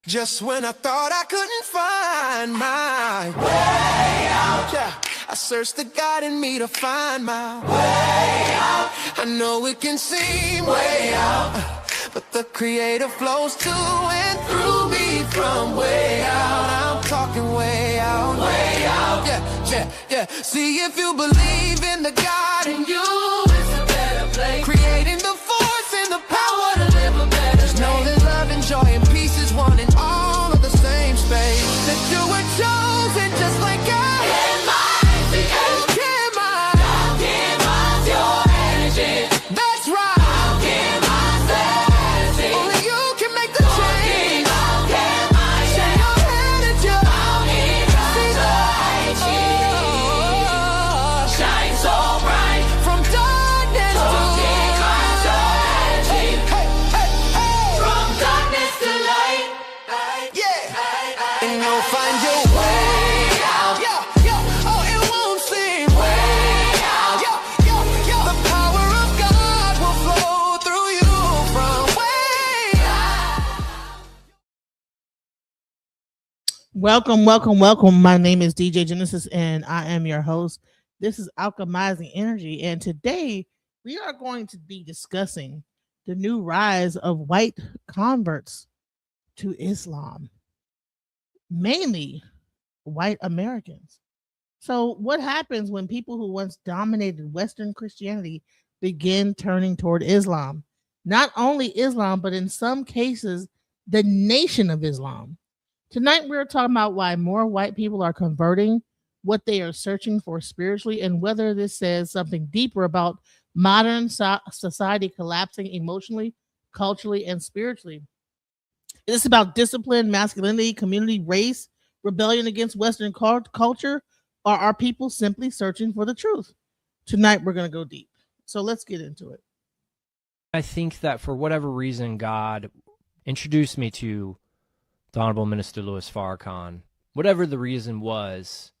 Just when I thought I couldn't find my way out, yeah, I searched the God in me to find my way out. I know it can seem way out, but the Creator flows to and through me from way out. I'm talking way out, yeah. See, if you believe in the God in you, it's a better place. Creating the force and the power to live a better life. Just know that love and joy and peace is one and all of the same space. That you were chosen just like God. Can minimize your energy. That's right. How can I say? Only you can make the change. How can I share your energy? How shine so bright from darkness to light. From darkness to light. Yeah. And you'll find your way out. Yeah. Oh, it won't seem way out. Yeah. The power of God will flow through you from way out. Welcome. My name is DJ Genesis, and I am your host. This is Alchemizing Energy, and today we are going to be discussing the new rise of white converts to Islam, mainly white Americans. So, what happens when people who once dominated Western Christianity begin turning toward Islam? Not only Islam, but in some cases, the Nation of Islam. Tonight, we're talking about why more white people are converting, what they are searching for spiritually, and whether this says something deeper about modern society collapsing emotionally, culturally, and spiritually. Is this about discipline, masculinity, community, race, rebellion against Western culture, or are people simply searching for the truth? Tonight, we're going to go deep. So let's get into it. I think that for whatever reason, God introduced me to the Honorable Minister Louis Farrakhan. Whatever the reason was,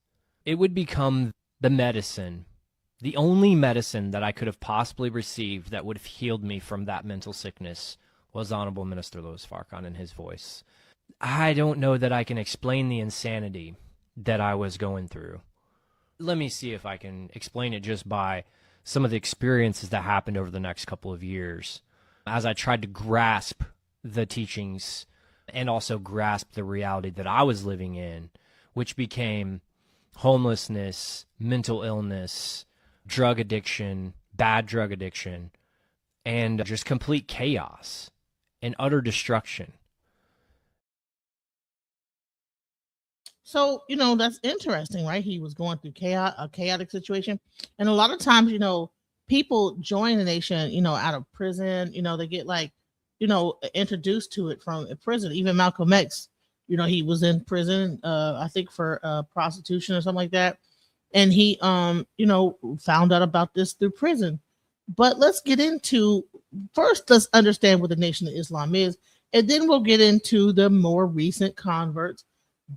it would become the medicine, the only medicine that I could have possibly received that would have healed me from that mental sickness was Honorable Minister Louis Farrakhan and his voice. I don't know that I can explain the insanity that I was going through. Let me see if I can explain it just by some of the experiences that happened over the next couple of years as I tried to grasp the teachings and also grasp the reality that I was living in, which became homelessness, mental illness, drug addiction, bad drug addiction, and just complete chaos and utter destruction. So, that's interesting, right? He was going through a chaotic situation. And a lot of times, people join the nation, out of prison, they get introduced to it from a prison. Even Malcolm X, he was in prison, I think for prostitution or something like that. And he, found out about this through prison. But let's get into, first, let's understand what the Nation of Islam is. And then we'll get into the more recent converts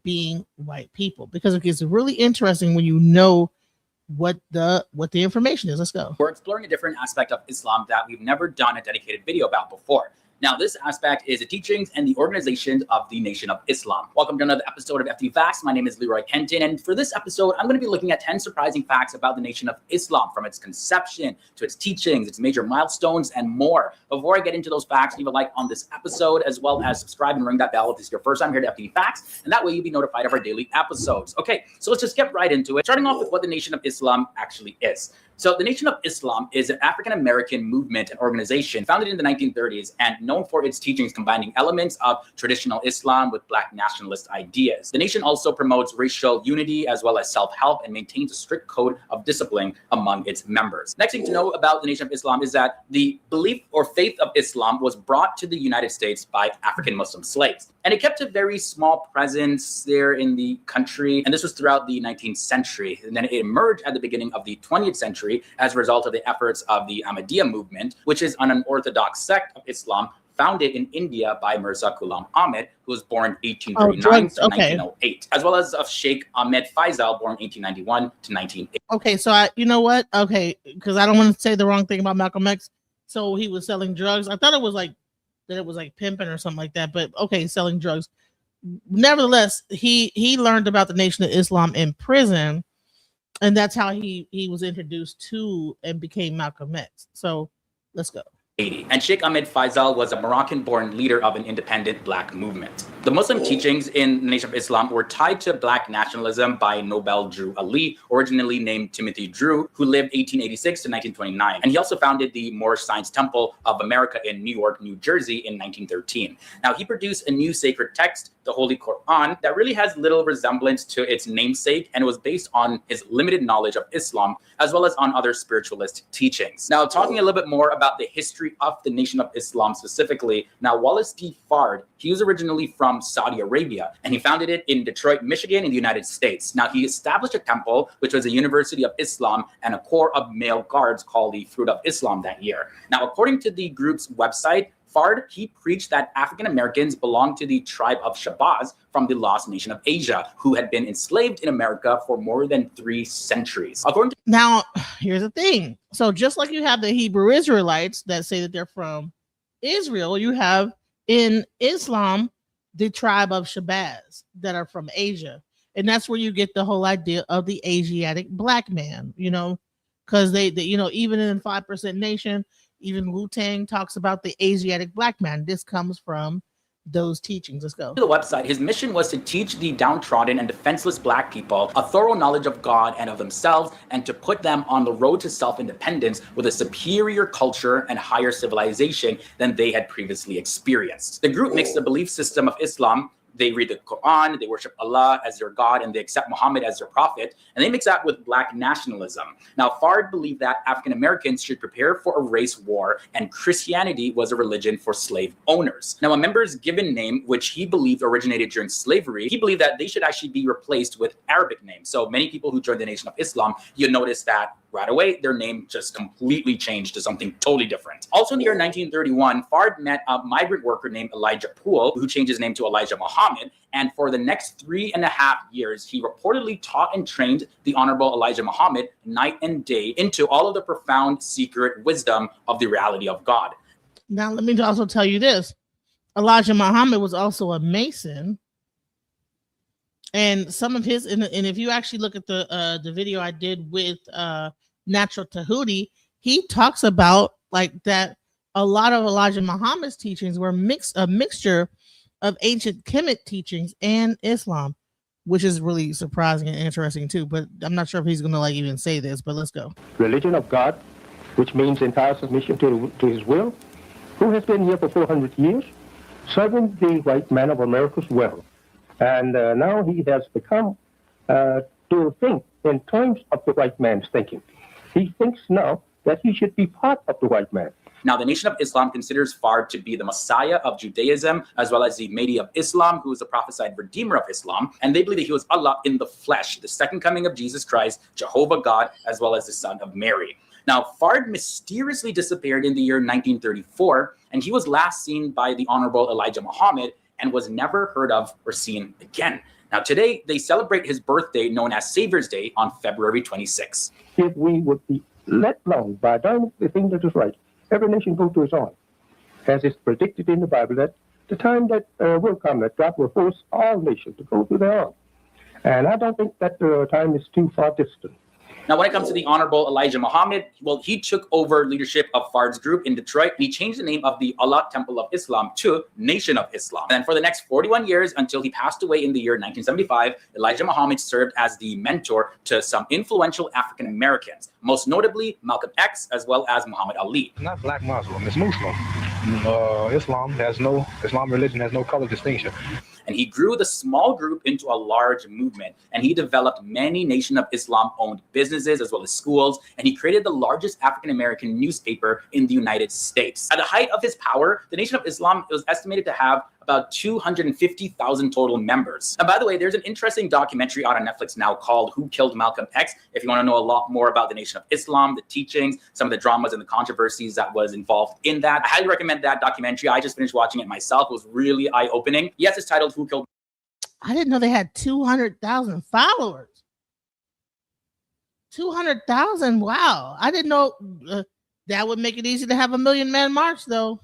being white people, because it gets really interesting when you know what the information is. Let's go. We're exploring a different aspect of Islam that we've never done a dedicated video about before. Now, this aspect is the teachings and the organization of the Nation of Islam. Welcome to another episode of FTV Facts. My name is Leroy Kenton, and for this episode, I'm going to be looking at 10 surprising facts about the Nation of Islam, from its conception to its teachings, its major milestones, and more. Before I get into those facts, leave a like on this episode, as well as subscribe and ring that bell if this is your first time here to FTV Facts, and that way you'll be notified of our daily episodes. Okay, so let's just get right into it, starting off with what the Nation of Islam actually is. So the Nation of Islam is an African-American movement and organization founded in the 1930s and known for its teachings combining elements of traditional Islam with Black nationalist ideas. The nation also promotes racial unity as well as self-help and maintains a strict code of discipline among its members. Next thing to know about the Nation of Islam is that the belief or faith of Islam was brought to the United States by African Muslim slaves. And it kept a very small presence there in the country. And this was throughout the 19th century. And then it emerged at the beginning of the 20th century as a result of the efforts of the Ahmadiyya movement, which is an unorthodox sect of Islam founded in India by Mirza Ghulam Ahmed, who was born 1839 to 1908, as well as of Sheikh Ahmed Faisal, born 1891 to 1980. Okay, so you know what? Okay, because I don't want to say the wrong thing about Malcolm X. So he was selling drugs. I thought it was like pimping or something like that. But okay, selling drugs. nevertheless, he learned about the Nation of Islam in prison, and that's how he was introduced to and became Malcolm X. So let's go. And Sheikh Ahmed Faisal was a Moroccan-born leader of an independent black movement. The Muslim teachings in the Nation of Islam were tied to black nationalism by Nobel Drew Ali, originally named Timothy Drew, who lived 1886 to 1929. And he also founded the Moorish Science Temple of America in New York, New Jersey in 1913. Now, he produced a new sacred text, the Holy Quran, that really has little resemblance to its namesake, and it was based on his limited knowledge of Islam, as well as on other spiritualist teachings. Now, talking a little bit more about the history of the Nation of Islam specifically, now Wallace D. Fard, he was originally from Saudi Arabia, and he founded it in Detroit, Michigan in the United States. Now, he established a temple, which was a University of Islam, and a corps of male guards called the Fruit of Islam that year. Now, according to the group's website, Fard, he preached that African Americans belonged to the tribe of Shabazz from the lost nation of Asia, who had been enslaved in America for more than 3 centuries. Now, here's the thing. So just like you have the Hebrew Israelites that say that they're from Israel, you have in Islam the tribe of Shabazz that are from Asia. And that's where you get the whole idea of the Asiatic black man, because they even in 5% Nation, even Wu-Tang talks about the Asiatic black man. This comes from those teachings. Let's go. The website, his mission was to teach the downtrodden and defenseless black people a thorough knowledge of God and of themselves, and to put them on the road to self-independence with a superior culture and higher civilization than they had previously experienced. The group makes the belief system of Islam. They read the Quran, they worship Allah as their God, and they accept Muhammad as their prophet, and they mix that with black nationalism. Now, Fard believed that African Americans should prepare for a race war, and Christianity was a religion for slave owners. Now, a member's given name, which he believed originated during slavery, he believed that they should actually be replaced with Arabic names. So many people who joined the Nation of Islam, you notice that right away, their name just completely changed to something totally different. Also in the year 1931, Fard met a migrant worker named Elijah Poole, who changed his name to Elijah Muhammad. And for the next 3.5 years, he reportedly taught and trained the Honorable Elijah Muhammad night and day into all of the profound secret wisdom of the reality of God. Now, let me also tell you this. Elijah Muhammad was also a Mason. And some of his, and if you actually look at the video I did with Natural Tahuti, he talks about like that a lot of Elijah Muhammad's teachings were a mixture of ancient Kemet teachings and Islam, which is really surprising and interesting too. But I'm not sure if he's going to like even say this, but let's go. Religion of God, which means entire submission to his will, who has been here for 400 years, serving the white man of America's well. And now he has become to think in terms of the white man's thinking. He thinks now that he should be part of the white man. Now, the Nation of Islam considers Fard to be the Messiah of Judaism, as well as the Mahdi of Islam, who is the prophesied Redeemer of Islam. And they believe that he was Allah in the flesh, the second coming of Jesus Christ, Jehovah God, as well as the son of Mary. Now, Fard mysteriously disappeared in the year 1934, and he was last seen by the Honorable Elijah Muhammad and was never heard of or seen again. Now, today, they celebrate his birthday, known as Savior's Day, on February 26th. If we would be let alone by doing the thing that is right, every nation go to its own, as is predicted in the Bible, that the time that will come that God will force all nations to go to their own. And I don't think that time is too far distant. Now, when it comes to the Honorable Elijah Muhammad, well, he took over leadership of Fard's group in Detroit, and he changed the name of the Allah Temple of Islam to Nation of Islam. And then for the next 41 years, until he passed away in the year 1975, Elijah Muhammad served as the mentor to some influential African Americans, most notably Malcolm X, as well as Muhammad Ali. Not black Muslim, it's Muslim. Islam religion has no color distinction. And he grew the small group into a large movement. And he developed many Nation of Islam-owned businesses as well as schools. And he created the largest African-American newspaper in the United States. At the height of his power, the Nation of Islam was estimated to have about 250,000 total members. And by the way, there's an interesting documentary out on Netflix now called Who Killed Malcolm X? If you want to know a lot more about the Nation of Islam, the teachings, some of the dramas and the controversies that was involved in that, I highly recommend that documentary. I just finished watching it myself. It was really eye-opening. Yes, it's titled Who Killed. I didn't know they had 200,000 followers. 200,000. Wow. I didn't know that would make it easy to have a million-man march, though.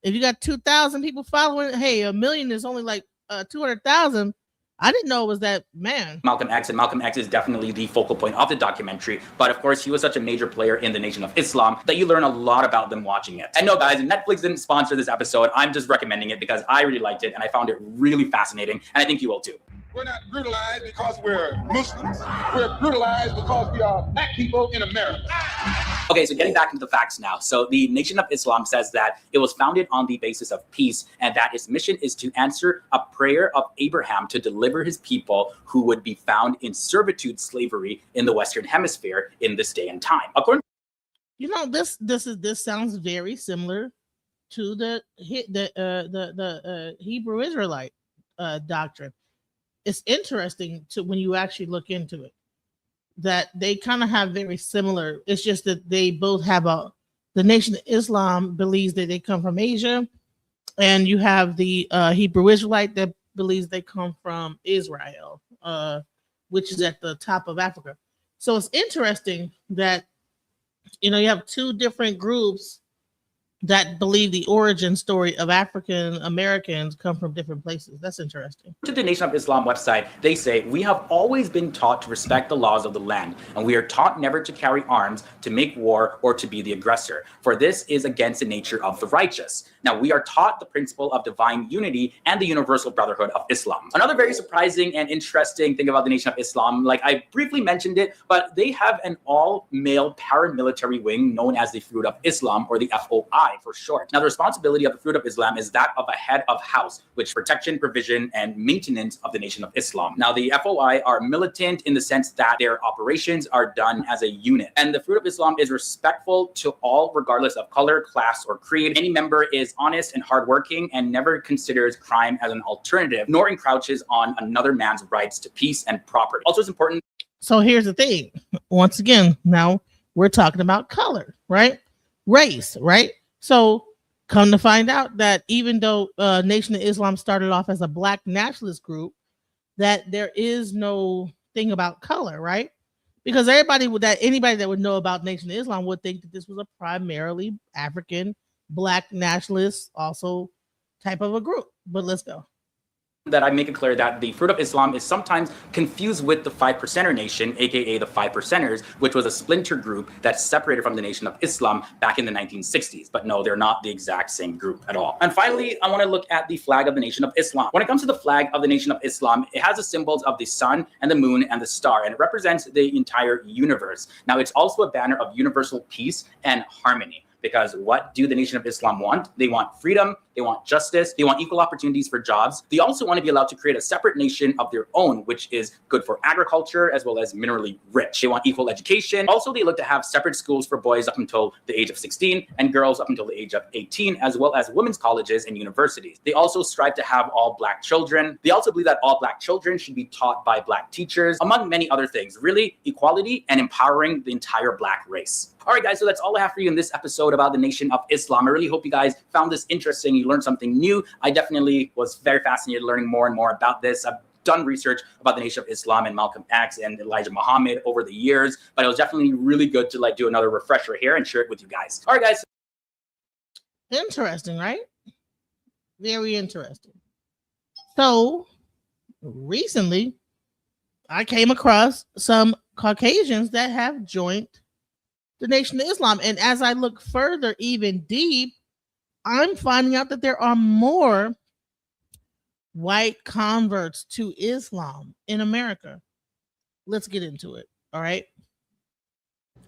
If you got 2,000 people following, hey, a million is only like 200,000. I didn't know it was that man. Malcolm X, and Malcolm X is definitely the focal point of the documentary. But of course, he was such a major player in the Nation of Islam that you learn a lot about them watching it. And no, guys, Netflix didn't sponsor this episode. I'm just recommending it because I really liked it and I found it really fascinating. And I think you will too. We're not brutalized because we're Muslims. We're brutalized because we are black people in America. Okay, so getting back into the facts now. So the Nation of Islam says that it was founded on the basis of peace and that its mission is to answer a prayer of Abraham to deliver his people who would be found in servitude slavery in the Western Hemisphere in this day and time. According this sounds very similar to the Hebrew Israelite doctrine. It's interesting to when you actually look into it that they kind of have very similar. It's just that they both have the Nation of Islam believes that they come from Asia, and you have the Hebrew Israelite that believes they come from Israel, which is at the top of Africa. So it's interesting that you have two different groups that believe the origin story of African Americans come from different places. That's interesting. to the Nation of Islam website, they say, we have always been taught to respect the laws of the land, and we are taught never to carry arms, to make war, or to be the aggressor, for this is against the nature of the righteous. Now, we are taught the principle of divine unity and the universal brotherhood of Islam. Another very surprising and interesting thing about the Nation of Islam, like I briefly mentioned it, but they have an all-male paramilitary wing known as the Fruit of Islam, or the FOI for short. Now, the responsibility of the Fruit of Islam is that of a head of house, which protection, provision, and maintenance of the Nation of Islam. Now, the FOI are militant in the sense that their operations are done as a unit. And the Fruit of Islam is respectful to all, regardless of color, class, or creed. Any member is honest and hardworking and never considers crime as an alternative, nor encroaches on another man's rights to peace and property. Also, it's important. So here's the thing. Once again, now we're talking about color, right? Race, right? So come to find out that even though Nation of Islam started off as a black nationalist group, that there is no thing about color, right? Because anybody that would know about Nation of Islam would think that this was a primarily African black nationalist also type of a group. But let's go. That I make it clear that the Fruit of Islam is sometimes confused with the 5%er Nation, aka the 5%ers, which was a splinter group that separated from the Nation of Islam back in the 1960s. But no, they're not the exact same group at all. And finally, I want to look at the flag of the Nation of Islam. When it comes to the flag of the Nation of Islam, it has the symbols of the sun and the moon and the star, and it represents the entire universe. Now, it's also a banner of universal peace and harmony. Because what do the Nation of Islam want? They want freedom, they want justice, they want equal opportunities for jobs. They also want to be allowed to create a separate nation of their own, which is good for agriculture as well as minerally rich. They want equal education. Also, they look to have separate schools for boys up until the age of 16 and girls up until the age of 18, as well as women's colleges and universities. They also strive to have all black children. They also believe that all black children should be taught by black teachers, among many other things. Really, equality and empowering the entire black race. All right, guys, so that's all I have for you in this episode about the Nation of Islam. I really hope you guys found this interesting. You learned something new. I definitely was very fascinated learning more and more about this. I've done research about the Nation of Islam and Malcolm X and Elijah Muhammad over the years, but it was definitely really good to do another refresher here and share it with you guys. All right, guys. Interesting, right? Very interesting. So recently, I came across some Caucasians that have joined the Nation of Islam. And as I look further, even deep, I'm finding out that there are more white converts to Islam in America. Let's get into it. All right.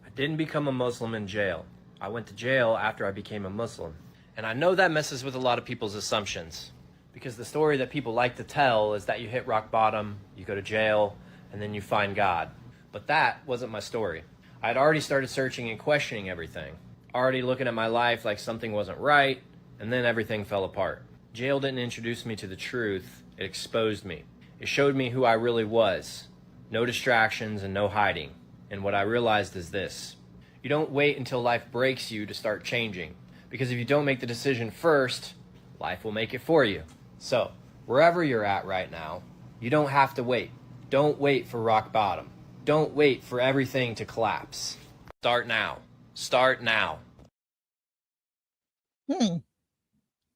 I didn't become a Muslim in jail. I went to jail after I became a Muslim. And I know that messes with a lot of people's assumptions, because the story that people like to tell is that you hit rock bottom, you go to jail, and then you find God. But that wasn't my story. I'd already started searching and questioning everything, already looking at my life like something wasn't right, and then everything fell apart. Jail didn't introduce me to the truth, it exposed me. It showed me who I really was. No distractions and no hiding. And what I realized is this: you don't wait until life breaks you to start changing, because if you don't make the decision first, life will make it for you. So, wherever you're at right now, you don't have to wait. Don't wait for rock bottom. Don't wait for everything to collapse. Start now. Start now.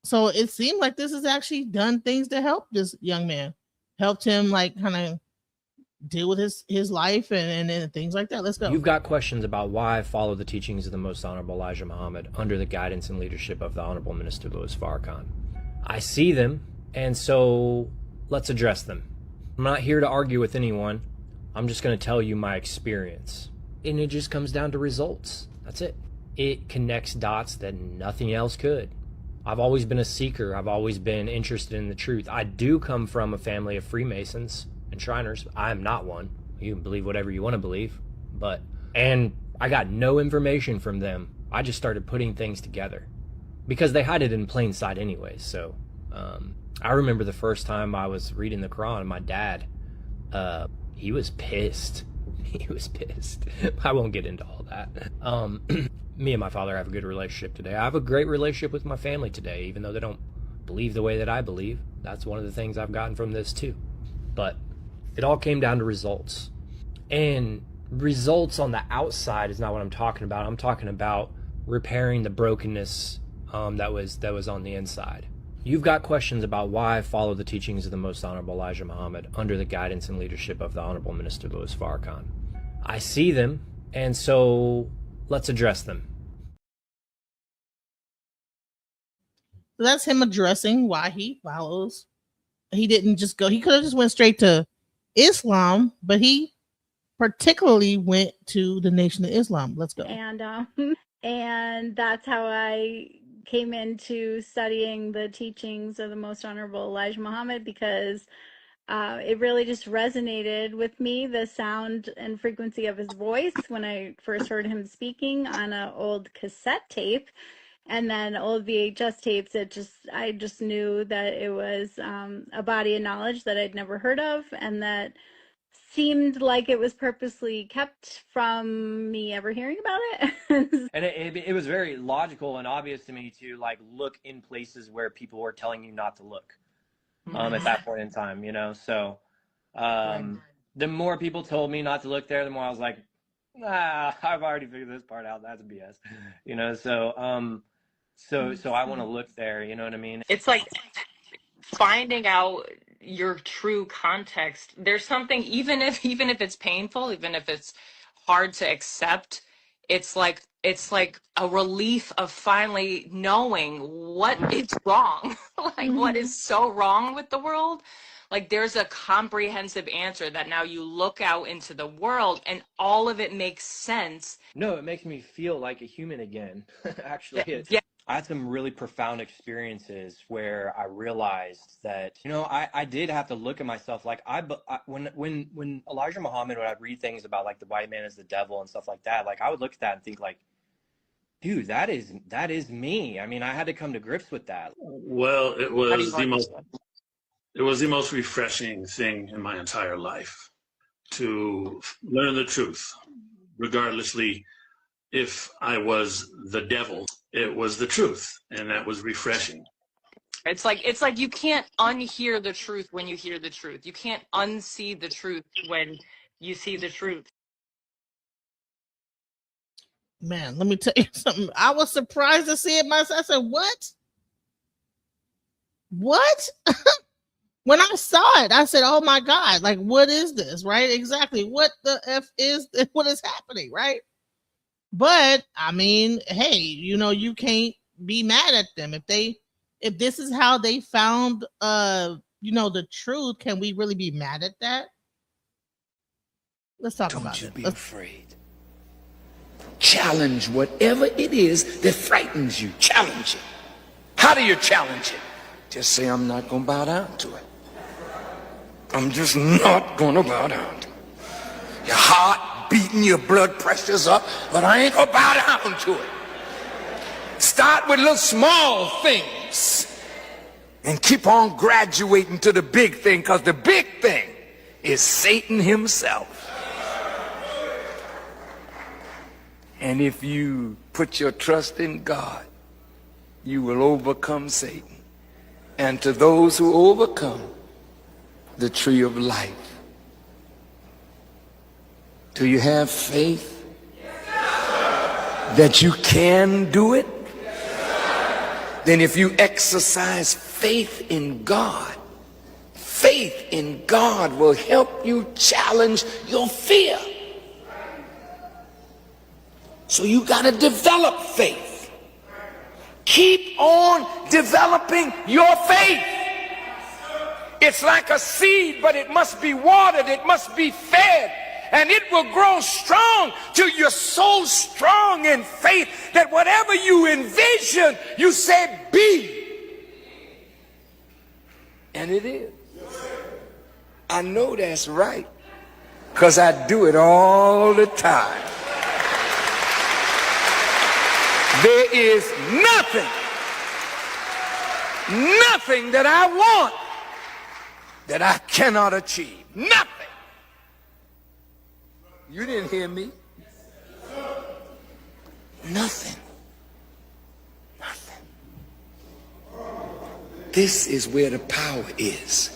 So it seemed like this has actually done things to help this young man, helped him like kind of deal with his life and things like that. Let's go. You've got questions about why I follow the teachings of the Most Honorable Elijah Muhammad under the guidance and leadership of the Honorable Minister Louis Farrakhan. I see them, and so let's address them. I'm not here to argue with anyone. I'm just going to tell you my experience. And it just comes down to results. That's it. It connects dots that nothing else could. I've always been a seeker. I've always been interested in the truth. I do come from a family of Freemasons and Shriners. I am not one. You can believe whatever you want to believe. And I got no information from them. I just started putting things together. Because they hide it in plain sight anyways. So I remember the first time I was reading the Quran, and my dad, he was pissed. He was pissed. I won't get into all that. Me and my father have a good relationship today. I have a great relationship with my family today, even though they don't believe the way that I believe. That's one of the things I've gotten from this too. But it all came down to results. And results on the outside is not what I'm talking about. I'm talking about repairing the brokenness that was on the inside. You've got questions about why I follow the teachings of the Most Honorable Elijah Muhammad under the guidance and leadership of the Honorable Minister Louis Farrakhan. I see them, and so let's address them. So that's him addressing why he follows. He didn't just go, he could have just went straight to Islam, but he particularly went to the Nation of Islam. Let's go. And that's how I came into studying the teachings of the Most Honorable Elijah Muhammad, because it really just resonated with me, the sound and frequency of his voice when I first heard him speaking on an old cassette tape, and then old VHS tapes. I just knew that it was a body of knowledge that I'd never heard of, and that seemed like it was purposely kept from me ever hearing about it. And it was very logical and obvious to me to like look in places where people were telling you not to look at that point in time, you know. So the more people told me not to look there, the more I was like, nah, I've already figured this part out. That's BS, you know. So I want to look there, you know what I mean? It's like finding out your true context. There's something, even if it's painful, even if it's hard to accept, it's like a relief of finally knowing what is wrong. Like what is so wrong with the world. Like there's a comprehensive answer that now you look out into the world and all of it makes sense. No, it makes me feel like a human again. Actually, yeah. I had some really profound experiences where I realized that, you know, I did have to look at myself. Like when Elijah Muhammad would read things about like the white man is the devil and stuff like that, like I would look at that and think like, dude, that is me. I mean, I had to come to grips with that. Well, it was the most refreshing thing in my entire life to learn the truth, regardlessly if I was the devil. It was the truth, and that was refreshing. It's like you can't unhear the truth when you hear the truth. You can't unsee the truth when you see the truth. Man, let me tell you something. I was surprised to see it myself. I said, what? What? When I saw it, I said, oh my God, like, what is this, right? Exactly. What the F is this? What is happening, right? But I mean, hey, you know, you can't be mad at them if this is how they found you know, the truth. Can we really be mad at that? Let's talk about it. Don't you be afraid. Challenge whatever it is that frightens you. Challenge it. How do you challenge it? Just say, I'm not going to bow down to it. I'm just not going to bow down to it. Your heart beating, your blood pressure's up, but I ain't gonna bow down to it. Start with little small things and keep on graduating to the big thing, because the big thing is Satan himself. And if you put your trust in God, you will overcome Satan. And to those who overcome, the tree of life. Do you have faith that you can do it? then if you exercise faith in God, faith in God will help you challenge your fear. So you got to develop faith. Keep on developing your faith. It's like a seed, but it must be watered, it must be fed, and it will grow strong till you're so strong in faith that whatever you envision, you say, be. And it is. I know that's right, because I do it all the time. There is nothing that I want that I cannot achieve. Nothing. You didn't hear me. Nothing. This is where the power is.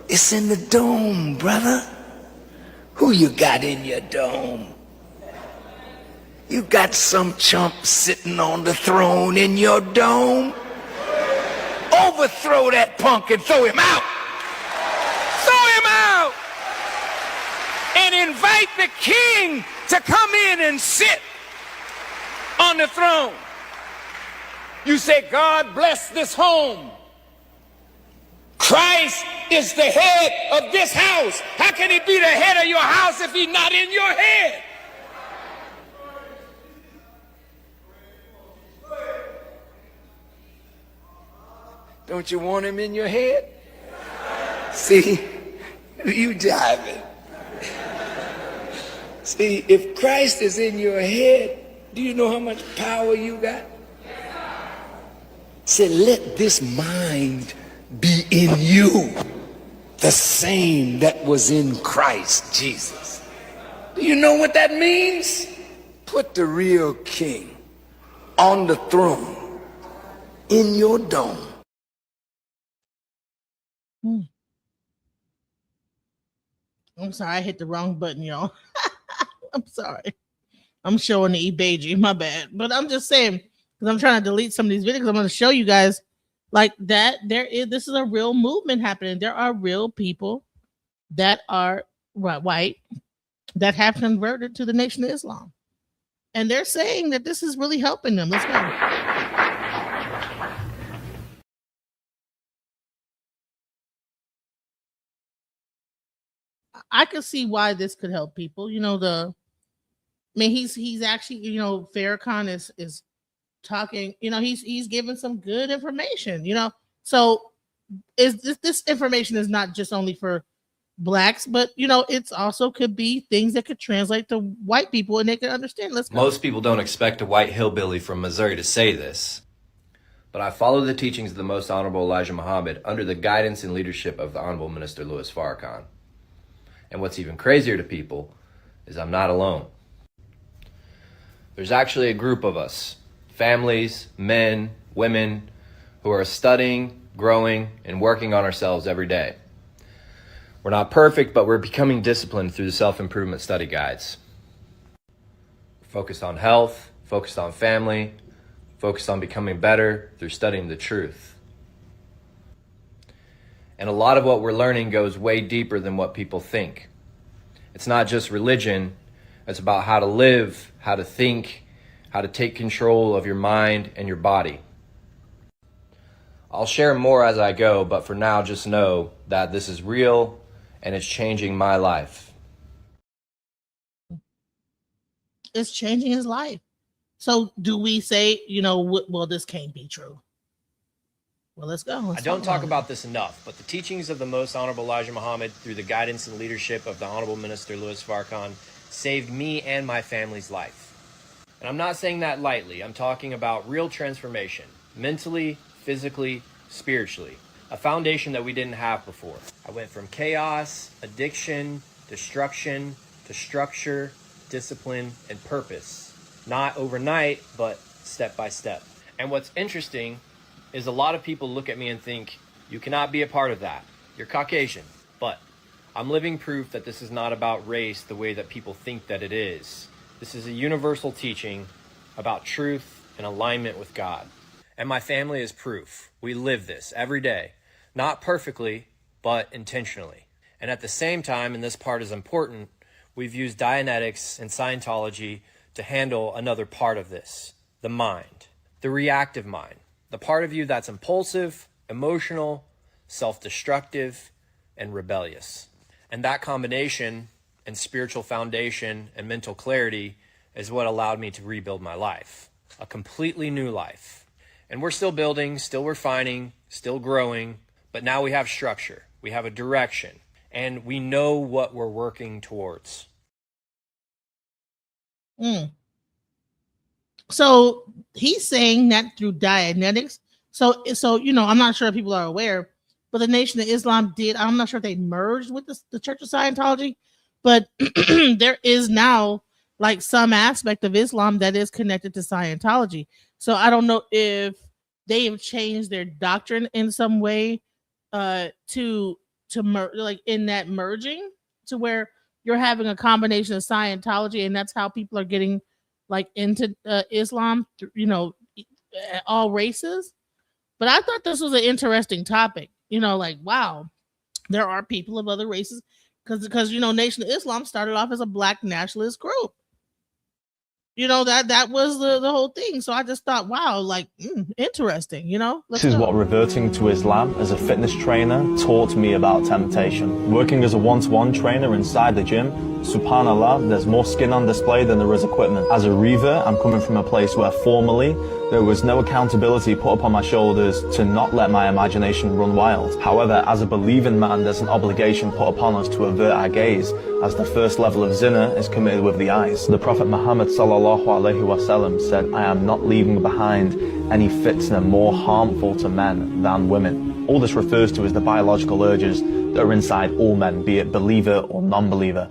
It's in the dome, brother. Who you got in your dome? You got some chump sitting on the throne in your dome. Overthrow that punk and throw him out. Throw him out. And invite the king to come in and sit on the throne. You say, God bless this home. Christ is the head of this house. How can he be the head of your house if he's not in your head? Don't you want him in your head? See, you jiving. See, if Christ is in your head, do you know how much power you got? Say, let this mind be in you, the same that was in Christ Jesus. Do you know what that means? Put the real king on the throne in your dome. I'm sorry, I hit the wrong button, y'all. I'm sorry. I'm showing the eBay, my bad. But I'm just saying, because I'm trying to delete some of these videos, I'm going to show you guys like that. This is a real movement happening. There are real people that are white that have converted to the Nation of Islam. And they're saying that this is really helping them. Let's go. I could see why this could help people. You know, he's actually, you know, Farrakhan is talking, you know, he's giving some good information, you know. So is this information is not just only for blacks, but you know, it's also could be things that could translate to white people and they can understand. Let's go. Most people don't expect a white hillbilly from Missouri to say this, but I follow the teachings of the Most Honorable Elijah Muhammad under the guidance and leadership of the Honorable Minister Louis Farrakhan. And what's even crazier to people is I'm not alone. There's actually a group of us, families, men, women, who are studying, growing, and working on ourselves every day. We're not perfect, but we're becoming disciplined through the self-improvement study guides. We're focused on health, focused on family, focused on becoming better through studying the truth. And a lot of what we're learning goes way deeper than what people think. It's not just religion. It's about how to live, how to think, how to take control of your mind and your body. I'll share more as I go, but for now, just know that this is real and it's changing my life. It's changing his life. So do we say, you know, well, this can't be true? Well, let's go. I don't talk about this enough, but the teachings of the Most Honorable Elijah Muhammad through the guidance and leadership of the Honorable Minister Louis Farrakhan saved me and my family's life. And I'm not saying that lightly. I'm talking about real transformation, mentally, physically, spiritually, a foundation that we didn't have before. I went from chaos, addiction, destruction, to structure, discipline, and purpose. Not overnight, but step by step. And what's interesting is a lot of people look at me and think, you cannot be a part of that. You're Caucasian. But I'm living proof that this is not about race the way that people think that it is. This is a universal teaching about truth and alignment with God. And my family is proof. We live this every day. Not perfectly, but intentionally. And at the same time, and this part is important, we've used Dianetics and Scientology to handle another part of this, the mind, the reactive mind, the part of you that's impulsive, emotional, self-destructive, and rebellious. And that combination and spiritual foundation and mental clarity is what allowed me to rebuild my life, a completely new life. And we're still building, still refining, still growing, but now we have structure, we have a direction, and we know what we're working towards. So he's saying that through Dianetics. So I'm not sure if people are aware, but the Nation of Islam did. I'm not sure if they merged with the Church of Scientology, but there is now like some aspect of Islam that is connected to Scientology. So I don't know if they have changed their doctrine in some way to like in that merging to where you're having a combination of Scientology, and that's how people are getting like into Islam, all races. But I thought this was an interesting topic, like, wow, there are people of other races because Nation of Islam started off as a black nationalist group. That was the whole thing. So I just thought, wow, like, interesting, This is what reverting to Islam as a fitness trainer taught me about temptation. Working as a one-to-one trainer inside the gym, subhanAllah, there's more skin on display than there is equipment. As a revert, I'm coming from a place where formerly there was no accountability put upon my shoulders to not let my imagination run wild. However, as a believing man, there's an obligation put upon us to avert our gaze, as the first level of zina is committed with the eyes. The Prophet Muhammad sallallahu alaihi wasallam said, "I am not leaving behind any fitna more harmful to men than women." All this refers to is the biological urges that are inside all men, be it believer or non-believer.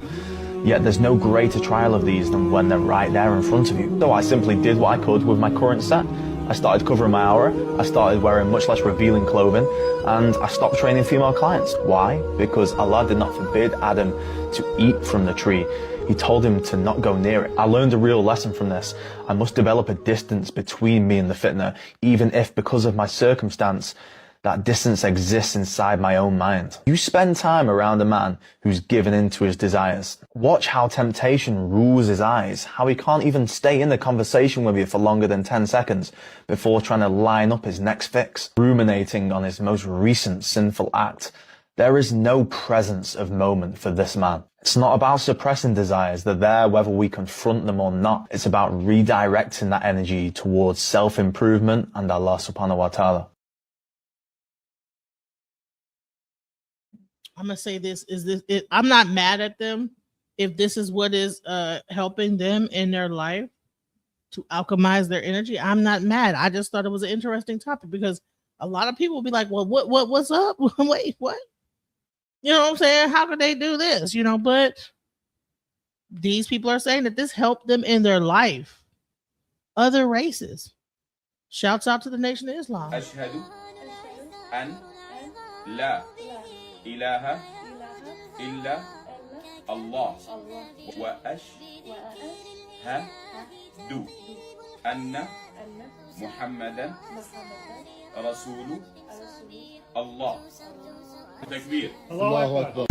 Yet there's no greater trial of these than when they're right there in front of you. So I simply did what I could with my current set. I started covering my aura, I started wearing much less revealing clothing, and I stopped training female clients. Why? Because Allah did not forbid Adam to eat from the tree. He told him to not go near it. I learned a real lesson from this. I must develop a distance between me and the fitna, even if because of my circumstance, that distance exists inside my own mind. You spend time around a man who's given in to his desires. Watch how temptation rules his eyes, how he can't even stay in the conversation with you for longer than 10 seconds before trying to line up his next fix, ruminating on his most recent sinful act. There is no presence of moment for this man. It's not about suppressing desires. They're there whether we confront them or not. It's about redirecting that energy towards self-improvement and Allah subhanahu wa ta'ala. I'm gonna say this I'm not mad at them if this is what is helping them in their life to alchemize their energy. I'm not mad. I just thought it was an interesting topic because a lot of people will be like, well, what's up? Wait, what? You know what I'm saying? How could they do this? But these people are saying that this helped them in their life. Other races. Shouts out to the Nation of Islam. أشهد أن لا إله إلا الله وأشهد أن محمدا رسول الله. تكبير. الله أكبر.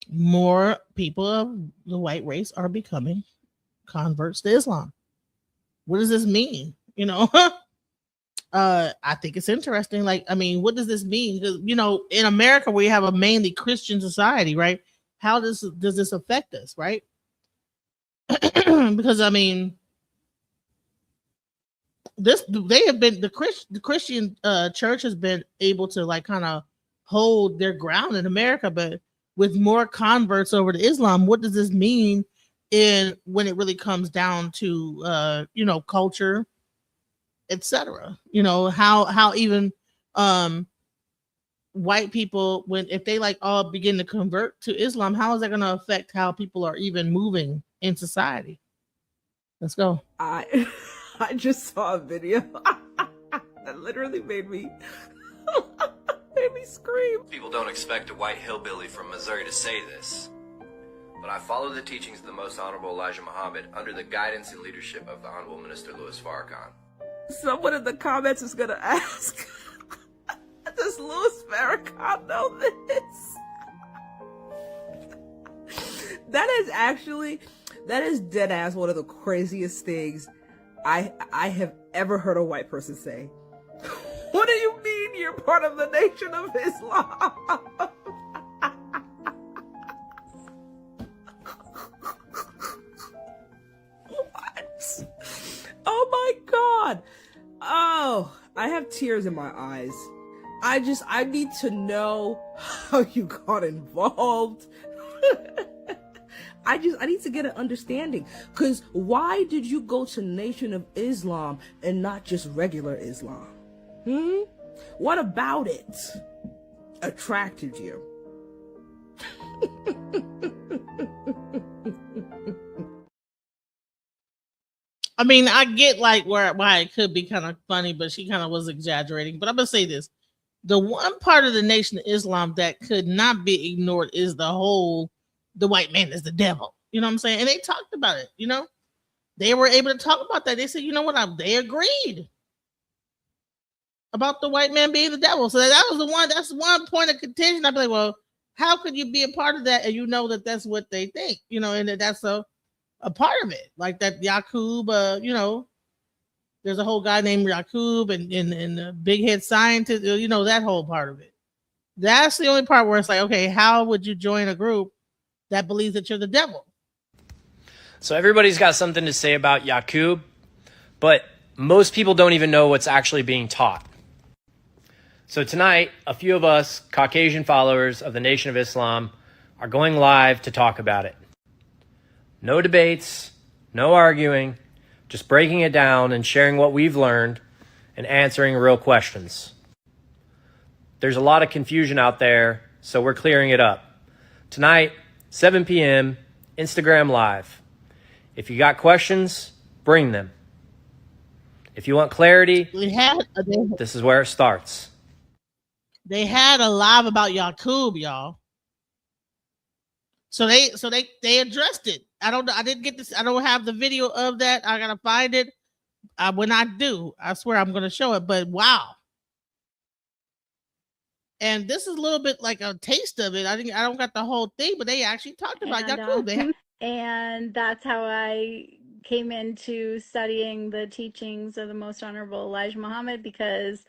More people of the white race are becoming converts to Islam. What does this mean? I think it's interesting. Like, I mean, what does this mean? Because, in America, we have a mainly Christian society, right? How does this affect us, right? Because, I mean, the Christian church has been able to like kind of hold their ground in America, but with more converts over to Islam, what does this mean when it really comes down to culture, etc.? How even white people, if they like all begin to convert to Islam, how is that going to affect how people are even moving in society? Let's go. I just saw a video that literally made me scream. People don't expect a white hillbilly from Missouri to say this, but I follow the teachings of the Most Honorable Elijah Muhammad under the guidance and leadership of the Honorable Minister Louis Farrakhan. Someone in the comments is gonna ask, does Louis Farrakhan know this? That is dead ass one of the craziest things I have ever heard a white person say. What do you mean you're part of the Nation of Islam? What? Oh my God. Oh, I have tears in my eyes. I need to know how you got involved. I need to get an understanding. Because why did you go to Nation of Islam and not just regular Islam? What about it attracted you? I mean, I get like why it could be kind of funny, but she kind of was exaggerating. But I'm gonna say this: the one part of the Nation of Islam that could not be ignored is the white man is the devil. You know what I'm saying? And they talked about it. You know, they were able to talk about that. They said, you know what? They agreed about the white man being the devil. So that's one point of contention. I'd be like, well, how could you be a part of that and you know that that's what they think? You know, and that's a part of it. Like that Yaqub, you know, there's a whole guy named Yaqub and the big head scientist, you know, that whole part of it. That's the only part where it's like, okay, how would you join a group that believes that you're the devil? So everybody's got something to say about Yaqub, but most people don't even know what's actually being taught. So tonight, a few of us Caucasian followers of the Nation of Islam are going live to talk about it. No debates, no arguing, just breaking it down and sharing what we've learned and answering real questions. There's a lot of confusion out there, so we're clearing it up. Tonight, 7 p.m., Instagram Live. If you got questions, bring them. If you want clarity, this is where it starts. They had a live about Yaqub, y'all. So they addressed it. I didn't get this. I don't have the video of that. I gotta find it. When I do, I swear I'm gonna show it. But wow. And this is a little bit like a taste of it. I don't got the whole thing, but they actually talked about Yaqub. And that's how I came into studying the teachings of the Most Honorable Elijah Muhammad, because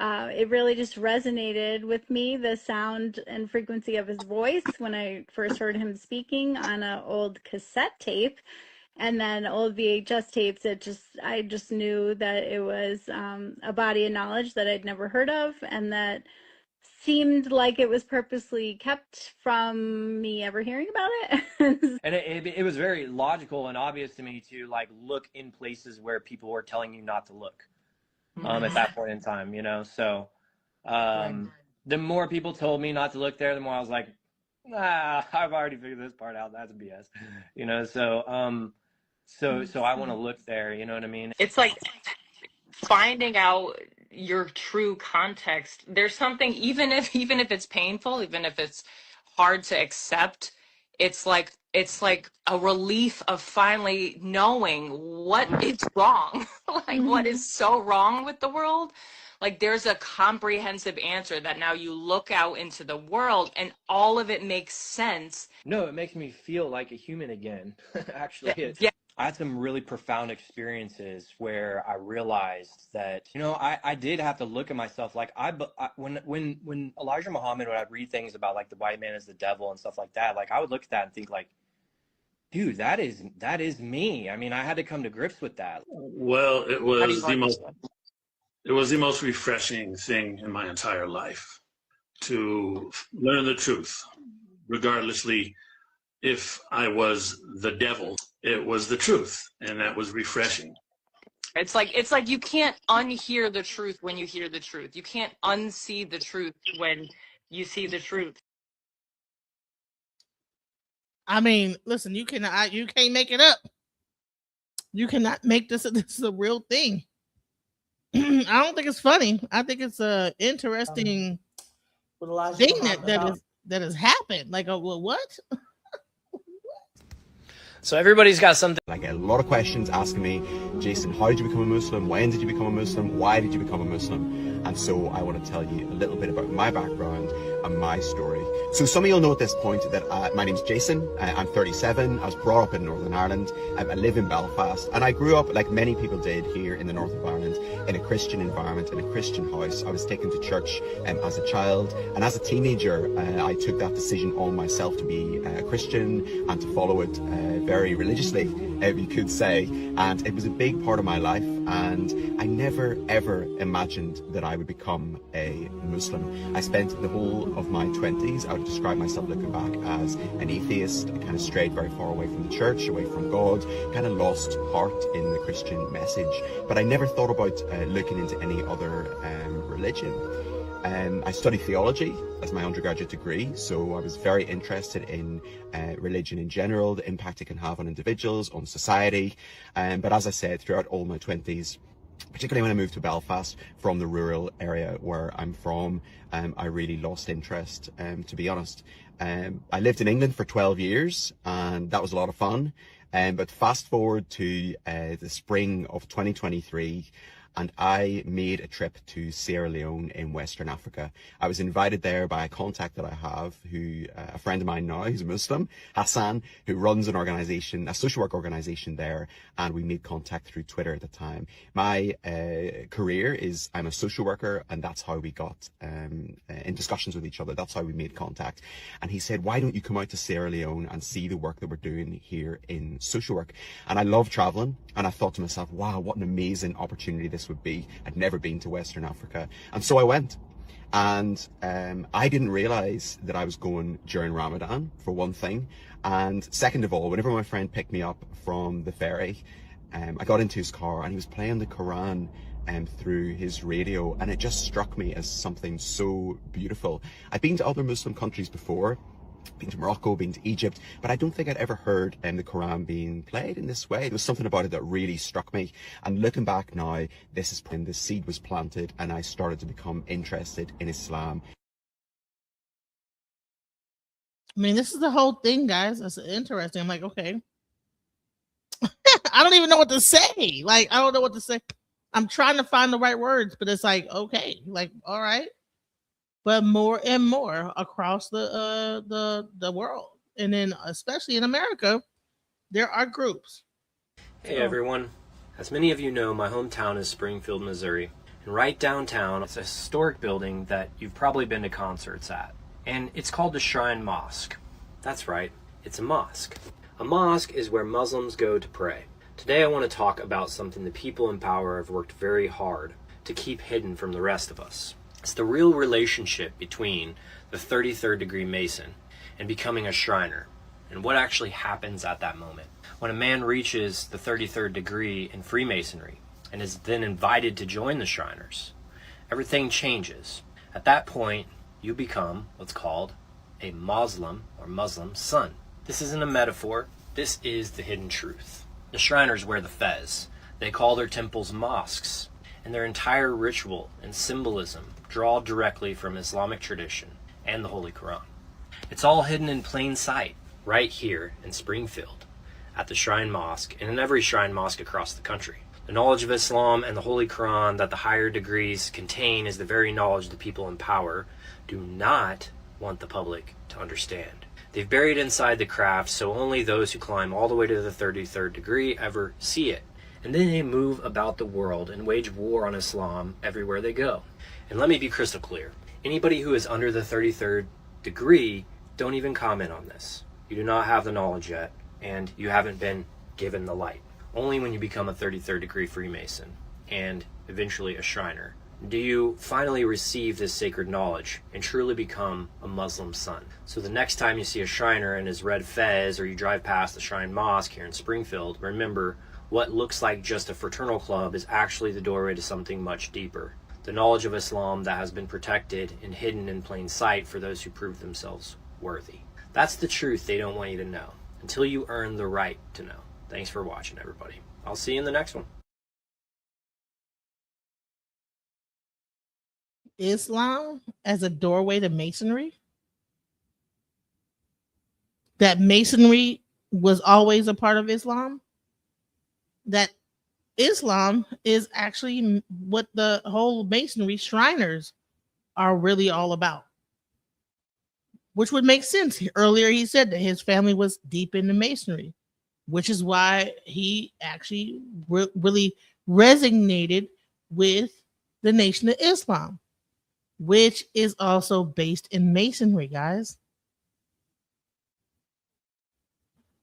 it really just resonated with me, the sound and frequency of his voice when I first heard him speaking on an old cassette tape, and then old VHS tapes. I just knew that it was a body of knowledge that I'd never heard of, and that seemed like it was purposely kept from me ever hearing about it. And it was very logical and obvious to me to like look in places where people were telling you not to look. At that point in time, you know, so the more people told me not to look there, the more I was like, I've already figured this part out. That's BS, you know. So I want to look there. You know what I mean? It's like finding out your true context. There's something, even if it's painful, even if it's hard to accept, it's like a relief of finally knowing what is wrong. Like what is so wrong with the world. Like there's a comprehensive answer that now you look out into the world and all of it makes sense. No, it makes me feel like a human again. Actually, yeah. I had some really profound experiences where I realized that, you know, I did have to look at myself. Like when Elijah Muhammad would read things about like the white man is the devil and stuff like that, like I would look at that and think like, dude, that is me. I mean, I had to come to grips with that. Well, it was the most refreshing thing in my entire life to learn the truth, regardlessly if I was the devil. It was the truth, and that was refreshing. It's like you can't unhear the truth when you hear the truth. You can't unsee the truth when you see the truth. I mean, listen, you can't make it up. You cannot make this is a real thing. I don't think it's funny. I think it's a interesting thing that has happened. Like, well, what? So everybody's got something. I get a lot of questions asking me, Jason, how did you become a Muslim? When did you become a Muslim? Why did you become a Muslim? And so I want to tell you a little bit about my background and my story. So some of you'll know at this point that my name's Jason. I'm 37. I was brought up in Northern Ireland. I live in Belfast. And I grew up, like many people did here in the north of Ireland, in a Christian environment, in a Christian house. I was taken to church as a child. And as a teenager, I took that decision on myself to be a Christian and to follow it very religiously, you could say. And it was a big part of my life. And I never, ever imagined that I would become a Muslim. I spent the whole of my 20s, I would describe myself looking back as an atheist. I kind of strayed very far away from the church, away from God, kind of lost heart in the Christian message. But I never thought about looking into any other religion. I studied theology as my undergraduate degree, so I was very interested in religion in general, the impact it can have on individuals, on society. But as I said, throughout all my 20s, particularly when I moved to Belfast from the rural area where I'm from, I really lost interest, to be honest. I lived in England for 12 years, and that was a lot of fun. But fast forward to the spring of 2023, and I made a trip to Sierra Leone in Western Africa. I was invited there by a contact that I have, who a friend of mine now, who's a Muslim, Hassan, who runs an organization, a social work organization there, and we made contact through Twitter at the time. My career is, I'm a social worker, and that's how we got in discussions with each other. That's how we made contact. And he said, why don't you come out to Sierra Leone and see the work that we're doing here in social work? And I love traveling, and I thought to myself, wow, what an amazing opportunity this would be. I'd never been to Western Africa, and so I went. And I didn't realize that I was going during Ramadan, for one thing, and second of all, whenever my friend picked me up from the ferry, I got into his car and he was playing the Quran through his radio, and it just struck me as something so beautiful. I've been to other Muslim countries before, been to Morocco, been to Egypt, but I don't think I'd ever heard the Quran being played in this way. There was something about it that really struck me. And looking back now, this is when the seed was planted and I started to become interested in Islam. I mean, this is the whole thing, guys. That's interesting. I'm like, okay. I don't even know what to say. Like, I don't know what to say. I'm trying to find the right words, but it's like, okay, like, all right. But more and more across the world, and then especially in America, there are groups. Hey everyone. As many of you know, my hometown is Springfield, Missouri. And right downtown, it's a historic building that you've probably been to concerts at. And it's called the Shrine Mosque. That's right, it's a mosque. A mosque is where Muslims go to pray. Today I want to talk about something the people in power have worked very hard to keep hidden from the rest of us. It's the real relationship between the 33rd degree Mason and becoming a Shriner, and what actually happens at that moment. When a man reaches the 33rd degree in Freemasonry and is then invited to join the Shriners, everything changes. At that point, you become what's called a Muslim or Muslim son. This isn't a metaphor, this is the hidden truth. The Shriners wear the fez. They call their temples mosques, and their entire ritual and symbolism draw directly from Islamic tradition and the Holy Quran. It's all hidden in plain sight, right here in Springfield, at the Shrine Mosque, and in every Shrine Mosque across the country. The knowledge of Islam and the Holy Quran that the higher degrees contain is the very knowledge the people in power do not want the public to understand. They've buried inside the craft so only those who climb all the way to the 33rd degree ever see it. And then they move about the world and wage war on Islam everywhere they go. And let me be crystal clear. Anybody who is under the 33rd degree, don't even comment on this. You do not have the knowledge yet, and you haven't been given the light. Only when you become a 33rd degree Freemason, and eventually a Shriner, do you finally receive this sacred knowledge and truly become a Muslim son. So the next time you see a Shriner in his red fez, or you drive past the Shrine Mosque here in Springfield, remember what looks like just a fraternal club is actually the doorway to something much deeper. The knowledge of Islam that has been protected and hidden in plain sight for those who prove themselves worthy. That's the truth they don't want you to know, until you earn the right to know. Thanks for watching, everybody. I'll see you in the next one. Islam as a doorway to Masonry? That Masonry was always a part of Islam, that Islam is actually what the whole Masonry Shriners are really all about. Which would make sense. Earlier, he said that his family was deep into Masonry, which is why he actually really resonated with the Nation of Islam, which is also based in Masonry, guys.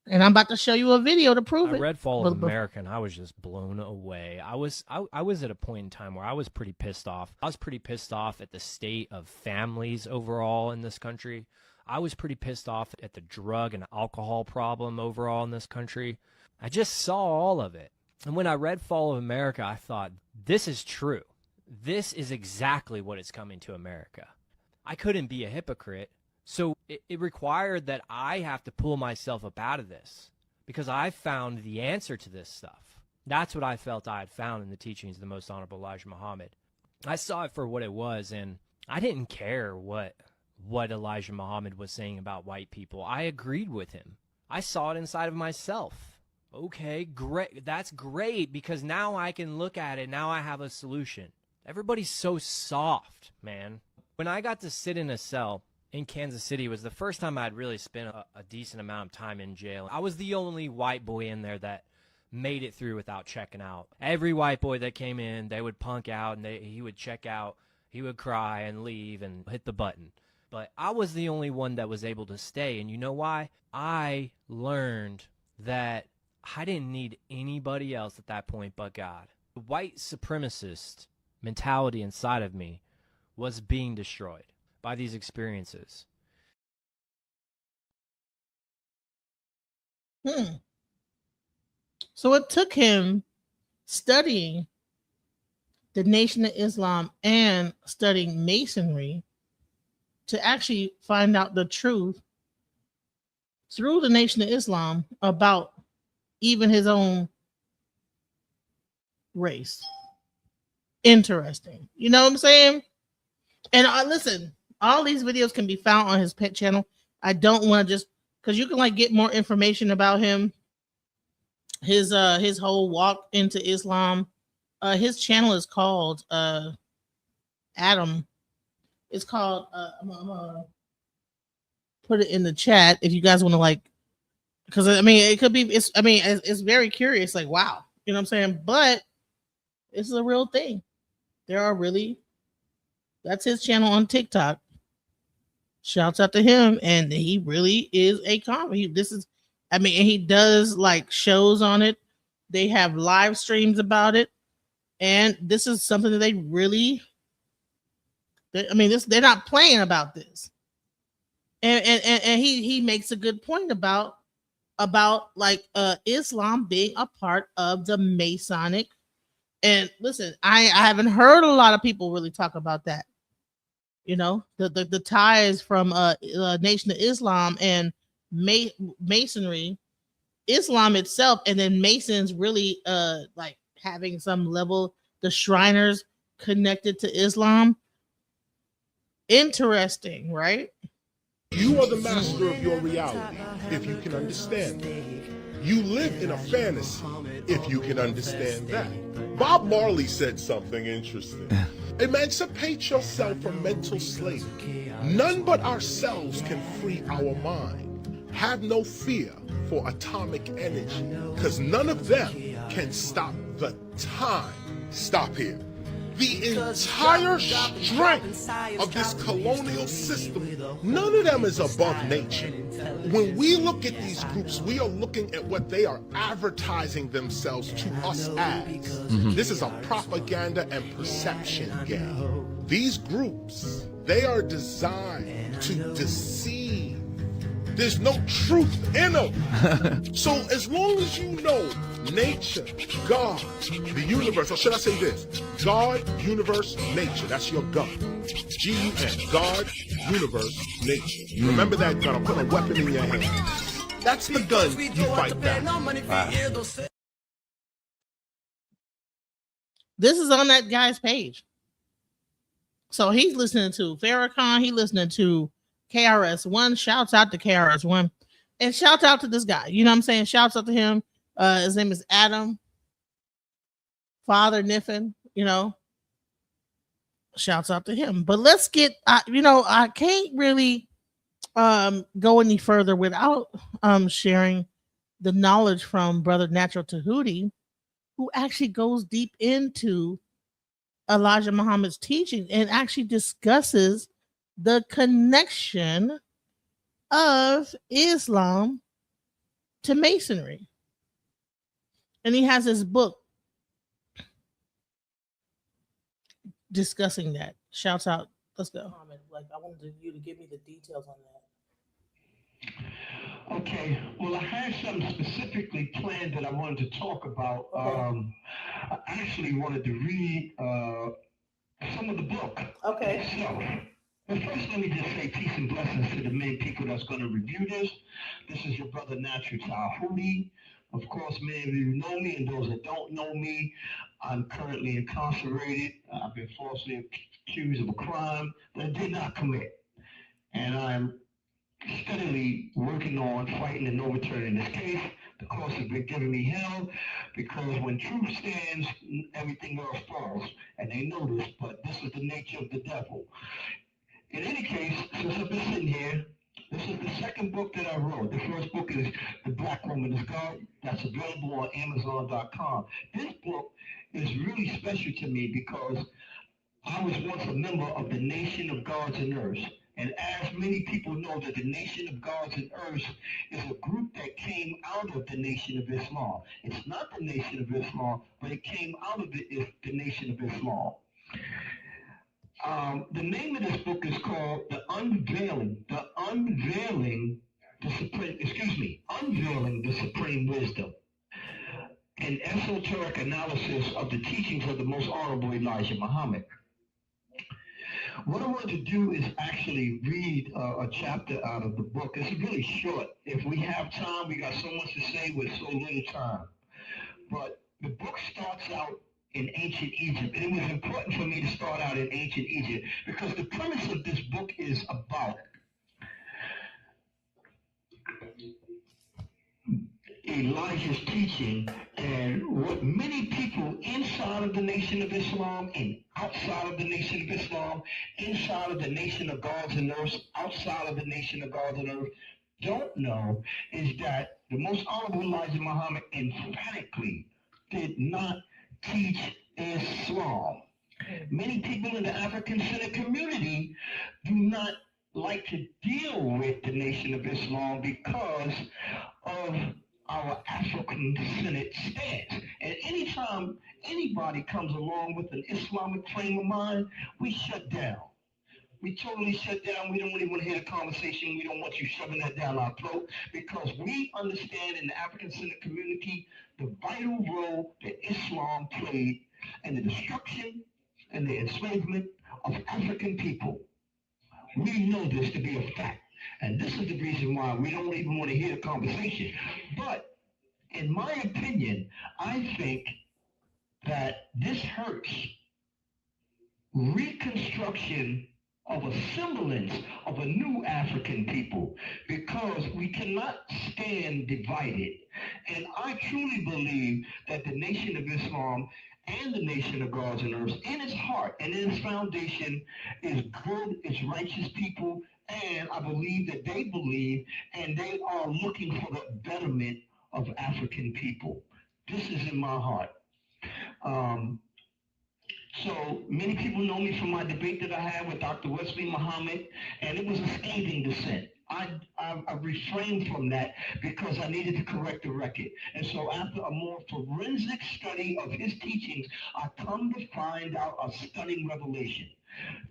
And I'm about to show you a video to prove it. I read Fall of America and I was just blown away. I was at a point in time where I was pretty pissed off. I was pretty pissed off at the state of families overall in this country. I was pretty pissed off at the drug and alcohol problem overall in this country. I just saw all of it. And when I read Fall of America, I thought, this is true. This is exactly what is coming to America. I couldn't be a hypocrite. So it required that I have to pull myself up out of this because I found the answer to this stuff. That's what I felt I had found in the teachings of the Most Honorable Elijah Muhammad. I saw it for what it was, and I didn't care what Elijah Muhammad was saying about white people. I agreed with him. I saw it inside of myself. Okay, great. That's great because now I can look at it. Now I have a solution. Everybody's so soft, man. When I got to sit in a cell in Kansas City, it was the first time I'd really spent a decent amount of time in jail. I was the only white boy in there that made it through without checking out. Every white boy that came in, they would punk out and he would check out. He would cry and leave and hit the button. But I was the only one that was able to stay. And you know why? I learned that I didn't need anybody else at that point but God. The white supremacist mentality inside of me was being destroyed by these experiences. So it took him studying the Nation of Islam and studying Masonry to actually find out the truth through the Nation of Islam about even his own race. Interesting. You know what I'm saying? And listen, all these videos can be found on his pet channel. I don't want to just, because you can like get more information about him, his whole walk into Islam. His channel is called Adam. It's called I'm gonna put it in the chat if you guys want to like, because I mean it could be it's very curious, like wow, you know what I'm saying? But it's a real thing. That's his channel on TikTok. Shouts out to him, and he really is a comedy. And he does like shows on it. They have live streams about it, and this is something that they're not playing about this. And he makes a good point about like Islam being a part of the Masonic. And listen, I haven't heard a lot of people really talk about that. You know, the ties from Nation of Islam and Masonry, Islam itself, and then Masons really like having some level, the Shriners connected to Islam. Interesting, right? You are the master of your reality, if you can understand it. You live in a fantasy, if you can understand that. Bob Marley said something interesting. Emancipate yourself from mental slavery. None but ourselves can free our mind. Have no fear for atomic energy, because none of them can stop the time. Stop here. The entire strength of this colonial system, none of them is above nature. When we look at these groups, we are looking at what they are advertising themselves to us as. This is a propaganda and perception game. These groups, they are designed to deceive. There's no truth in them. So as long as you know nature, God, the universe, or should I say this? God, universe, nature. That's your gun. G-U-N. God, universe, nature. Remember that gun. I'm putting a weapon in your hand. That's the gun you fight back. This is on that guy's page. So he's listening to Farrakhan. He's listening to KRS-One. Shouts out to KRS-One. And shout out to this guy. You know what I'm saying? Shouts out to him. His name is Adam. Father Niffin, shouts out to him. But let's get, I can't really go any further without sharing the knowledge from Brother Natural Tahuti, who actually goes deep into Elijah Muhammad's teaching and actually discusses the connection of Islam to Masonry. And he has his book discussing that. Shouts out. Let's go. Like, I wanted you to give me the details on that. Okay. Well, I had something specifically planned that I wanted to talk about. I actually wanted to read some of the book. Okay. So, but first, let me just say peace and blessings to the many people that's going to review this. This is your brother Natural Tahuti. Of course, many of you know me, and those that don't know me, I'm currently incarcerated. I've been falsely accused of a crime that I did not commit. And I'm steadily working on fighting and overturning this case. The courts have been giving me hell because when truth stands, everything else falls. And they know this, but this is the nature of the devil. In any case, since I've been sitting here, this is the second book that I wrote. The first book is The Black Woman is God. That's available on Amazon.com. This book is really special to me because I was once a member of the Nation of Gods and Earths. And as many people know that the Nation of Gods and Earths is a group that came out of the Nation of Islam. It's not the Nation of Islam, but it came out of the Nation of Islam. The name of this book is called Unveiling the Supreme Wisdom, an esoteric analysis of the teachings of the Most Honorable Elijah Muhammad. What I want to do is actually read a chapter out of the book. It's really short. If we have time, we got so much to say with so little time. But the book starts out in ancient Egypt. And it was important for me to start out in ancient Egypt because the premise of this book is about Elijah's teaching and what many people inside of the Nation of Islam and outside of the Nation of Islam, inside of the Nation of Gods and Earths, outside of the Nation of Gods and Earths, don't know is that the Most Honorable Elijah Muhammad emphatically did not teach Islam. Many people in the African Senate community do not like to deal with the Nation of Islam because of our African Senate stance. And anytime anybody comes along with an Islamic frame of mind, we shut down. We totally shut down. We don't really want to hear the conversation. We don't want you shoving that down our throat because we understand in the African Senate community the vital role that Islam played in the destruction and the enslavement of African people. We know this to be a fact. And this is the reason why we don't even want to hear the conversation. But in my opinion, I think that this hurts reconstruction of a semblance of a new African people because we cannot stand divided. And I truly believe that the Nation of Islam and the Nation of Gods and Earths in its heart and in its foundation is good, it's righteous people, and I believe that they believe and they are looking for the betterment of African people. This is in my heart. So many people know me from my debate that I had with Dr. Wesley Muhammad, and it was a scathing dissent. I refrained from that because I needed to correct the record. And so after a more forensic study of his teachings, I come to find out a stunning revelation.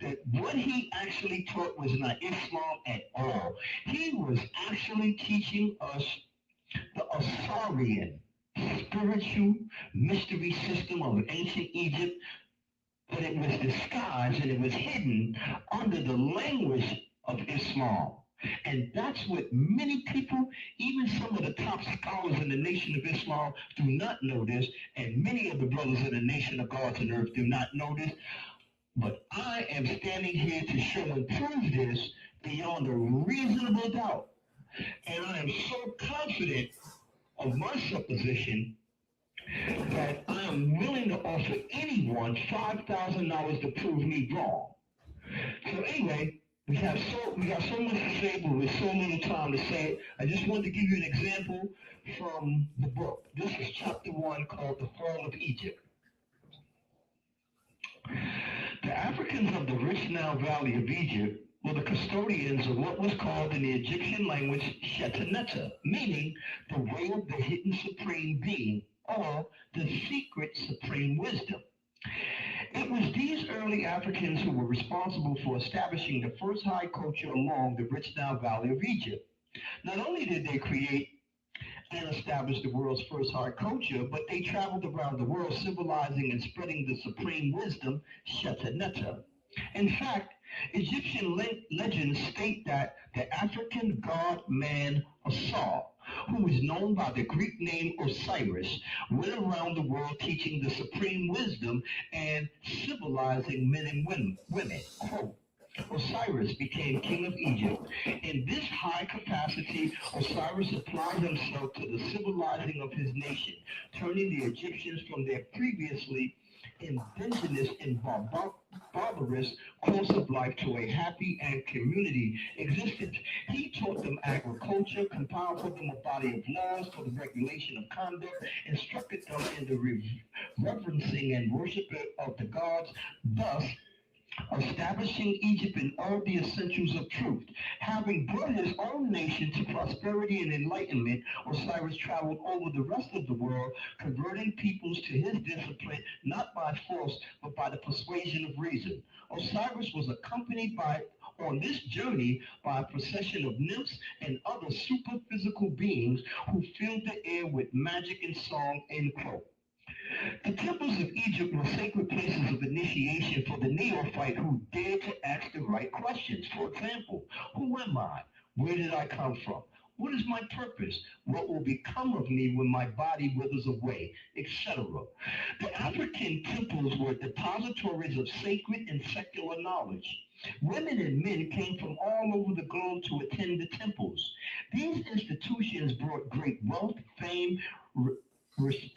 That what he actually taught was not Islam at all. He was actually teaching us the Assyrian spiritual mystery system of ancient Egypt, but it was disguised and it was hidden under the language of Islam. And that's what many people, even some of the top scholars in the Nation of Islam, do not know this, and many of the brothers in the Nation of Gods and Earth do not know this. But I am standing here to show and prove this beyond a reasonable doubt. And I am so confident of my supposition that I am willing to offer anyone $5,000 to prove me wrong. So anyway, we got so much to say, but with so little time to say it. I just wanted to give you an example from the book. This is chapter 1 called The Fall of Egypt. The Africans of the rich Nile Valley of Egypt were the custodians of what was called in the Egyptian language Shetaneta, meaning the way of the hidden supreme being, or the secret supreme wisdom. It was these early Africans who were responsible for establishing the first high culture along the rich Nile Valley of Egypt. Not only did they create and establish the world's first high culture, but they traveled around the world civilizing and spreading the supreme wisdom, Shetaneta. In fact, Egyptian legends state that the African god-man Asar, who is known by the Greek name Osiris, went around the world teaching the supreme wisdom and civilizing men and women. Quote, Osiris became king of Egypt. In this high capacity, Osiris applied himself to the civilizing of his nation, turning the Egyptians from their previously indigenous and barbarous course of life to a happy and community existence. He taught them agriculture, compiled for them a body of laws for the regulation of conduct, instructed them in the reverencing and worship of the gods, thus establishing Egypt in all the essentials of truth. Having brought his own nation to prosperity and enlightenment, Osiris traveled over the rest of the world, converting peoples to his discipline, not by force, but by the persuasion of reason. Osiris was accompanied on this journey by a procession of nymphs and other super-physical beings who filled the air with magic and song, end quote. The temples of Egypt were sacred places of initiation for the neophyte who dared to ask the right questions. For example, who am I? Where did I come from? What is my purpose? What will become of me when my body withers away, etc.? The African temples were depositories of sacred and secular knowledge. Women and men came from all over the globe to attend the temples. These institutions brought great wealth, fame,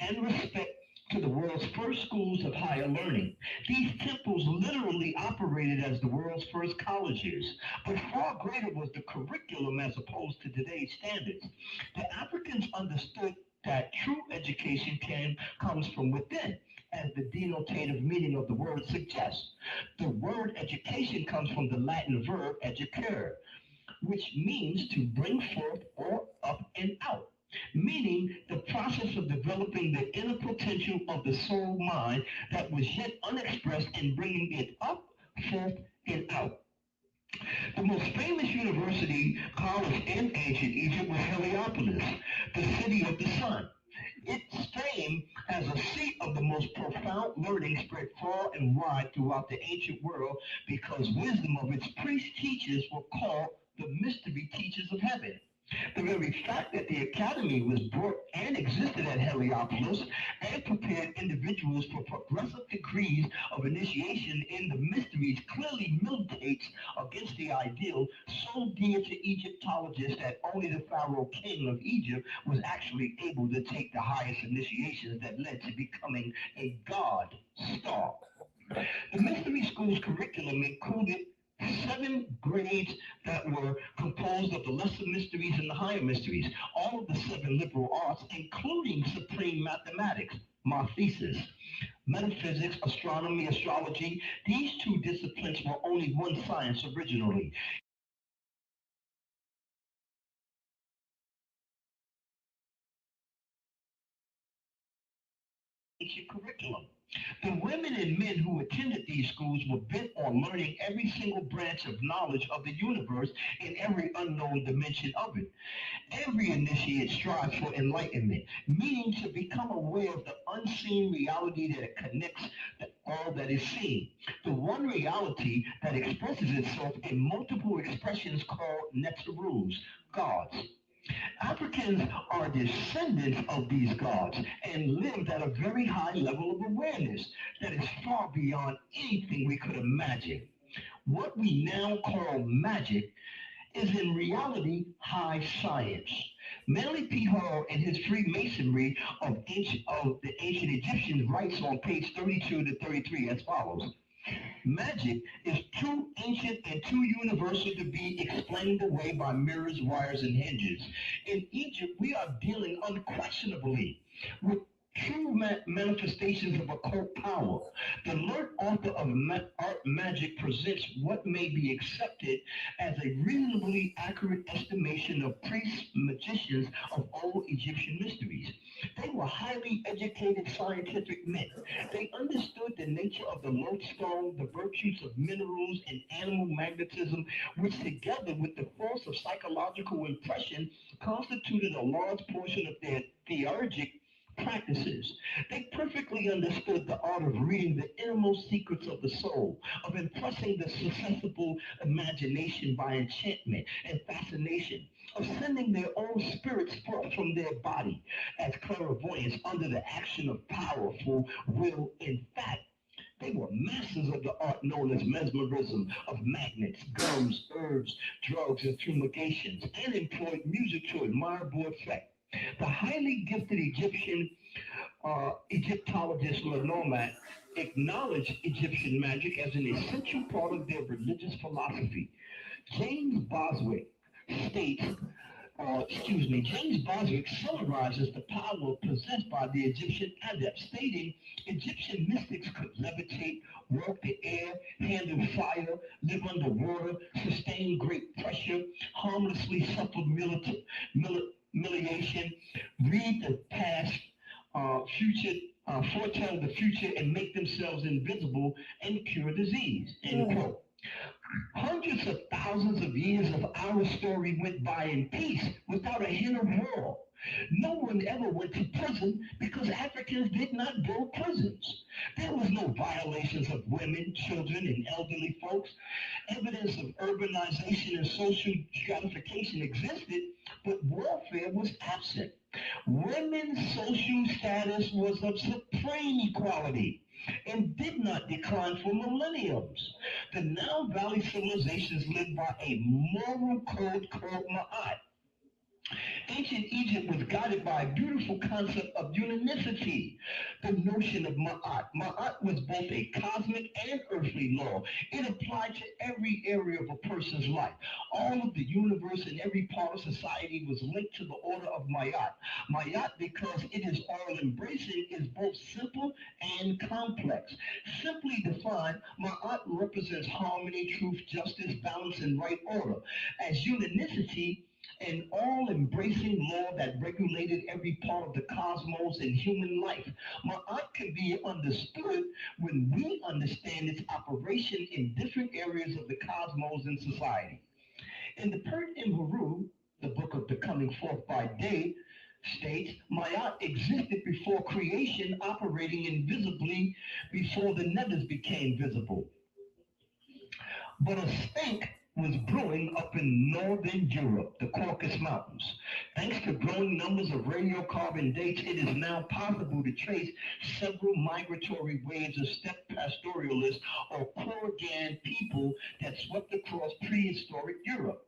and respect to the world's first schools of higher learning. These temples literally operated as the world's first colleges, but far greater was the curriculum as opposed to today's standards. The Africans understood that true education comes from within, as the denotative meaning of the word suggests. The word education comes from the Latin verb educere, which means to bring forth or up and out, meaning the process of developing the inner potential of the soul mind that was yet unexpressed and bringing it up, forth, and out. The most famous university college in ancient Egypt was Heliopolis, the city of the sun. Its fame as a seat of the most profound learning spread far and wide throughout the ancient world because wisdom of its priest teachers were called the mystery teachers of heaven. The very fact that the academy was brought and existed at Heliopolis and prepared individuals for progressive degrees of initiation in the mysteries clearly militates against the ideal so dear to Egyptologists that only the pharaoh king of Egypt was actually able to take the highest initiations that led to becoming a god star. The mystery school's curriculum included 7 grades that were composed of the lesser mysteries and the higher mysteries, all of the 7 liberal arts, including supreme mathematics, my thesis, metaphysics, astronomy, astrology. These 2 disciplines were only one science originally. Ancient curriculum. The women and men who attended these schools were bent on learning every single branch of knowledge of the universe in every unknown dimension of it. Every initiate strives for enlightenment, meaning to become aware of the unseen reality that connects all that is seen. The one reality that expresses itself in multiple expressions called Netzerus, gods. Africans are descendants of these gods and lived at a very high level of awareness that is far beyond anything we could imagine. What we now call magic is in reality high science. Manly P. Hall and his Freemasonry of the ancient Egyptians writes on page 32 to 33 as follows. Magic is too ancient and too universal to be explained away by mirrors, wires, and hinges. In Egypt, we are dealing unquestionably with true manifestations of occult power. The learned author of art magic presents what may be accepted as a reasonably accurate estimation of priests, magicians of old Egyptian mysteries. They were highly educated scientific men. They understood the nature of the lodestone, the virtues of minerals and animal magnetism, which together with the force of psychological impression constituted a large portion of their theurgic practices. They perfectly understood the art of reading the innermost secrets of the soul, of impressing the susceptible imagination by enchantment and fascination, of sending their own spirits forth from their body as clairvoyance under the action of powerful will. In fact, they were masters of the art known as mesmerism, of magnets, gums, herbs, drugs, and fumigations, and employed music to admirable effect. The highly gifted Egyptologist Lenormand acknowledged Egyptian magic as an essential part of their religious philosophy. James Boswick summarizes the power possessed by the Egyptian adepts, stating Egyptian mystics could levitate, walk the air, handle fire, live underwater, sustain great pressure, harmlessly suffer humiliation, read the past, foretell the future, and make themselves invisible and cure disease. End quote. Hundreds of thousands of years of our story went by in peace without a hint of war. No one ever went to prison because Africans did not build prisons. There was no violations of women, children, and elderly folks. Evidence of urbanization and social stratification existed, but warfare was absent. Women's social status was of supreme equality and did not decline for millenniums. The Nile Valley civilizations lived by a moral code called Ma'at. Ancient Egypt was guided by a beautiful concept of unicity, the notion of Ma'at. Ma'at was both a cosmic and earthly law. It applied to every area of a person's life. All of the universe and every part of society was linked to the order of Ma'at. Ma'at, because it is all-embracing, is both simple and complex. Simply defined, Ma'at represents harmony, truth, justice, balance, and right order. As unicity, an all-embracing law that regulated every part of the cosmos and human life. Ma'at can be understood when we understand its operation in different areas of the cosmos and society. In the Pert in Haru, the book of the coming forth by day, states, Ma'at existed before creation, operating invisibly before the nethers became visible. But a stink was brewing up in northern Europe, the Caucasus Mountains. Thanks to growing numbers of radiocarbon dates, it is now possible to trace several migratory waves of steppe pastoralists or Koragan people that swept across prehistoric Europe.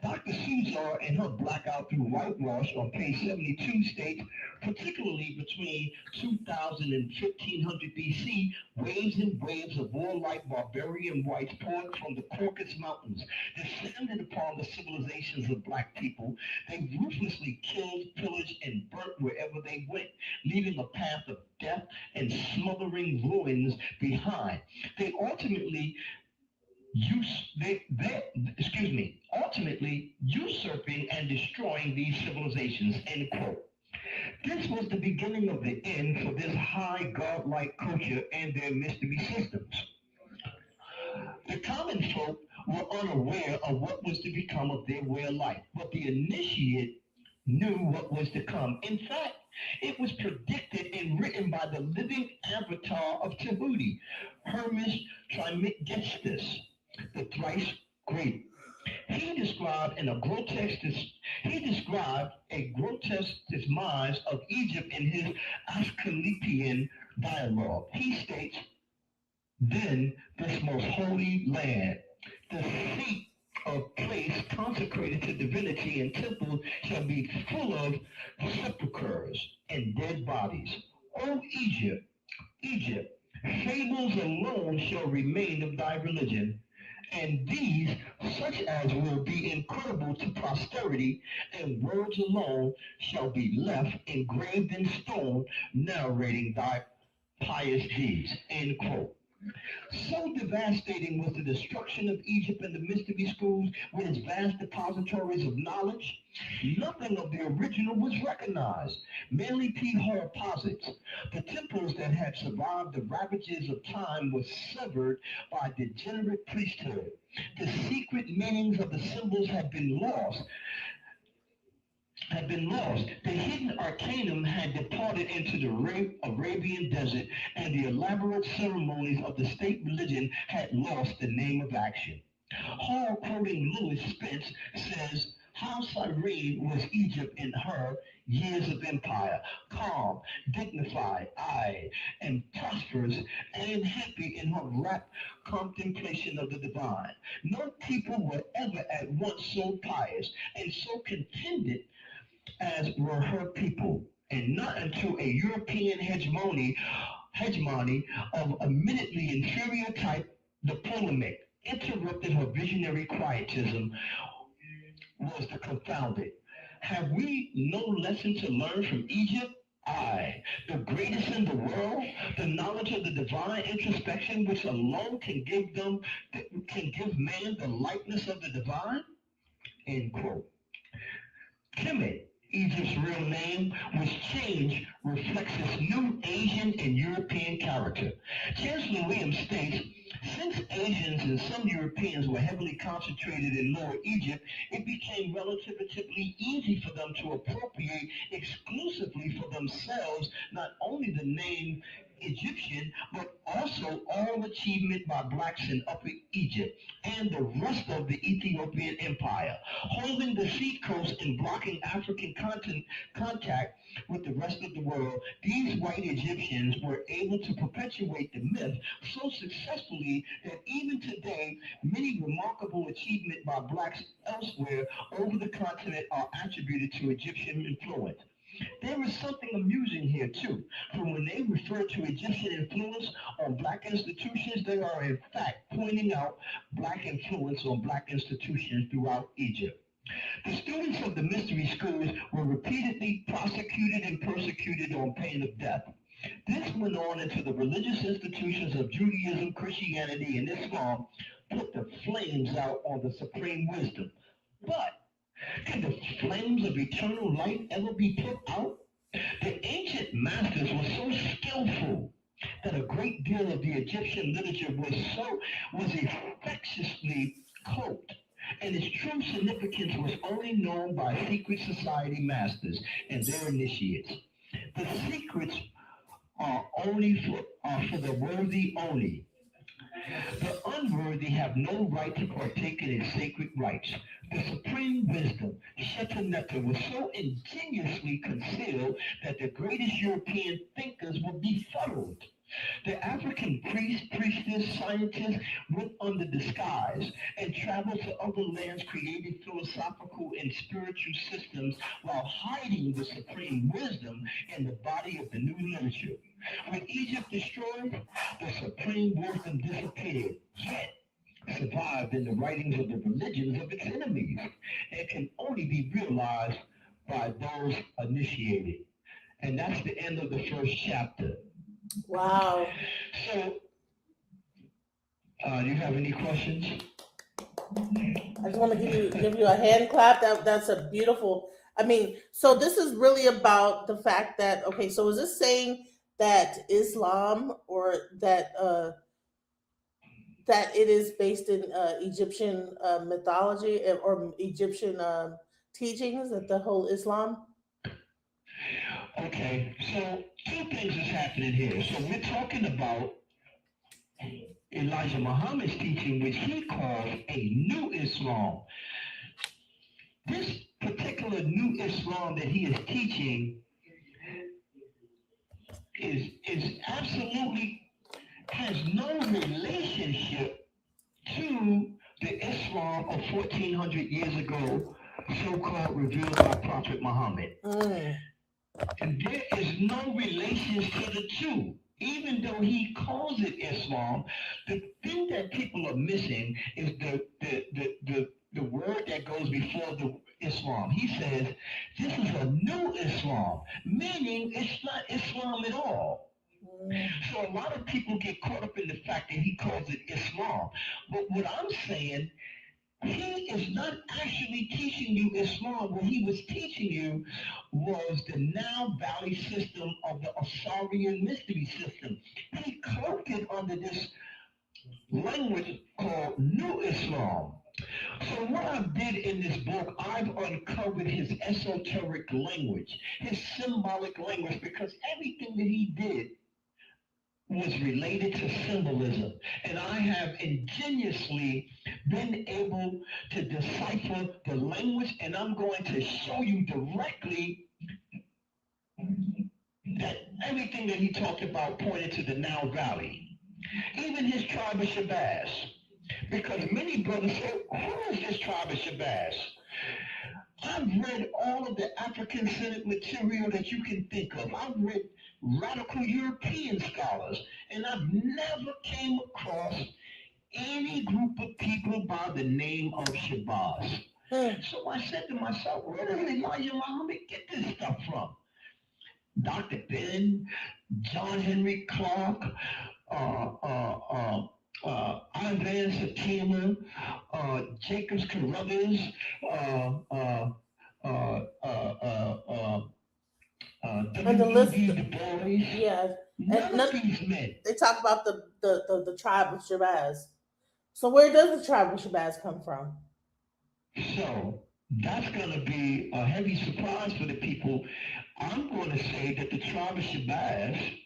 Dr. Suzar and her blackout through whitewash on page 72 states, particularly between 2000 and 1500 BC, waves and waves of warlike barbarian whites poured from the Caucasus Mountains, descended upon the civilizations of black people. They ruthlessly killed, pillaged, and burnt wherever they went, leaving a path of death and smothering ruins behind. They ultimately ultimately usurping and destroying these civilizations, end quote. This was the beginning of the end for this high godlike culture and their mystery systems. The common folk were unaware of what was to become of their way of life, but the initiate knew what was to come. In fact, it was predicted and written by the living avatar of Tahuti, Hermes Trismegistus, the thrice great. He described a grotesque demise of Egypt in his Asclepian dialogue. He states, then this most holy land, the seat of place consecrated to divinity, and temples shall be full of sepulchres and dead bodies. O Egypt, Egypt, fables alone shall remain of thy religion, and these such as will be incredible to posterity, and words alone shall be left engraved in stone, narrating thy pious deeds. End quote. So devastating was the destruction of Egypt and the mystery schools with its vast depositories of knowledge, nothing of the original was recognized. Merely P-horposits. The temples that had survived the ravages of time were severed by degenerate priesthood. The secret meanings of the symbols had been lost. The hidden arcanum had departed into the Arabian desert, and the elaborate ceremonies of the state religion had lost the name of action. Hall, quoting Louis Spence, says, how serene was Egypt in her years of empire, calm, dignified, aye, and prosperous, and happy in her rapt contemplation of the divine. No people were ever at once so pious and so contented as were her people, and not until a European hegemony of admittedly inferior type, the Ptolemaic, interrupted her visionary quietism, was to confound it. Have we no lesson to learn from Egypt? Aye, the greatest in the world, the knowledge of the divine introspection which alone can give man the likeness of the divine? End quote. Kemet, Egypt's real name, which change reflects its new Asian and European character. Chancellor Williams states, since Asians and some Europeans were heavily concentrated in Lower Egypt, it became relatively easy for them to appropriate exclusively for themselves not only the name Egyptian, but also all achievement by blacks in Upper Egypt and the rest of the Ethiopian Empire, holding the seacoast and blocking African contact with the rest of the world. These white Egyptians were able to perpetuate the myth so successfully that even today, many remarkable achievements by blacks elsewhere over the continent are attributed to Egyptian influence. There is something amusing here too, for when they refer to Egyptian influence on black institutions, they are in fact pointing out black influence on black institutions throughout Egypt. The students of the mystery schools were repeatedly prosecuted and persecuted on pain of death. This went on into the religious institutions of Judaism, Christianity, and Islam, put the flames out on the supreme wisdom. But can the flames of eternal light ever be put out? The ancient masters were so skillful that a great deal of the Egyptian literature was infectiously cloaked, and its true significance was only known by secret society masters and their initiates. The secrets are for the worthy only. The unworthy have no right to partake in its sacred rites. The supreme wisdom, Shetanetta, was so ingeniously concealed that the greatest European thinkers were befuddled. The African priest, priestess, scientists went under disguise and traveled to other lands creating philosophical and spiritual systems while hiding the supreme wisdom in the body of the new literature. When Egypt destroyed, the supreme wisdom disappeared, yet survived in the writings of the religions of its enemies, and can only be realized by those initiated. And that's the end of the first chapter. Wow. So, do you have any questions? I just want to give you a hand clap. That's a beautiful. I mean, so this is really about the fact that, okay, so is this saying that Islam or that that it is based in Egyptian mythology or Egyptian teachings, that the whole Islam? Okay, so two things is happening here. So we're talking about Elijah Muhammad's teaching, which he calls a new Islam. This particular new Islam that he is teaching is absolutely has no relationship to the Islam of 1400 years ago, so-called revealed by Prophet Muhammad. And there is no relations to the two. Even though he calls it Islam, the thing that people are missing is the word that goes before the Islam. He says, this is a new Islam, meaning it's not Islam at all. So a lot of people get caught up in the fact that he calls it Islam. But what I'm saying, he is not actually teaching you Islam. What he was teaching you was the Nile Valley system of the Assyrian mystery system. He cloaked it under this language called New Islam. So what I did in this book, I've uncovered his esoteric language, his symbolic language, because everything that he did was related to symbolism. And I have ingeniously been able to decipher the language, and I'm going to show you directly that everything that he talked about pointed to the Nile Valley. Even his tribe of Shabazz. Because many brothers say, who is this tribe of Shabazz? I've read all of the African-centered material that you can think of. I've read radical European scholars, and I've never came across any group of people by the name of Shabazz. So I said to myself, where does Elijah Muhammad get this stuff from? Dr. Ben, John Henry Clark, Ivan Satima, Jacobs Carruthers, and the list, Du Bois. yeah, None of these men. They talk about the tribe of Shabazz. So where does the tribe of Shabazz come from? So that's going to be a heavy surprise for the people. I'm going to say that the tribe of Shabazz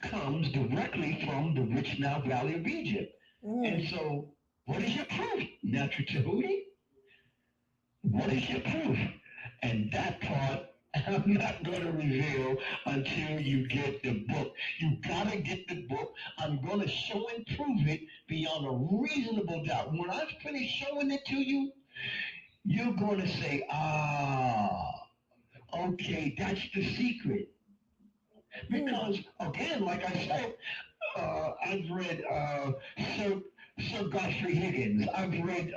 comes directly from the rich Nile Valley of Egypt. And so, what is your proof, Natural Tahuti? What is your proof? And that part I'm not going to reveal until you get the book. You got to get the book. I'm going to show and prove it beyond a reasonable doubt. When I finish showing it to you, you're going to say, okay, that's the secret. Because, again, like I said, I've read Sir Godfrey Higgins. I've read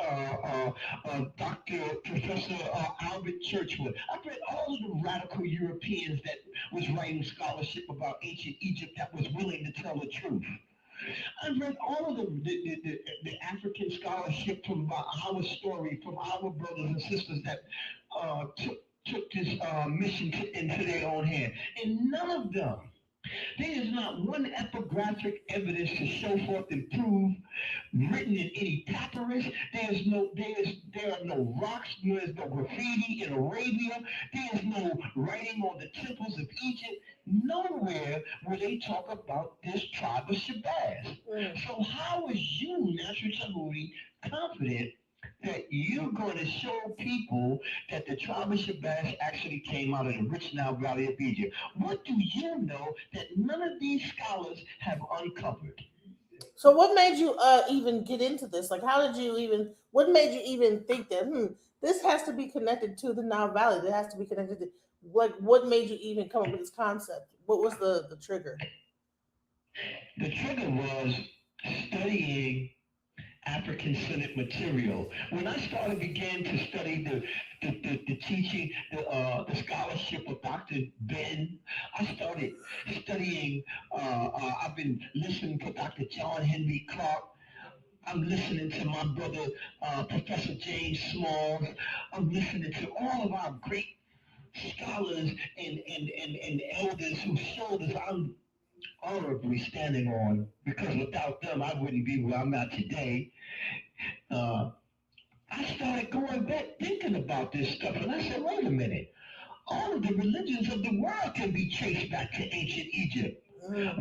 Professor Albert Churchwood. I've read all of the radical Europeans that was writing scholarship about ancient Egypt that was willing to tell the truth. I've read all of the African scholarship from our story, from our brothers and sisters that took this mission into their own hand. And none of them, there is not one epigraphic evidence to show forth and prove written in any papyrus. There are no rocks, there is no graffiti in Arabia, there is no writing on the temples of Egypt. Nowhere will they talk about this tribe of Shabazz. So how is you, Natural Tahuti, confident that you're going to show people that the tribe of Shabazz actually came out of the rich Nile Valley of Egypt? What do you know that none of these scholars have uncovered? So what made you even get into this? Like, what made you even think that, this has to be connected to the Nile Valley? That has to be connected to, what made you even come up with this concept? What was the trigger? The trigger was studying African-centered material. When I began to study the teaching, the scholarship of Dr. Ben, I started studying, I've been listening to Dr. John Henry Clark. I'm listening to my brother, Professor James Smalls. I'm listening to all of our great scholars and elders who showed us I'm honorably standing on, because without them, I wouldn't be where I'm at today. I started going back thinking about this stuff, and I said, wait a minute. All of the religions of the world can be traced back to ancient Egypt.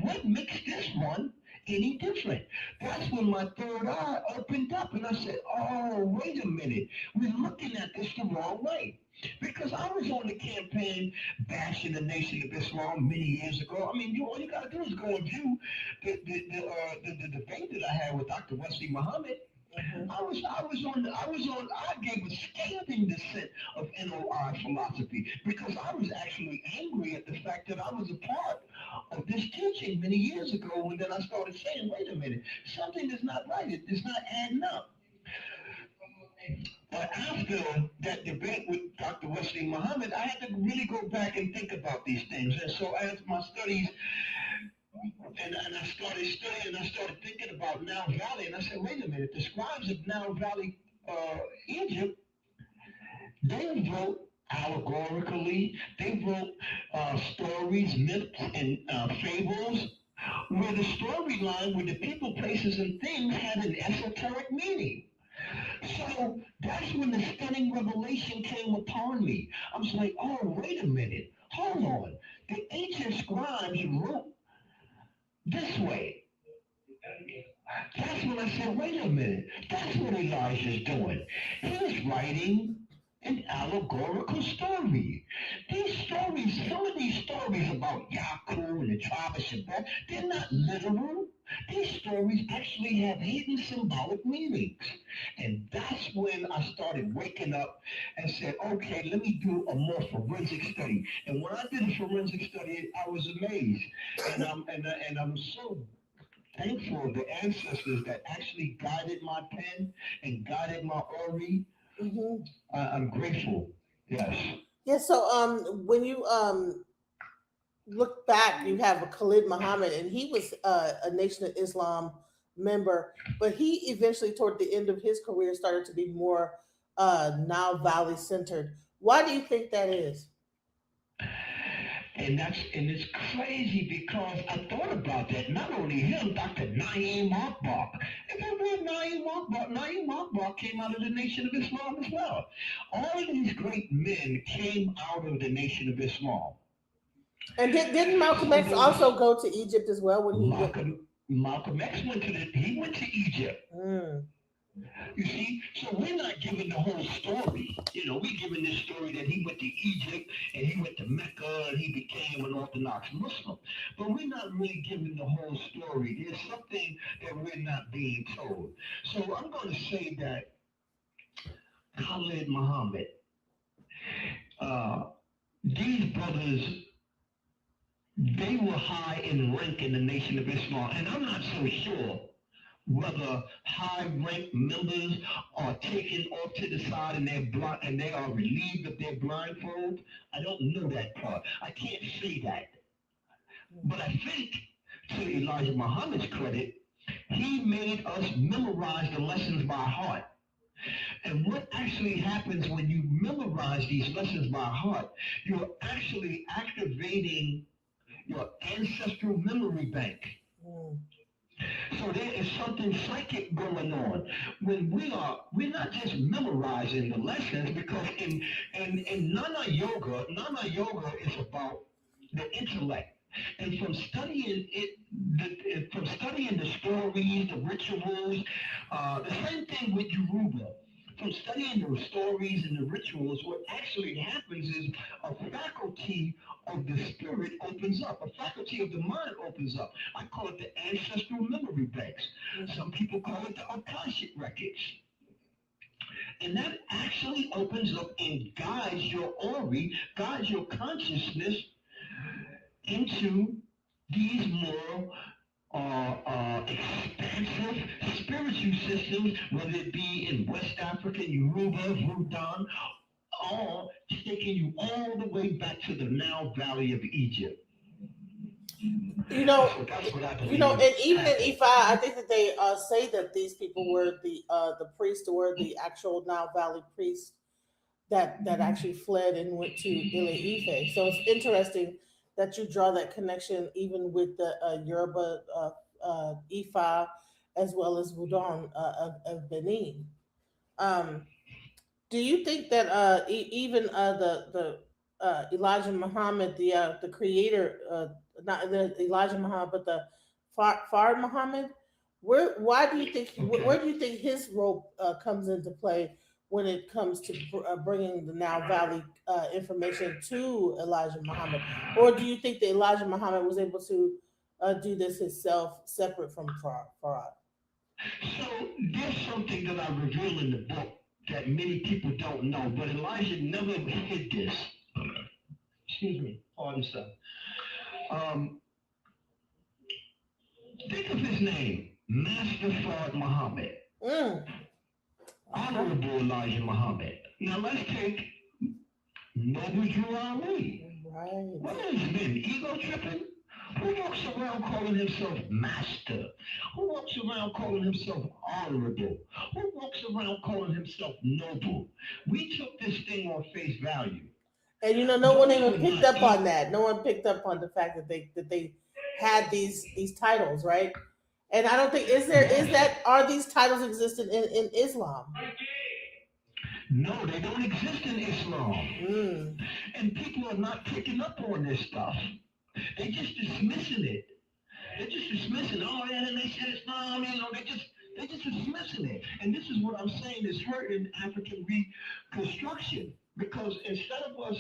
What makes this one any different? That's when my third eye opened up, and I said, oh, wait a minute. We're looking at this the wrong way. Because I was on the campaign bashing the Nation of Islam many years ago. I mean, all you got to do is go and view the debate that I had with Dr. Wesley Muhammad. I gave a scathing dissent of NOI philosophy because I was actually angry at the fact that I was a part of this teaching many years ago, and then I started saying, wait a minute, something is not right. It's not adding up. But after that debate with Dr. Wesley Muhammad, I had to really go back and think about these things. And so as my studies, and I started studying, I started thinking about Nile Valley, and I said, wait a minute, the scribes of Nile Valley, Egypt, they wrote allegorically, they wrote stories, myths, and fables, where the storyline, where the people, places, and things had an esoteric meaning. So that's when the stunning revelation came upon me. I was like, oh, wait a minute, hold on. The ancient scribes wrote this way. That's when I said, wait a minute, that's what Elijah's doing. He's writing an allegorical story. These stories, some of these stories about Yaakov and the tribe of Shabbat, they're not literal. These stories actually have hidden symbolic meanings. And that's when I started waking up and said, okay, let me do a more forensic study. And when I did a forensic study, I was amazed. And I'm so thankful of the ancestors that actually guided my pen and guided my Ori. I'm grateful. Yes. Yeah. So when you look back, you have a Khalid Muhammad, and he was a Nation of Islam member, but he eventually, toward the end of his career, started to be more Nile Valley centered. Why do you think that is? And it's crazy because I thought about that. Not only him, Dr. Naeem Akbar. If I read Naeem Akbar came out of the Nation of Islam as well. All of these great men came out of the Nation of Islam. And didn't Malcolm X also go to Egypt as well when he Malcolm X went to Egypt. You see, so we're not giving the whole story. You know, we're giving this story that he went to Egypt and he went to Mecca and he became an Orthodox Muslim. But we're not really giving the whole story. There's something that we're not being told. So I'm going to say that Khalid Muhammad, these brothers, they were high in rank in the Nation of Islam. And I'm not so sure whether high-ranked members are taken off to the side and they are relieved of their blindfold. I don't know that part. I can't say that. But I think, to Elijah Muhammad's credit, he made us memorize the lessons by heart. And what actually happens when you memorize these lessons by heart, you're actually activating your ancestral memory bank. So there is something psychic going on when we're not just memorizing the lessons, because in Nana Yoga is about the intellect. And from studying the stories, the rituals, the same thing with Yoruba. From studying the stories and the rituals, what actually happens is a faculty of the spirit opens up. A faculty of the mind opens up. I call it the ancestral memory banks. Some people call it the Akashic records. And that actually opens up and guides your Ori, guides your consciousness into these more expansive spiritual systems, whether it be in West Africa, Yoruba, Vudan, all taking you all the way back to the Nile Valley of Egypt. You know, and even in Ifa, I think that they say that these people were the priests, or the actual Nile Valley priests that actually fled and went to Ile Ife. So it's interesting that you draw that connection even with the Yoruba Ifa, as well as Wudan of Benin. Do you think that even the Elijah Muhammad, the creator, not the Elijah Muhammad, but the Fard Muhammad, where do you think his role comes into play when it comes to bringing the Nile Valley information to Elijah Muhammad? Or do you think that Elijah Muhammad was able to do this himself, separate from Farad? So there's something that I reveal in the book that many people don't know, but Elijah never hid this. Excuse me, pardon, sir. Think of his name, Master Fard Muhammad. Honorable Elijah Muhammad. Now let's take Noble Drew Ali. Right. What is men? Ego tripping? Who walks around calling himself master? Who walks around calling himself honorable? Who walks around calling himself noble? We took this thing on face value. And you know, no one even picked up on that. No one picked up on the fact that they had these titles, right? And I don't think are these titles existent in Islam? No, they don't exist in Islam. And people are not picking up on this stuff. They just dismissing it. They're just dismissing, oh yeah, and they said Islam, you know, they're just dismissing it. And this is what I'm saying is hurting African reconstruction. Because instead of us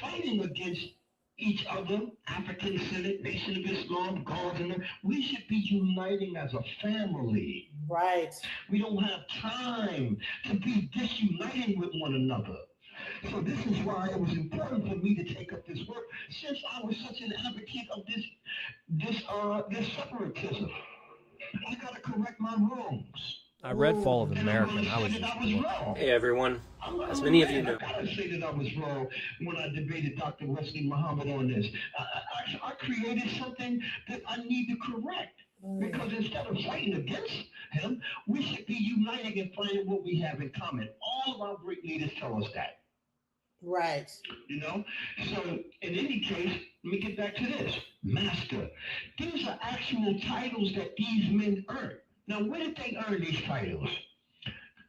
fighting against each other, African Senate, Nation of Islam, Gardener, we should be uniting as a family. Right. We don't have time to be disuniting with one another. So this is why it was important for me to take up this work, since I was such an advocate of this separatism. I gotta correct my wrongs. I read Fall of America and I was just blown. Hey everyone, as many of you know. I gotta say that I was wrong when I debated Dr. Wesley Muhammad on this. I created something that I need to correct. Because instead of fighting against him, we should be uniting and finding what we have in common. All of our great leaders tell us that. Right. You know? So, in any case, let me get back to this. Master. These are actual titles that these men earned. Now, where did they earn these titles?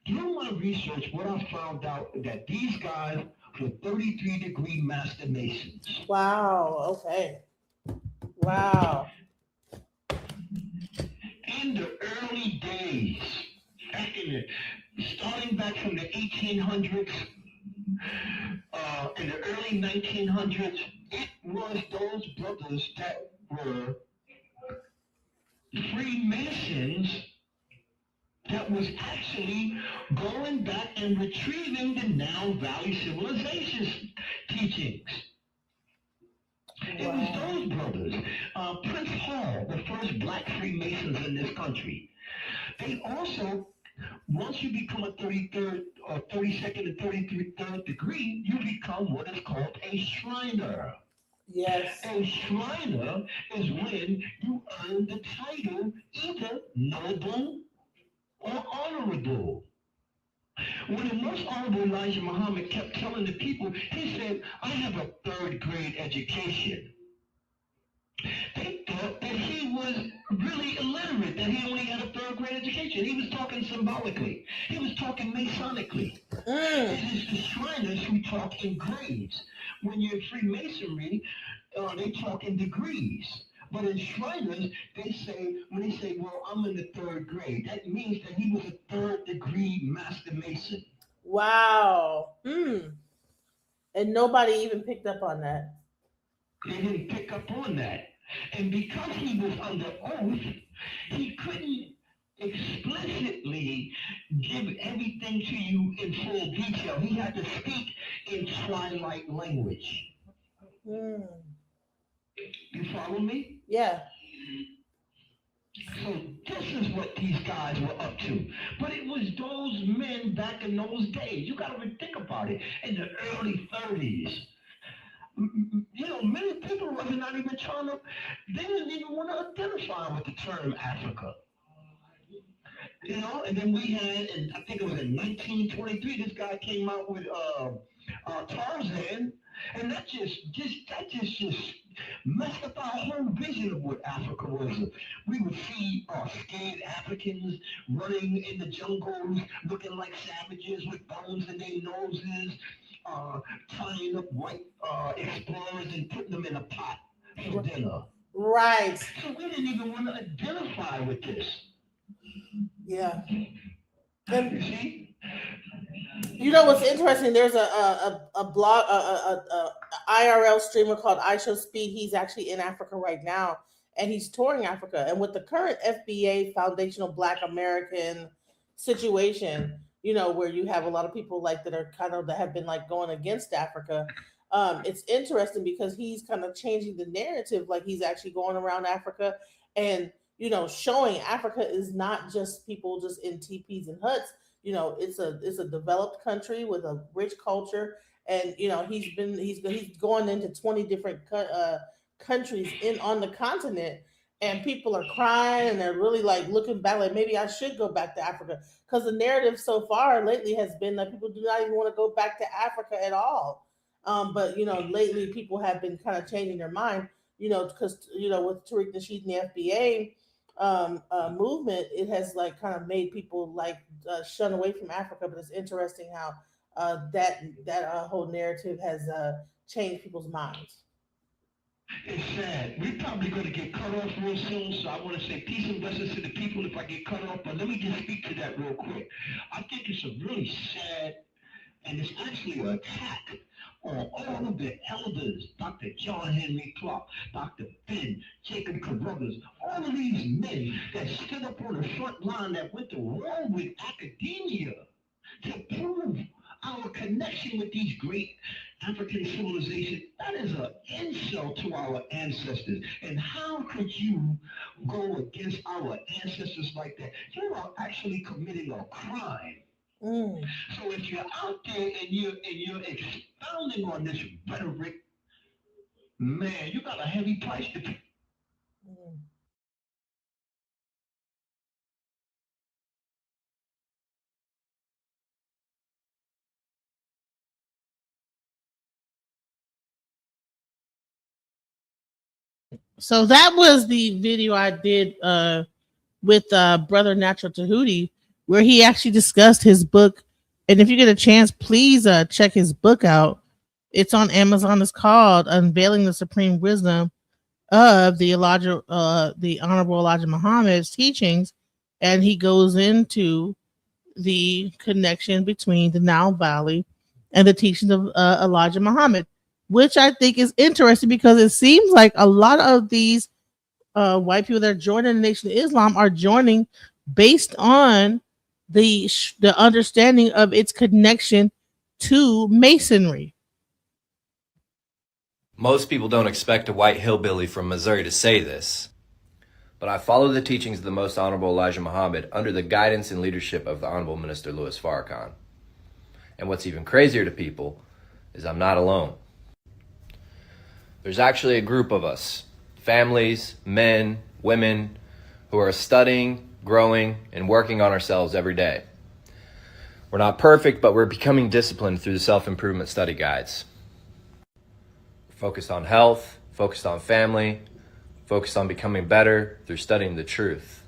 Through my research, what I found out that these guys were 33-degree Master Masons. Wow. Okay. Wow. In the early days, starting back from the 1800s, in the early 1900s, it was those brothers that were Freemasons that was actually going back and retrieving the Now Valley Civilization teachings. It was those brothers. Prince Hall, the first black Freemasons in this country. They also, once you become a 33rd or 32nd and 33rd degree, you become what is called a Shriner. Yes. A Shriner is when you earn the title either noble or honorable. When the most honorable Elijah Muhammad kept telling the people, he said, I have a 3rd grade education. They thought that he was really illiterate, that he only had a 3rd grade education. He was talking symbolically. He was talking Masonically. It is the Shriners who talk in grades. When you're in Freemasonry, they talk in degrees. But in Shriners, when they say, well, I'm in the 3rd grade, that means that he was a 3rd degree Master Mason. Wow. And nobody even picked up on that. They didn't pick up on that. And because he was under oath, he couldn't explicitly give everything to you in full detail. He had to speak in twilight language. You follow me? Yeah. So this is what these guys were up to. But it was those men back in those days. You got to think about it. In the early 30s. You know, many people were not even trying to, they didn't even want to identify with the term Africa. You know, and then we had, and I think it was in 1923, this guy came out with Tarzan, and that just messed up our whole vision of what Africa was. We would see scared Africans running in the jungles, looking like savages with bones in their noses, tying up white explorers and putting them in a pot for dinner. Right. So we didn't even want to identify with this. Yeah. You see? You know what's interesting? There's a blog, a IRL streamer called I Show Speed. He's actually in Africa right now, and he's touring Africa. And with the current FBA, Foundational Black American situation, where you have a lot of people like that are kind of that have been like going against Africa. It's interesting because he's kind of changing the narrative. Like he's actually going around Africa and showing Africa is not just people just in teepees and huts. It's a developed country with a rich culture, and he's going into 20 different countries on the continent, and people are crying and they're really like looking back like maybe I should go back to Africa, because the narrative so far lately has been that people do not even want to go back to Africa at all. But lately people have been kind of changing their mind, because with Tariq Nasheed and the FBA movement, it has like kind of made people like shun away from Africa. But it's interesting how that whole narrative has changed people's minds. It's sad. We're probably going to get cut off real soon, so I want to say peace and blessings to the people if I get cut off, but let me just speak to that real quick. I think it's a really sad, and it's actually an attack on all of the elders, Dr. John Henry Clark, Dr. Ben, Jacob Carruthers, all of these men that stood up on the front line that went to war with academia to prove our connection with these great African civilizations. That is an insult to our ancestors. And how could you go against our ancestors like that? You are actually committing a crime. So if you're out there and you're expounding on this rhetoric, man, you got a heavy price to pay. So that was the video I did with Brother Natural Tahuti, where he actually discussed his book. And if you get a chance, please check his book out. It's on Amazon. It's called Unveiling the Supreme Wisdom of the Honorable Elijah Muhammad's Teachings. And he goes into the connection between the Nile Valley and the teachings of Elijah Muhammad, which I think is interesting because it seems like a lot of these white people that are joining the Nation of Islam are joining based on the understanding of its connection to Masonry. Most people don't expect a white hillbilly from Missouri to say this, but I follow the teachings of the Most Honorable Elijah Muhammad under the guidance and leadership of the Honorable Minister Louis Farrakhan. And what's even crazier to people is I'm not alone. There's actually a group of us, families, men, women, who are studying, growing, and working on ourselves every day. We're not perfect, but we're becoming disciplined through the self-improvement study guides. We're focused on health, focused on family, focused on becoming better through studying the truth.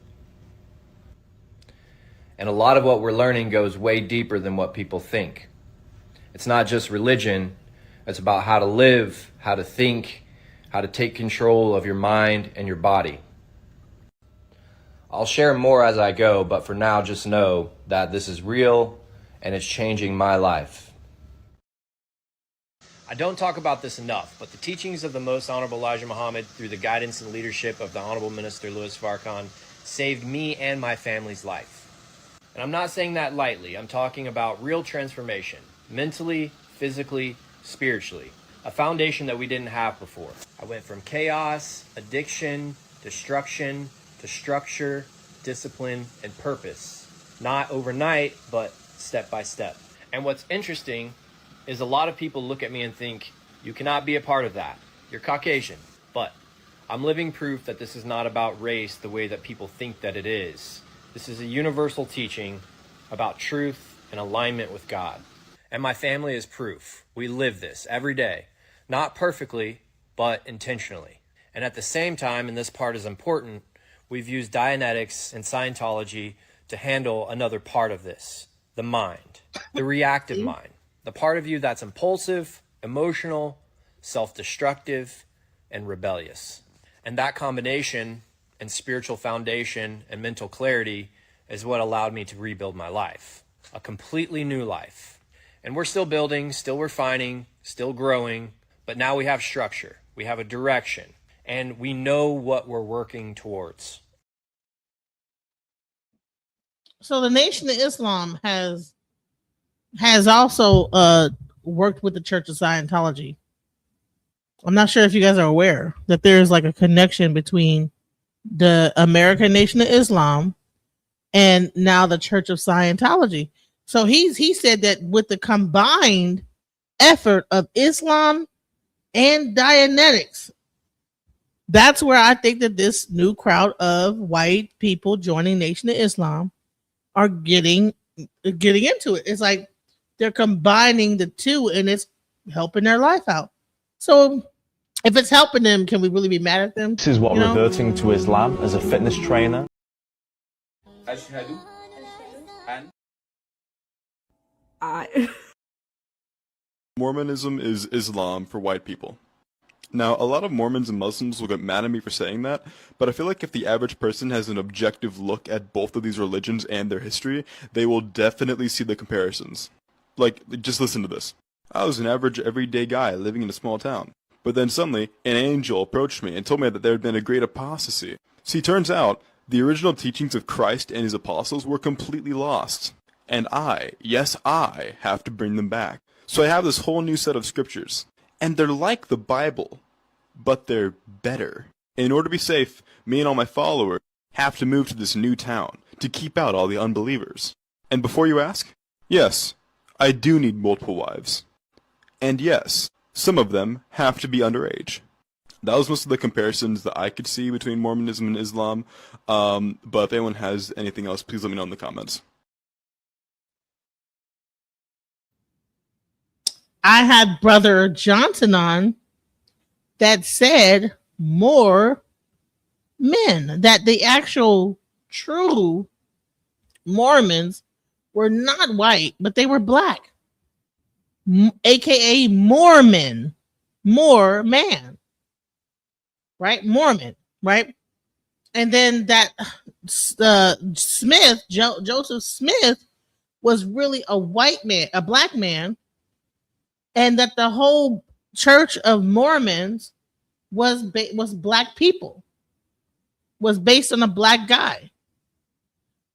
And a lot of what we're learning goes way deeper than what people think. It's not just religion, it's about how to live, how to think, how to take control of your mind and your body. I'll share more as I go, but for now, just know that this is real and it's changing my life. I don't talk about this enough, but the teachings of the Most Honorable Elijah Muhammad through the guidance and leadership of the Honorable Minister Louis Farrakhan saved me and my family's life. And I'm not saying that lightly. I'm talking about real transformation, mentally, physically, spiritually, a foundation that we didn't have before. I went from chaos, addiction, destruction, to structure, discipline, and purpose. Not overnight, but step by step. And what's interesting is a lot of people look at me and think, you cannot be a part of that. You're Caucasian. But I'm living proof that this is not about race the way that people think that it is. This is a universal teaching about truth and alignment with God. And my family is proof. We live this every day. Not perfectly, but intentionally. And at the same time, and this part is important, we've used Dianetics and Scientology to handle another part of this, the mind, the reactive mind, the part of you that's impulsive, emotional, self-destructive, and rebellious. And that combination and spiritual foundation and mental clarity is what allowed me to rebuild my life, a completely new life. And we're still building, still refining, still growing, but now we have structure, we have a direction, and we know what we're working towards. So the Nation of Islam has also worked with the Church of Scientology. I'm not sure if you guys are aware that there's like a connection between the American Nation of Islam and now the Church of Scientology. So he said that with the combined effort of Islam and Dianetics, that's where I think that this new crowd of white people joining Nation of Islam are getting into it. It's like they're combining the two and it's helping their life out. So if it's helping them, can we really be mad at them? This is what reverting to Islam as a fitness trainer. أشهد أن Mormonism is Islam for white people. Now, a lot of Mormons and Muslims will get mad at me for saying that, but I feel like if the average person has an objective look at both of these religions and their history, they will definitely see the comparisons. Like, just listen to this. I was an average, everyday guy living in a small town. But then suddenly, an angel approached me and told me that there had been a great apostasy. See, turns out, the original teachings of Christ and his apostles were completely lost. And I, yes I, have to bring them back. So I have this whole new set of scriptures. And they're like the Bible, but they're better. In order to be safe, me and all my followers have to move to this new town to keep out all the unbelievers. And before you ask, yes, I do need multiple wives. And yes, some of them have to be underage. That was most of the comparisons that I could see between Mormonism and Islam. But if anyone has anything else, please let me know in the comments. I had Brother Johnson on that said more men, that the actual true Mormons were not white, but they were black, aka Mormon, more man, right? Mormon, right? And then that Smith, Joseph Smith, was really a white man, a black man, and that the whole Church of Mormons was black people, was based on a black guy.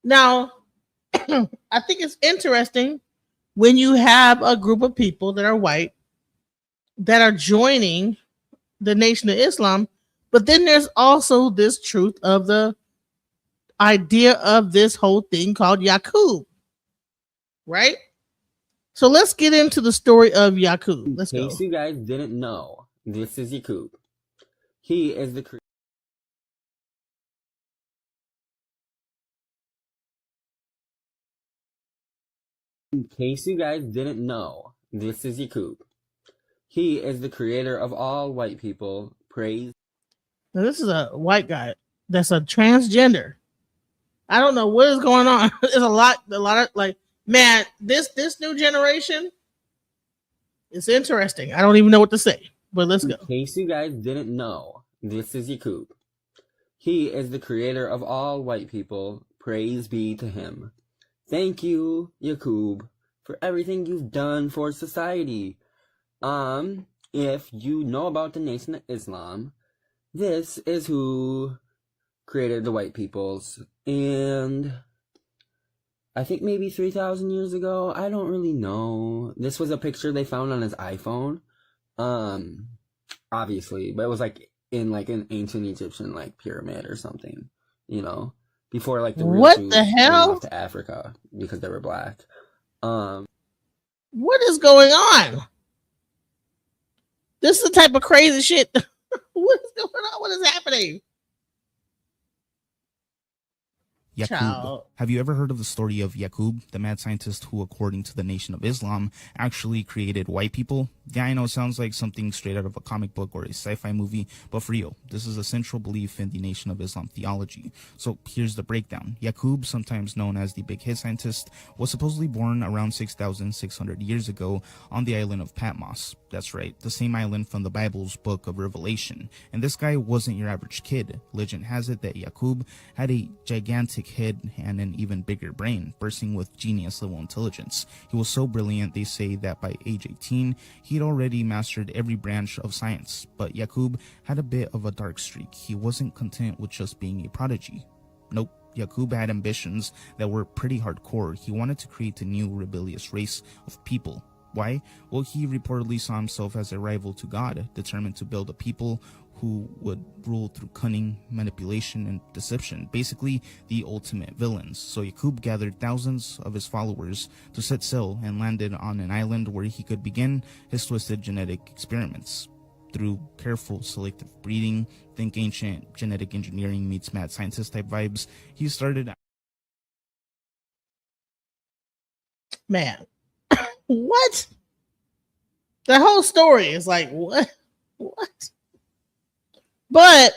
Now, I think it's interesting when you have a group of people that are white that are joining the Nation of Islam, but then there's also this truth of the idea of this whole thing called Yaqub, right? So let's get into the story of Yaqub. Let's go. In case you guys didn't know, this is Yaqub. He is the creator. In case you guys didn't know, this is Yaqub. He is the creator of all white people. Praise. Now this is a white guy that's a transgender. I don't know what is going on. There's a lot of like, man, this new generation, it's interesting. I don't even know what to say, but let's go. In case you guys didn't know, this is Yaqub. He is the creator of all white people. Praise be to him. Thank you, Yaqub, for everything you've done for society. If you know about the Nation of Islam, this is who created the white peoples, and I think maybe 3,000 years ago. I don't really know. This was a picture they found on his iPhone. Obviously, but it was like in like an ancient Egyptian like pyramid or something, you know, before like the real what Jews the hell went off to Africa because they were black. What is going on? This is the type of crazy shit. What is going on? What is happening? Yaqub. Child. Have you ever heard of the story of Yaqub, the mad scientist who, according to the Nation of Islam, actually created white people? Yeah, I know it sounds like something straight out of a comic book or a sci-fi movie, but for real, this is a central belief in the Nation of Islam theology. So here's the breakdown. Yaqub, sometimes known as the Big Hit Scientist, was supposedly born around 6,600 years ago on the island of Patmos. That's right, the same island from the Bible's book of Revelation. And this guy wasn't your average kid. Legend has it that Yaqub had a gigantic head and an even bigger brain, bursting with genius level intelligence. He was so brilliant, they say that by age 18, he he'd already mastered every branch of science, but Yakub had a bit of a dark streak. He wasn't content with just being a prodigy. Nope, Yakub had ambitions that were pretty hardcore. He wanted to create a new rebellious race of people. Why? Well, he reportedly saw himself as a rival to God, determined to build a people who would rule through cunning, manipulation, and deception, basically the ultimate villains. So Yakub gathered thousands of his followers to set sail and landed on an island where he could begin his twisted genetic experiments. Through careful selective breeding, think ancient genetic engineering meets mad scientist type vibes, he started... Man, what? The whole story is like, what? What? But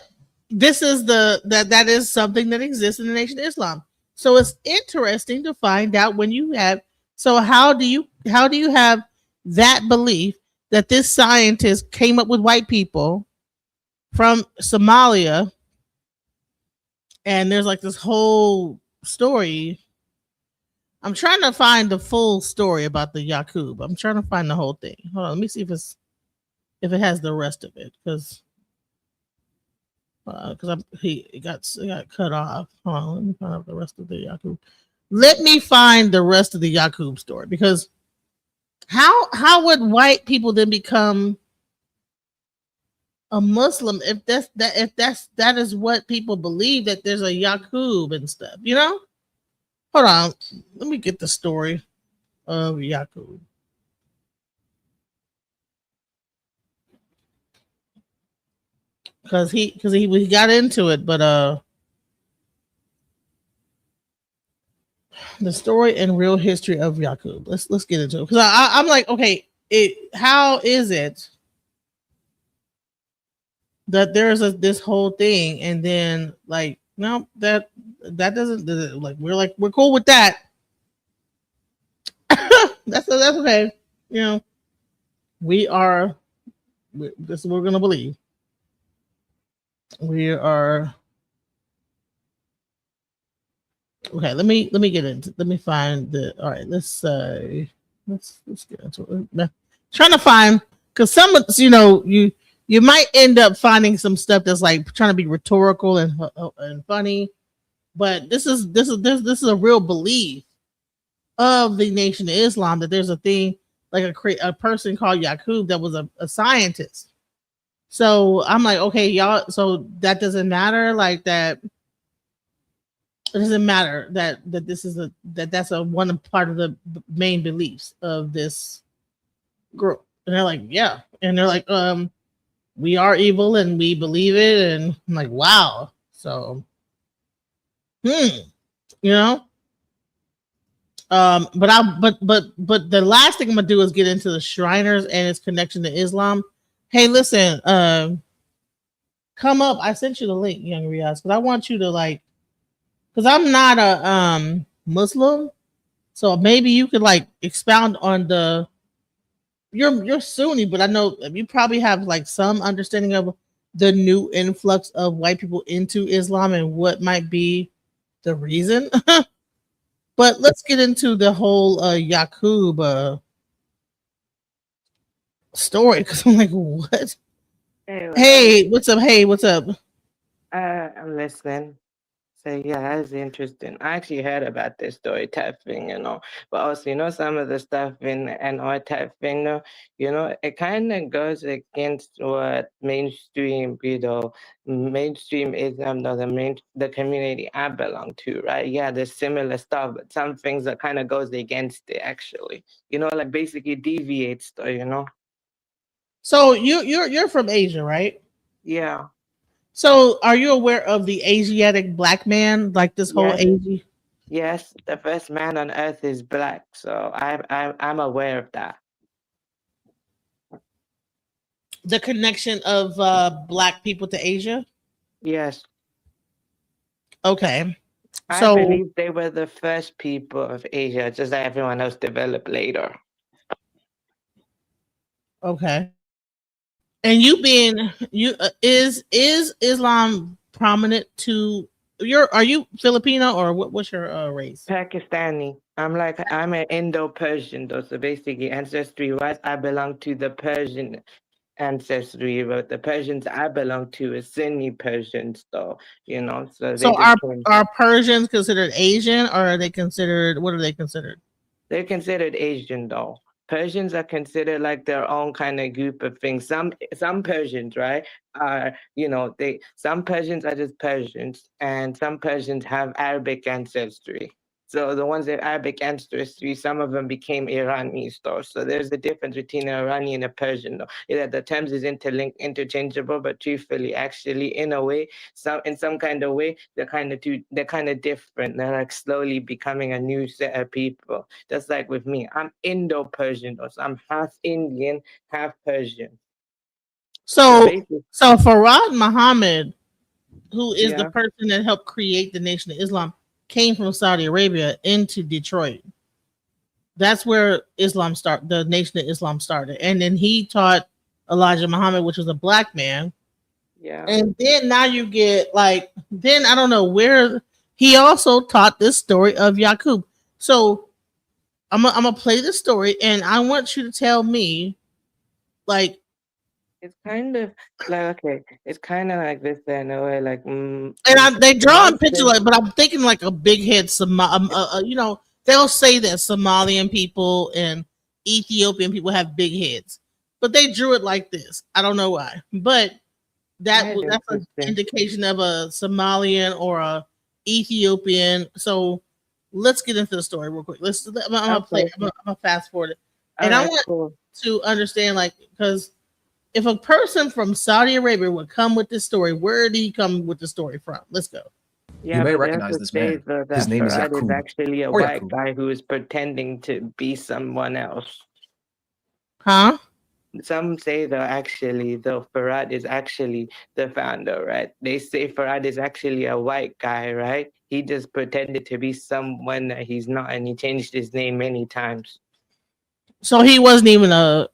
this is that is something that exists in the Nation of Islam. So it's interesting to find out when you have. So how do you have that belief that this scientist came up with white people from Somalia, and there's like this whole story. I'm trying to find the full story about the Yakub. I'm trying to find the whole thing. Hold on, let me see if it has the rest of it, because he got cut off. Hold on, let me find out the rest of the Yakub. Let me find the rest of the Yakub story, because how would white people then become a Muslim if that is what people believe, that there's a Yakub and stuff, you know? Hold on, let me get the story of Yakub. Because he got into it, but the story and real history of Yakub. Let's get into it, because I'm like, okay, how is it that there's this whole thing, and then like, no, that doesn't, like, we're cool with that. that's okay, you know. This is what we're gonna believe. We are okay. Let me get into. Let me find the. All right. Let's get into it. Trying to find, because some, you know, you might end up finding some stuff that's like trying to be rhetorical and funny, but this is a real belief of the Nation of Islam, that there's a thing like a person called Yakub that was a scientist. So I'm like, okay, y'all. So that doesn't matter, like that. It doesn't matter that this is that's a one part of the main beliefs of this group. And they're like, yeah, and they're like, we are evil and we believe it, and I'm like, wow. So, you know, but the last thing I'm gonna do is get into the Shriners and its connection to Islam. Hey, listen, come up. I sent you the link, young Riaz, because I want you to, like, because I'm not a Muslim, so maybe you could like expound on the. You're Sunni, but I know you probably have like some understanding of the new influx of white people into Islam and what might be the reason. But let's get into the whole Yakub story, because I'm like, what? Hey, what's up? Hey, what's up? I'm listening. So yeah, that's interesting. I actually heard about this story type thing, you know, but also, you know, some of the stuff in NR type thing, you know, it kind of goes against what mainstream, you know, mainstream Islam, the community I belong to, right? Yeah, there's similar stuff, but some things that kind of goes against it, actually, you know, like basically deviates, though, you know. So you're from Asia, right? Yeah. So are you aware of the Asiatic black man, like this whole Asia? Yes, the first man on earth is black, so I'm aware of that. The connection of black people to Asia? Yes. Okay. I believe they were the first people of Asia, just like everyone else developed later. Okay. And is Islam prominent to are you Filipino or what's your race? Pakistani. I'm an Indo-Persian though, so basically ancestry-wise, I belong to the Persian ancestry, but the Persians I belong to is Sunni Persians though, so they So just came. are Persians considered Asian, or are they considered, what are they considered? They're considered Asian though. Persians are considered like their own kind of group of things. Some Persians, right, are they some Persians are just Persians, and some Persians have Arabic ancestry. So the ones that Arabic ancestry, some of them became Iranis though. So there's a difference between an Iranian and a Persian though. Yeah, the terms is interlinked, interchangeable, but truthfully, actually, in a way, in some kind of way, they're kind of different. They're like slowly becoming a new set of people. Just like with me, I'm Indo-Persian, so I'm half Indian, half Persian. So So basically, Farad Muhammad, who is the yeah. person that helped create the Nation of Islam, came from Saudi Arabia into Detroit. That's where the Nation of Islam started. And then he taught Elijah Muhammad, which was a black man. Yeah. And then now you get then I don't know where he also taught this story of Yaqub. So I'm gonna play the story, and I want you to tell me, like, It's kind of okay. It's kind of like this in a way, they draw a most picture, things. but I'm thinking like a big head they'll say that Somalian people and Ethiopian people have big heads, but they drew it like this. I don't know why, but That's that's an interesting. indication of a Somalian or a Ethiopian. So let's get into the story real quick. I'm gonna play. Okay. I'm gonna fast forward it, All and I right. want Cool. to understand, because if a person from Saudi Arabia would come with this story, where did he come with the story from? Let's go. Yeah, You may but they have recognize to this say man. though His that name is Farad is Yaqub, actually a or white Yaqub. guy who is pretending to be someone else. Huh? Some say though actually though Farad is actually the founder, right? They say Farad is actually a white guy, right? He just pretended to be someone that he's not, and he changed his name many times. So he wasn't even a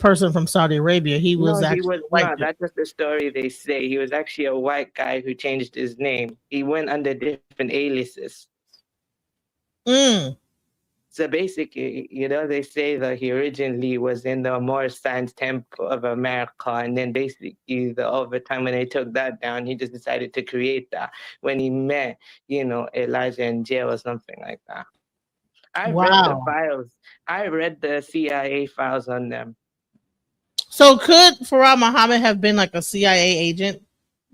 person from Saudi Arabia. He No, was he actually was a white not. dude. That's just the story they say. He was actually a white guy who changed his name. He went under different aliases. Mm. So basically, they say that he originally was in the Moorish Science Temple of America, and then basically, over time when they took that down, he just decided to create that when he met, Elijah in jail or something like that. I read the Wow. files. I read the CIA files on them. So could Farah Muhammad have been like a CIA agent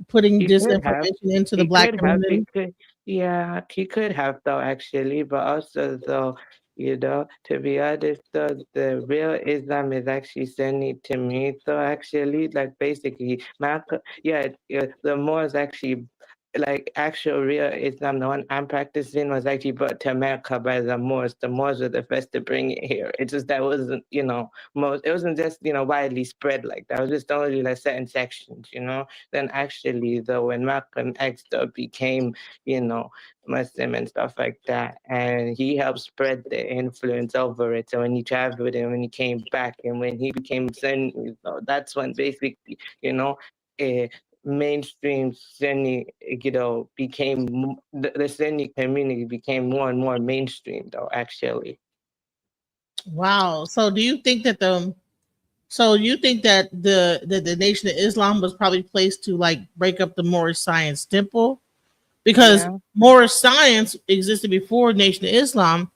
putting He could have. disinformation into the He black could have. community? Yeah, he could have though actually, but also though, to be honest though, the real Islam is actually Sunni to me though actually, like basically, yeah, the Moors actually, like actual real Islam, the one I'm practicing was actually brought to America by the Moors. The Moors were the first to bring it here. It's just that wasn't, most. It wasn't just widely spread like that. It was just only like certain sections. Then actually, though, when Malcolm X though became, Muslim and stuff like that, and he helped spread the influence over it. So when he traveled and when he came back and when he became Sunni, though, that's when basically, uh, mainstream Sunni, the Sunni community became more and more mainstream, though, actually. Wow. So you think that the Nation of Islam was probably placed to like break up the Moorish Science Temple? Because Yeah. Moorish science existed before Nation of Islam.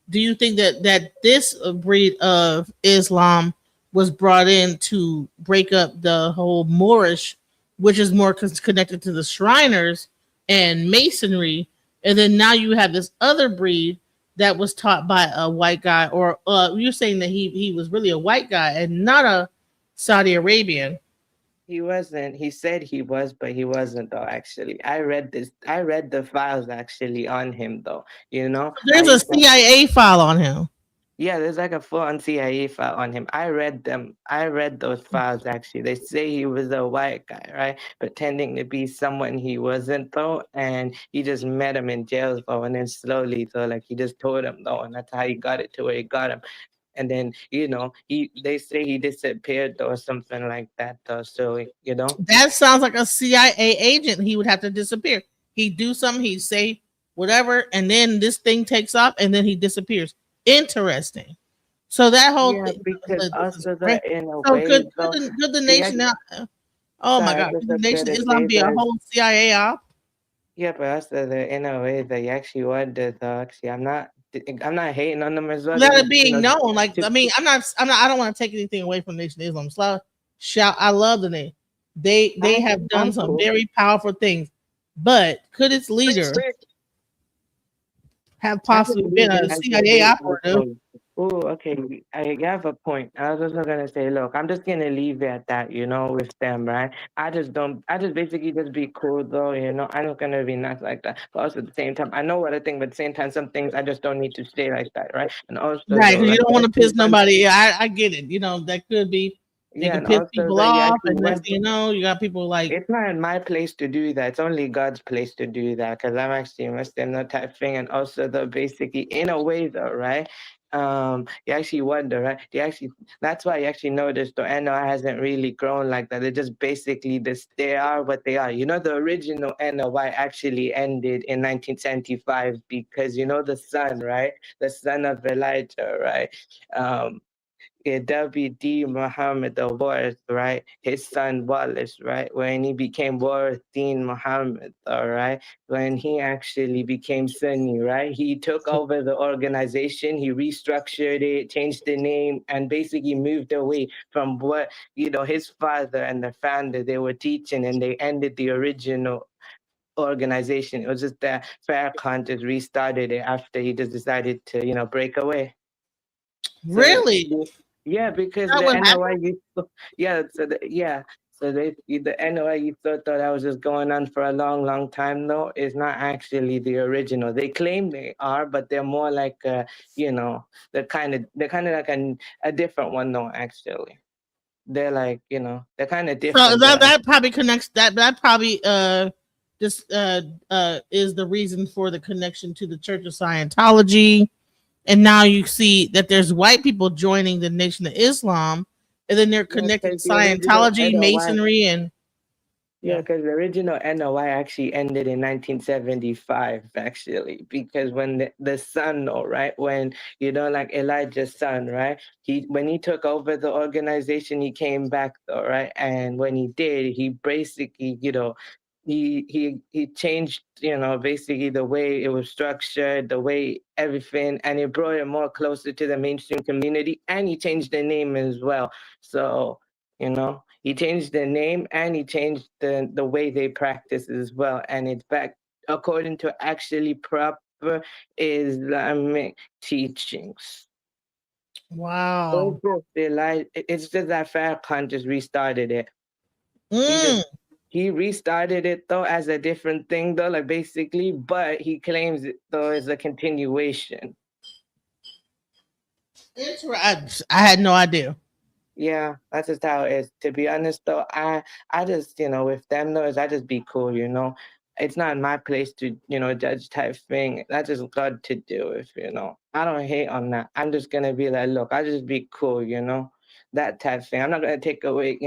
Do you think that this breed of Islam was brought in to break up the whole Moorish, which is more connected to the Shriners and Masonry, and then now you have this other breed that was taught by a white guy, or you're saying that he was really a white guy and not a Saudi Arabian? He wasn't. He said he was, but he wasn't though. Actually, I read this. I read the files actually on him though. There's a CIA file on him. Yeah, there's like a full-on CIA file on him. I read them. I read those files actually. They say he was a white guy, right? Pretending to be someone he wasn't though, and he just met him in jail though, and then slowly though, like he just told him though, and that's how he got it to where he got him. And then they say he disappeared though, or something like that though. So That sounds like a CIA agent. He would have to disappear. He do something, he say whatever, and then this thing takes off, and then he disappears. Interesting. So that whole Yeah, thing. because This is also great. in a So way, though, could the yeah, nation now? Oh my sorry, I God! was Could the just Nation of gonna Islam say be a that. whole CIA op? Yeah, but also in a way that you actually wonder, though. Actually, I'm not hating on them as well. They Let it just, being known. Like to, I mean, I don't want to take anything away from Nation of Islam. Shout! I love the name. They have done I'm some cool. very powerful things, but could its leader have I can possibly believe been it a as CIA operative? Oh, okay. I have a point. I was also gonna say, look, I'm just gonna leave it at that, with them, right? I just basically just be cool though, I'm not gonna be not like that. But also at the same time, I know what I think, but at the same time, some things I just don't need to stay like that, right? And also Right, though, because you like don't you want to actually piss went, nobody. Yeah, I get it. That could be. They yeah, can and piss also people that you off, actually and next went. thing you know, you got people like. It's not my place to do that. It's only God's place to do that because I'm actually a Muslim, that type thing. And also, though, basically, in a way, though, right? You actually wonder, right? That's why you actually notice the NOI hasn't really grown like that. They're just basically this. They are what they are. The original NOI actually ended in 1975 because the son, right? The son of Elijah, right? W.D. Muhammad the Fourth, right? His son Wallace, right? When he became Warathin Muhammad, all right? When he actually became Sunni, right? He took over the organization, he restructured it, changed the name, and basically moved away from what, his father and the founder, they were teaching, and they ended the original organization. It was just that Farrakhan just restarted it after he just decided to, break away. So Really? yeah, because That the what happened? the NOI you thought that was just going on for a long, long time though is not actually the original. They claim they are, but they're more like they're kind of like a different one though. Actually, they're like they're kind of So different though. that probably connects that probably just is the reason for the connection to the Church of Scientology. And now you see that there's white people joining the Nation of Islam, and then they're Yeah, connecting because the original Scientology, NOI. Masonry, and Yeah, because the original NOI actually ended in 1975, actually, because when the son, though, right, when like Elijah's son, right, when he took over the organization, he came back, though, right, and when he did, he basically, he changed, basically the way it was structured, the way everything, and it brought it more closer to the mainstream community, and he changed the name as well. So, he changed the name and he changed the way they practice as well. And it's back according to actually proper Islamic teachings. wow. It's just that Farrakhan just restarted it. He restarted it though as a different thing though, like basically, but he claims it though as a continuation. I had no idea. Yeah, that's just how it is. To be honest though, I just, with them though, is I just be cool, It's not my place to, judge type thing. That's just God to do with, I don't hate on that. I'm just gonna be like, look, I just be cool, that type thing. I'm not gonna take away,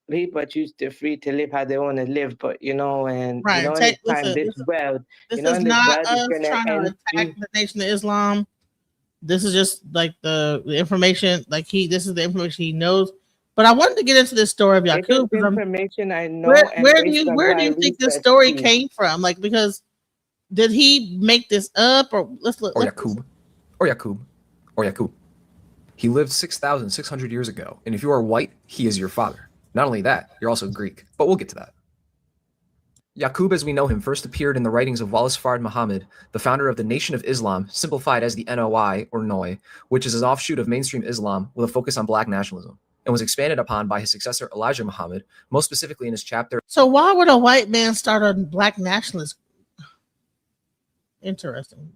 people choose to free to live how they want to live, but and Right. in this time, this world, This in is this not world is us gonna trying to end. attack the Nation of Islam. This is just like the information, this is the information he knows. But I wanted to get into this story of It's just Yakub because information I know and based on where how do I you think this research story too. came from? Like, because did he make this up, or let's look? Or Yakub, or Yakub, or Yakub. He lived 6,600 years ago, and if you are white, he is your father. Not only that, you're also Greek, but we'll get to that. Yakub, as we know him, first appeared in the writings of Wallace Fard Muhammad, the founder of the Nation of Islam, simplified as the NOI, or NOI, which is an offshoot of mainstream Islam with a focus on black nationalism, and was expanded upon by his successor Elijah Muhammad, most specifically in his chapter. So why would a white man start a black nationalist? Interesting.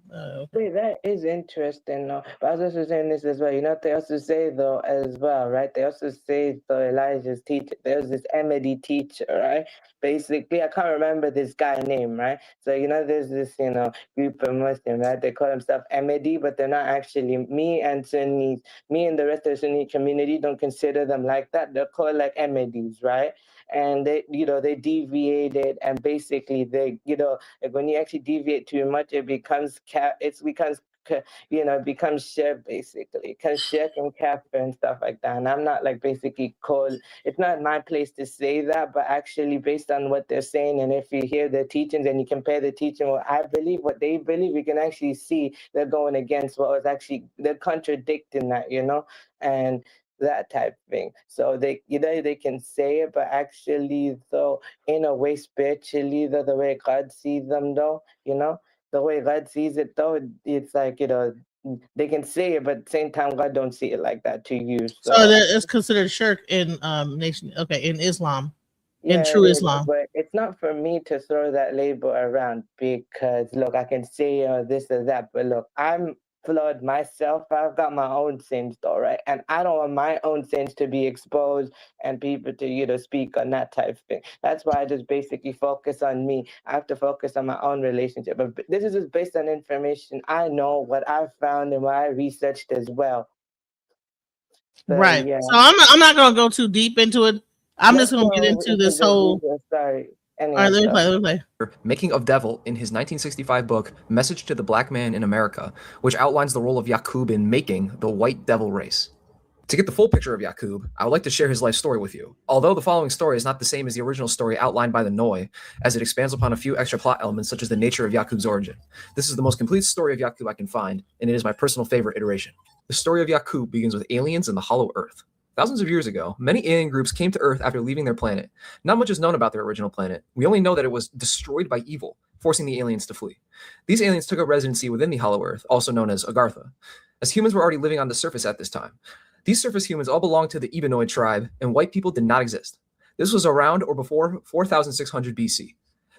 Wait, that is interesting. No, but I was also saying this as well. You know what they also say though as well, right? They also say though Elijah's teacher. There was this Ahmadi teacher, right? Basically, I can't remember this guy's name, right? So you know, there's this group of Muslims, right? They call themselves Ahmadi, but they're not actually. Me and Sunnis, me and the rest of the Sunni community don't consider them like that. They're called like Ahmadis, right? And they, they deviated, and basically they, like when you actually deviate too much, it becomes it becomes shirk basically. It becomes shirk and kafir and stuff like that. And I'm not like basically called. It's not my place to say that, but actually based on what they're saying, and if you hear their teachings and you compare the teaching what I believe, what they believe, you can actually see they're going against what was actually they're contradicting that, and that type of thing. So they, they can say it, but actually, though, in a way, spiritually, though, the way God sees them, though, the way God sees it, though, it's like, they can say it, but at the same time, God don't see it like that to you. So that is considered shirk in nation. Okay, in Islam, in Yeah, true it is, Islam. but it's not for me to throw that label around because, look, I can say this or that, but look, I'm flawed myself. I've got my own sins, though, right? And I don't want my own sins to be exposed and people to, speak on that type of thing. That's why I just basically focus on me. I have to focus on my own relationship. But this is just based on information I know, what I've found and what I researched as well. So, Right. yeah. So I'm not going to go too deep into it. I'm just going to get into this whole. Sorry. Anyway, all right, let me play. Making of Devil in his 1965 book, Message to the Black Man in America, which outlines the role of Yaqub in making the white devil race. To get the full picture of Yaqub, I would like to share his life story with you. Although the following story is not the same as the original story outlined by the Noi, as it expands upon a few extra plot elements such as the nature of Yaqub's origin. This is the most complete story of Yaqub I can find, and it is my personal favorite iteration. The story of Yaqub begins with aliens and the Hollow Earth. Thousands of years ago, many alien groups came to Earth after leaving their planet. Not much is known about their original planet. We only know that it was destroyed by evil, forcing the aliens to flee. These aliens took up residency within the Hollow Earth, also known as Agartha, as humans were already living on the surface at this time. These surface humans all belonged to the Ebenoid tribe, and white people did not exist. This was around or before 4600 BC.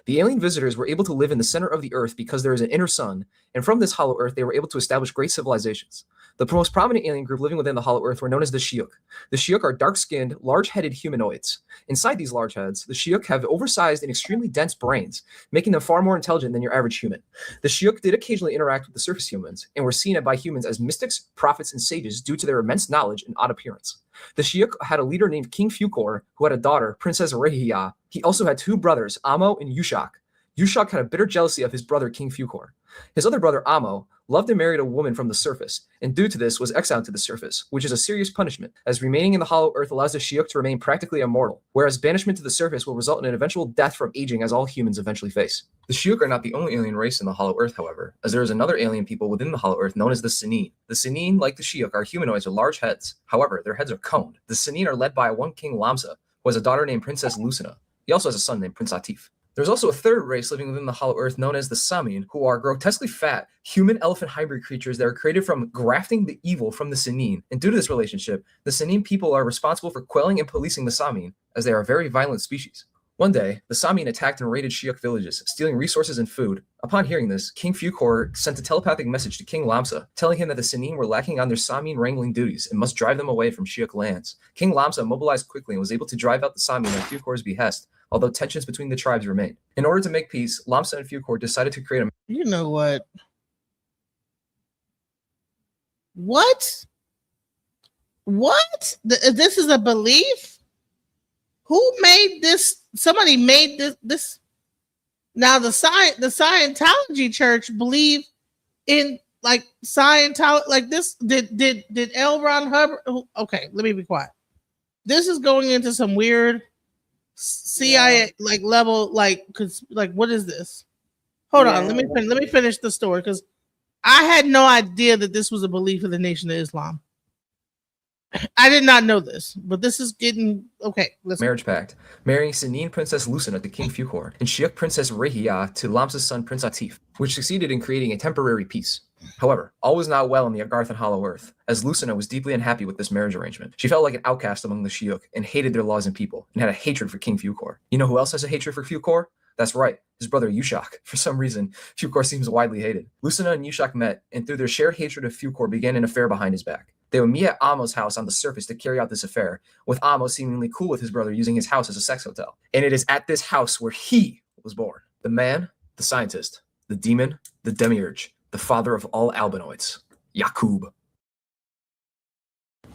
The alien visitors were able to live in the center of the Earth because there is an inner sun, and from this Hollow Earth they were able to establish great civilizations. The most prominent alien group living within the Hollow Earth were known as the Shiuk. The Shiuk are dark-skinned, large-headed humanoids. Inside these large heads, the Shiuk have oversized and extremely dense brains, making them far more intelligent than your average human. The Shiuk did occasionally interact with the surface humans, and were seen by humans as mystics, prophets, and sages due to their immense knowledge and odd appearance. The Shiuk had a leader named King Fukor, who had a daughter, Princess Rehia. He also had two brothers, Amo and Yushak. Yushak had a bitter jealousy of his brother, King Fukor. His other brother, Amo, loved and married a woman from the surface, and due to this was exiled to the surface, which is a serious punishment, as remaining in the Hollow Earth allows the Shiuk to remain practically immortal, whereas banishment to the surface will result in an eventual death from aging, as all humans eventually face. The Shiuk are not the only alien race in the Hollow Earth, however, as there is another alien people within the Hollow Earth known as the Sinine. The Sinine, like the Shiuk, are humanoids with large heads. However, their heads are coned. The Sinine are led by one King Lamsa, who has a daughter named Princess Lucina. He also has a son named Prince Atif. There's also a third race living within the Hollow Earth known as the Samin, who are grotesquely fat, human-elephant hybrid creatures that are created from grafting the evil from the Sinine. And due to this relationship, the Sinine people are responsible for quelling and policing the Samin, as they are a very violent species. One day, the Samin attacked and raided Shiuk villages, stealing resources and food. Upon hearing this, King Fukor sent a telepathic message to King Lamsa, telling him that the Sinine were lacking on their Samin wrangling duties and must drive them away from Shiuk lands. King Lamsa mobilized quickly and was able to drive out the Samin at Fukor's behest, although tensions between the tribes remained. In order to make peace, Lamsa and Fukor decided to create a... You know what? What? What? This is a belief? Who made this? Somebody made this. Now the Scientology church believe in like Scientology, like this. Did L. Ron Hubbard? Okay, let me be quiet. This is going into some weird CIA like level, like, cause like what is this? Hold on, let me finish the story because I had no idea that this was a belief of the Nation of Islam. I did not know this, but this is getting okay. Marriage pact, marrying Sinine Princess Lucina to King Fukor and Shiuk Princess Rehia to Lamsa's son Prince Atif, which succeeded in creating a temporary peace. However, all was not well in the Agarthan Hollow Earth, as Lucina was deeply unhappy with this marriage arrangement. She felt like an outcast among the Shiuk and hated their laws and people, and had a hatred for King Fukor. You know who else has a hatred for Fukor? That's right, his brother Yushak. For some reason, Fukor seems widely hated. Lucina and Yushak met, and through their shared hatred of Fukor began an affair behind his back. They would meet at Amo's house on the surface to carry out this affair, with Amo seemingly cool with his brother using his house as a sex hotel. And it is at this house where he was born. The man, the scientist, the demon, the demiurge, the father of all albinoids, Yakub.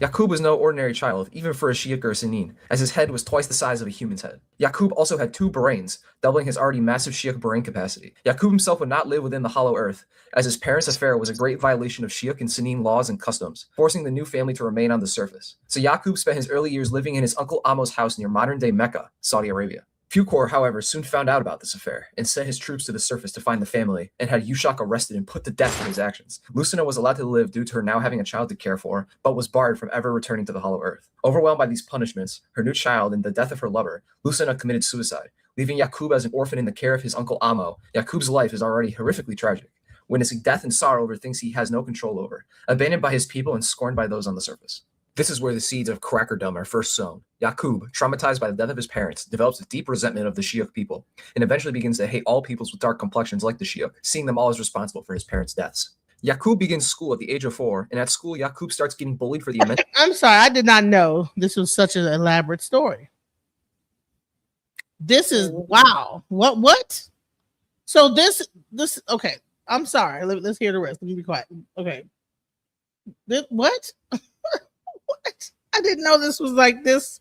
Yakub was no ordinary child, even for a Shi'ak or a Sinin, as his head was twice the size of a human's head. Yakub also had 2 brains, doubling his already massive Shi'ak brain capacity. Yakub himself would not live within the hollow earth, as his parents' affair was a great violation of Shi'ak and Sinin laws and customs, forcing the new family to remain on the surface. So Yakub spent his early years living in his uncle Amo's house near modern-day Mecca, Saudi Arabia. Fukor, however, soon found out about this affair and sent his troops to the surface to find the family and had Yushak arrested and put to death for his actions. Lucina was allowed to live due to her now having a child to care for, but was barred from ever returning to the Hollow Earth. Overwhelmed by these punishments, her new child, and the death of her lover, Lucina committed suicide, leaving Yakub as an orphan in the care of his uncle Amo. Yakub's life is already horrifically tragic, witnessing death and sorrow over things he has no control over, abandoned by his people and scorned by those on the surface. This is where the seeds of crackerdom are first sown. Yakub, traumatized by the death of his parents, develops a deep resentment of the Shi'ak people, and eventually begins to hate all peoples with dark complexions like the Shi'ak, seeing them all as responsible for his parents' deaths. Yakub begins school at the age of 4, and at school, Yakub starts getting bullied for the immense... I'm sorry, I did not know this was such an elaborate story. This is, wow. What? So this, okay, I'm sorry. Let's hear the rest. Let me be quiet. Okay. What? What? I didn't know this was like this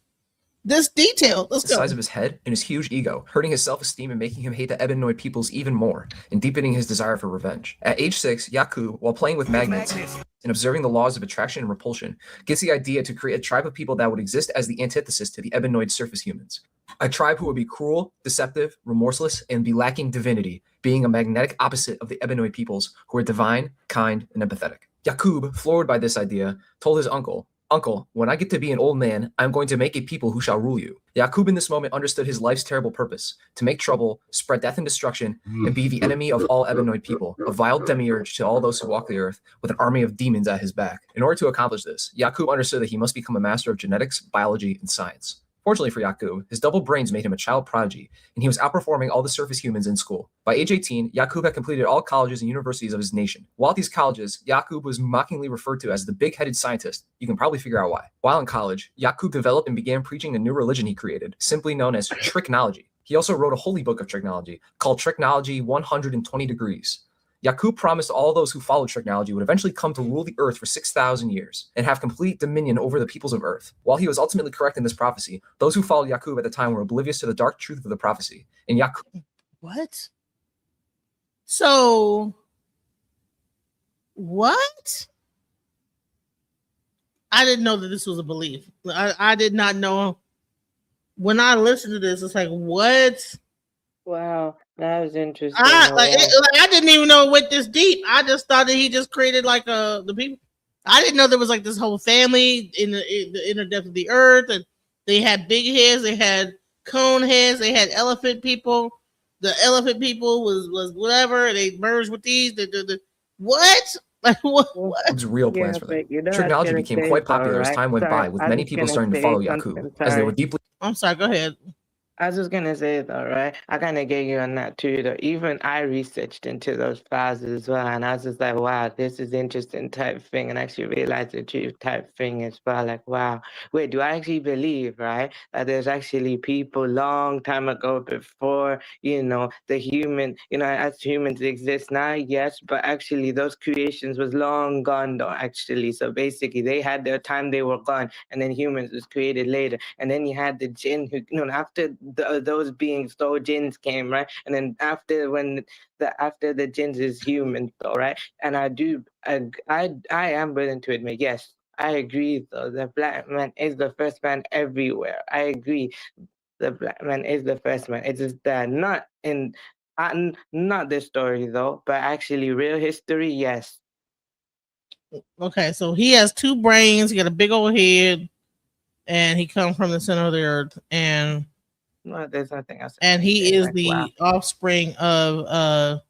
detailed. Let's go. The size of his head and his huge ego, hurting his self-esteem and making him hate the Ebenoid peoples even more, and deepening his desire for revenge. At age 6, Yakub, while playing with magnets and observing the laws of attraction and repulsion, gets the idea to create a tribe of people that would exist as the antithesis to the Ebenoid surface humans. A tribe who would be cruel, deceptive, remorseless, and be lacking divinity, being a magnetic opposite of the Ebenoid peoples who are divine, kind, and empathetic. Yakub, floored by this idea, told his uncle, "Uncle, when I get to be an old man, I'm going to make a people who shall rule you." Yakub in this moment understood his life's terrible purpose, to make trouble, spread death and destruction, and be the enemy of all Ebenoid people, a vile demiurge to all those who walk the earth, with an army of demons at his back. In order to accomplish this, Yakub understood that he must become a master of genetics, biology, and science. Fortunately for Yakub, his double brains made him a child prodigy, and he was outperforming all the surface humans in school. By age 18, Yakub had completed all colleges and universities of his nation. While at these colleges, Yakub was mockingly referred to as the big-headed scientist. You can probably figure out why. While in college, Yakub developed and began preaching a new religion he created, simply known as tricknology. He also wrote a holy book of tricknology, called Tricknology 120 Degrees. Yakub promised all those who followed tricknology would eventually come to rule the earth for 6,000 years and have complete dominion over the peoples of earth. While he was ultimately correct in this prophecy, those who followed Yakub at the time were oblivious to the dark truth of the prophecy. And Yakub... What? So... What? I didn't know that this was a belief. I did not know. When I listened to this, it's like, what? Wow, that was interesting. I didn't even know it went this deep. I just thought that he just created like the people. I didn't know there was like this whole family in the inner depth of the earth, and they had big heads, they had cone heads, they had elephant people. The elephant people was whatever, and they merged with these. What? Like what? Yakub's real plans for them. Tricknology became quite popular as time went by, with many people starting to follow Yakub, as they were deeply... I'm sorry, go ahead. I was just gonna say though, right? I kind of get you on that too, though. Even I researched into those files as well, and I was just like, wow, this is interesting type thing, and actually realized the truth type thing as well. Like, wow, wait, do I actually believe, right, that there's actually people long time ago before, the human, as humans exist now, yes, but actually those creations was long gone though, actually. So basically, they had their time, they were gone, and then humans was created later, and then you had the jinn who, after those beings, so jinns came, right? And then after the jinns is humans, though, right? And I am willing to admit, yes, I agree though. The black man is the first man everywhere. I agree. The black man is the first man. It's just that not this story though, but actually real history, yes. Okay, so he has 2 brains. He got a big old head, and he comes from the center of the earth, and no, there's nothing else. And he is the offspring of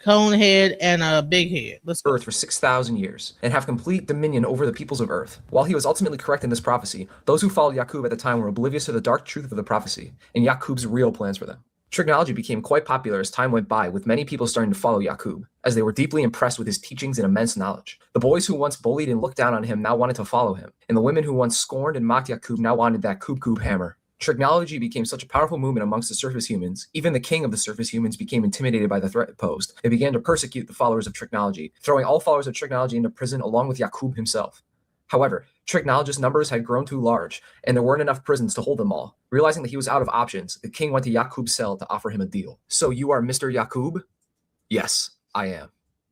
Conehead and a Big Head. Earth for 6,000 years and have complete dominion over the peoples of Earth. While he was ultimately correct in this prophecy, those who followed Yakub at the time were oblivious to the dark truth of the prophecy and Yakub's real plans for them. Trigonology became quite popular as time went by, with many people starting to follow Yaqub, as they were deeply impressed with his teachings and immense knowledge. The boys who once bullied and looked down on him now wanted to follow him, and the women who once scorned and mocked Yaqub now wanted that Kub hammer. Trigonology became such a powerful movement amongst the surface humans, even the king of the surface humans became intimidated by the threat it posed. They began to persecute the followers of trigonology, throwing all followers of trigonology into prison along with Yaqub himself. However, trigonologist numbers had grown too large, and there weren't enough prisons to hold them all. Realizing that he was out of options, the king went to Yaqub's cell to offer him a deal. So you are Mr. Yaqub? Yes, I am.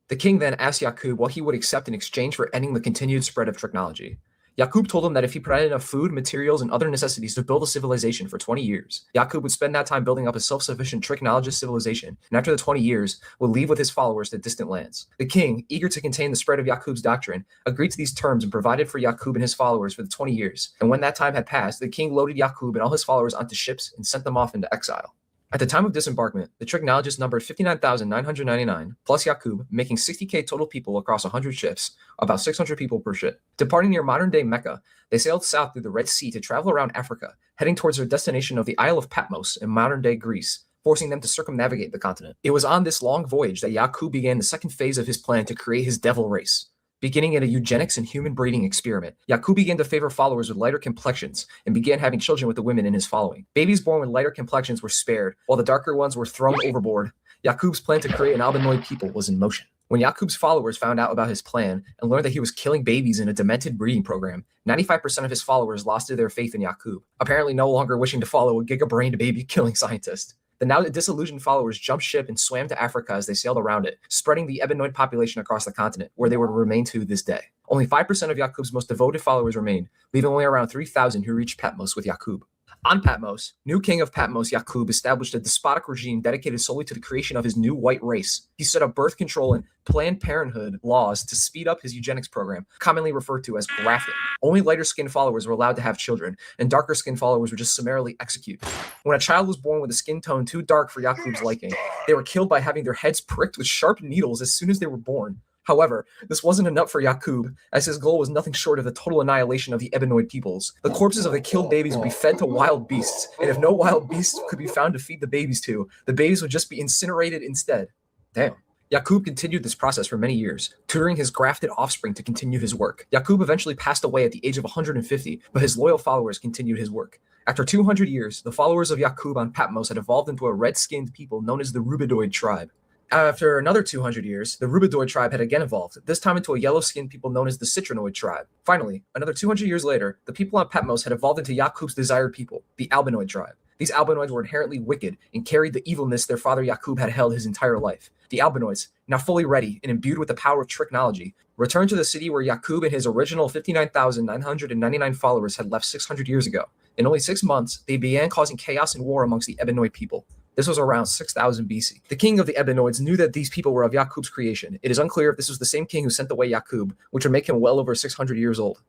The king then asked Yaqub what he would accept in exchange for ending the continued spread of trigonology. Yaqub told him that if he provided enough food, materials, and other necessities to build a civilization for 20 years, Yaqub would spend that time building up a self-sufficient trigonologist civilization, and after the 20 years, would leave with his followers to distant lands. The king, eager to contain the spread of Yaqub's doctrine, agreed to these terms and provided for Yaqub and his followers for the 20 years, and when that time had passed, the king loaded Yaqub and all his followers onto ships and sent them off into exile. At the time of disembarkment, the trigonologists numbered 59,999, plus Yaqub, making 60k total people across 100 ships, about 600 people per ship. Departing near modern-day Mecca, they sailed south through the Red Sea to travel around Africa, heading towards their destination of the Isle of Patmos in modern-day Greece, forcing them to circumnavigate the continent. It was on this long voyage that Yaqub began the second phase of his plan to create his devil race. Beginning in a eugenics and human breeding experiment, Yaqub began to favor followers with lighter complexions and began having children with the women in his following. Babies born with lighter complexions were spared, while the darker ones were thrown overboard. Yaqub's plan to create an albinoid people was in motion. When Yaqub's followers found out about his plan and learned that he was killing babies in a demented breeding program, 95% of his followers lost their faith in Yaqub, apparently no longer wishing to follow a giga-brained baby-killing scientist. The now disillusioned followers jumped ship and swam to Africa as they sailed around it, spreading the ebenoid population across the continent, where they would remain to this day. Only 5% of Yaqub's most devoted followers remained, leaving only around 3,000 who reached Patmos with Yaqub. On Patmos, new king of Patmos, Yaqub, established a despotic regime dedicated solely to the creation of his new white race. He set up birth control and Planned Parenthood laws to speed up his eugenics program, commonly referred to as grafting. Only lighter-skinned followers were allowed to have children, and darker-skinned followers were just summarily executed. When a child was born with a skin tone too dark for Yaqub's liking, they were killed by having their heads pricked with sharp needles as soon as they were born. However, this wasn't enough for Yaqub, as his goal was nothing short of the total annihilation of the ebenoid peoples. The corpses of the killed babies would be fed to wild beasts, and if no wild beasts could be found to feed the babies to, the babies would just be incinerated instead. Damn. Yaqub continued this process for many years, tutoring his grafted offspring to continue his work. Yaqub eventually passed away at the age of 150, but his loyal followers continued his work. After 200 years, the followers of Yaqub on Patmos had evolved into a red-skinned people known as the Rubidoid tribe. After another 200 years, the Rubidoid tribe had again evolved, this time into a yellow-skinned people known as the Citrinoid tribe. Finally, another 200 years later, the people on Patmos had evolved into Yaqub's desired people, the Albinoid tribe. These albinoids were inherently wicked and carried the evilness their father Yaqub had held his entire life. The albinoids, now fully ready and imbued with the power of trigonology, returned to the city where Yaqub and his original 59,999 followers had left 600 years ago. In only 6 months, they began causing chaos and war amongst the ebenoid people. This was around 6000 BC. The king of the ebenoids knew that these people were of Yaqub's creation. It is unclear if this was the same king who sent away Yaqub, which would make him well over 600 years old.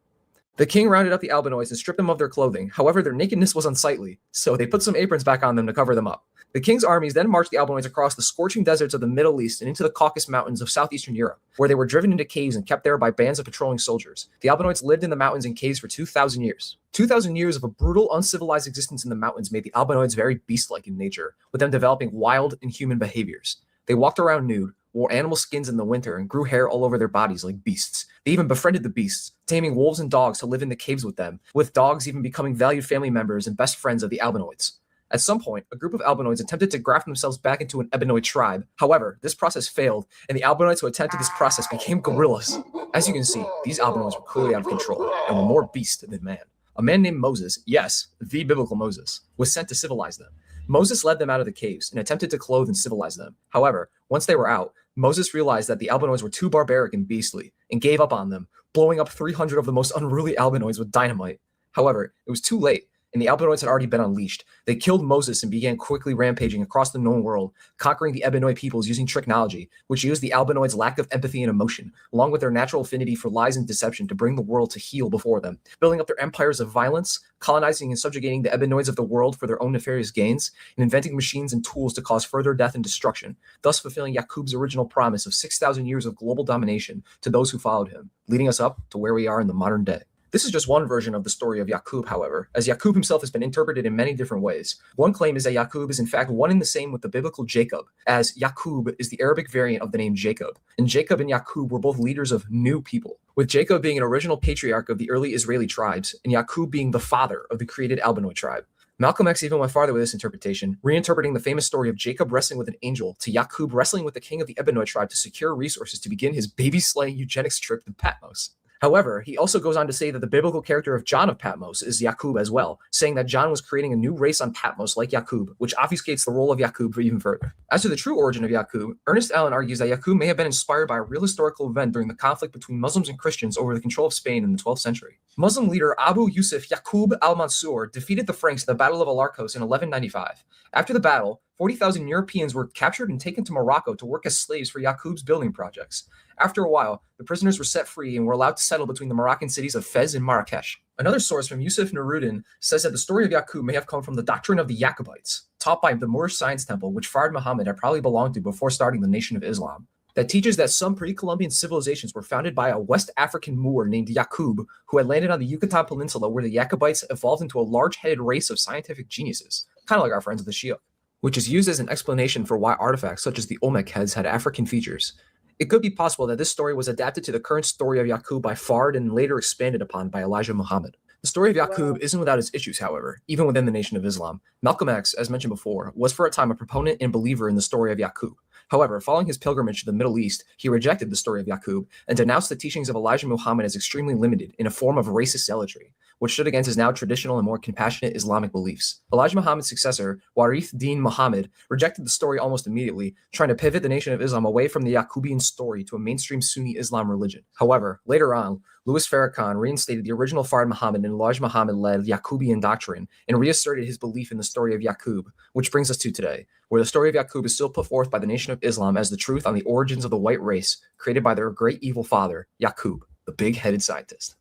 The king rounded up the albinoids and stripped them of their clothing. However, their nakedness was unsightly, so they put some aprons back on them to cover them up. The king's armies then marched the albinoids across the scorching deserts of the Middle East and into the Caucasus Mountains of southeastern Europe, where they were driven into caves and kept there by bands of patrolling soldiers. The albinoids lived in the mountains and caves for 2,000 years. 2,000 years of a brutal, uncivilized existence in the mountains made the albinoids very beast-like in nature, with them developing wild, inhuman behaviors. They walked around nude, wore animal skins in the winter, and grew hair all over their bodies like beasts. They even befriended the beasts, taming wolves and dogs to live in the caves with them, with dogs even becoming valued family members and best friends of the albinoids. At some point, a group of albinoids attempted to graft themselves back into an ebenoid tribe. However, this process failed, and the albinoids who attempted this process became gorillas. As you can see, these albinoids were clearly out of control and were more beast than man. A man named Moses, yes, the biblical Moses, was sent to civilize them. Moses led them out of the caves and attempted to clothe and civilize them. However, once they were out, Moses realized that the albinoids were too barbaric and beastly, and gave up on them, blowing up 300 of the most unruly albinoids with dynamite. However, it was too late, and the albinoids had already been unleashed. They killed Moses and began quickly rampaging across the known world, conquering the ebenoid peoples using trigonology, which used the albinoids' lack of empathy and emotion, along with their natural affinity for lies and deception to bring the world to heel before them, building up their empires of violence, colonizing and subjugating the ebenoids of the world for their own nefarious gains, and inventing machines and tools to cause further death and destruction, thus fulfilling Yaqub's original promise of 6,000 years of global domination to those who followed him, leading us up to where we are in the modern day. This is just one version of the story of Yaqub, however, as Yaqub himself has been interpreted in many different ways. One claim is that Yaqub is in fact one and the same with the biblical Jacob, as Yaqub is the Arabic variant of the name Jacob, and Jacob and Yaqub were both leaders of new people, with Jacob being an original patriarch of the early Israeli tribes, and Yaqub being the father of the created Albanoid tribe. Malcolm X even went farther with this interpretation, reinterpreting the famous story of Jacob wrestling with an angel to Yaqub wrestling with the king of the Ebenoid tribe to secure resources to begin his baby-slaying eugenics trip to Patmos. However, he also goes on to say that the biblical character of John of Patmos is Yaqub as well, saying that John was creating a new race on Patmos like Yaqub, which obfuscates the role of Yaqub even further. As to the true origin of Yaqub, Ernest Allen argues that Yaqub may have been inspired by a real historical event during the conflict between Muslims and Christians over the control of Spain in the 12th century. Muslim leader Abu Yusuf Yaqub al-Mansur defeated the Franks at the Battle of Alarcos in 1195. After the battle, 40,000 Europeans were captured and taken to Morocco to work as slaves for Yaqub's building projects. After a while, the prisoners were set free and were allowed to settle between the Moroccan cities of Fez and Marrakesh. Another source from Yusuf Nuruddin says that the story of Yaqub may have come from the doctrine of the Jacobites, taught by the Moorish Science Temple, which Fard Muhammad had probably belonged to before starting the Nation of Islam, that teaches that some pre-Columbian civilizations were founded by a West African Moor named Yaqub, who had landed on the Yucatan Peninsula, where the Jacobites evolved into a large-headed race of scientific geniuses, kind of like our friends of the Shi'a, which is used as an explanation for why artifacts such as the Olmec heads had African features. It could be possible that this story was adapted to the current story of Yaqub by Fard and later expanded upon by Elijah Muhammad. The story of Yaqub isn't without its issues, however, even within the Nation of Islam. Malcolm X, as mentioned before, was for a time a proponent and believer in the story of Yaqub. However, following his pilgrimage to the Middle East, he rejected the story of Yaqub and denounced the teachings of Elijah Muhammad as extremely limited in a form of racist zealotry, which stood against his now traditional and more compassionate Islamic beliefs. Elijah Muhammad's successor, Warith Din Muhammad, rejected the story almost immediately, trying to pivot the Nation of Islam away from the Yaqubian story to a mainstream Sunni Islam religion. However, later on, Louis Farrakhan reinstated the original Fard Muhammad and Elijah Muhammad-led Yaqubian doctrine and reasserted his belief in the story of Yaqub, which brings us to today, where the story of Yaqub is still put forth by the Nation of Islam as the truth on the origins of the white race created by their great evil father, Yaqub, the big-headed scientist.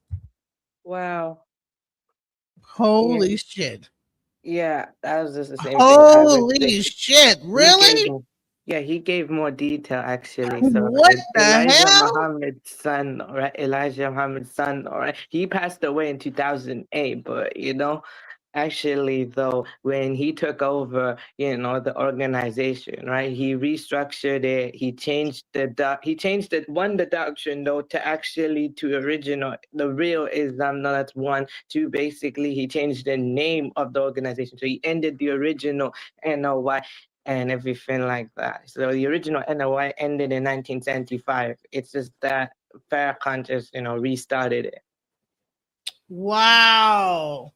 Wow. Holy shit. Yeah, that was just the same Holy thing. shit, really? He gave more detail actually. So What the Elijah hell? Muhammad's son, right? Elijah Muhammad's son, all right. He passed away in 2008, but actually though, when he took over, the organization, right? He restructured it. He changed the doctrine though to original, the real Islam. No, that's one. Two, basically, he changed the name of the organization. So he ended the original NOY and everything like that. So the original NOY ended in 1975. It's just that Farrakhan just, restarted it. Wow.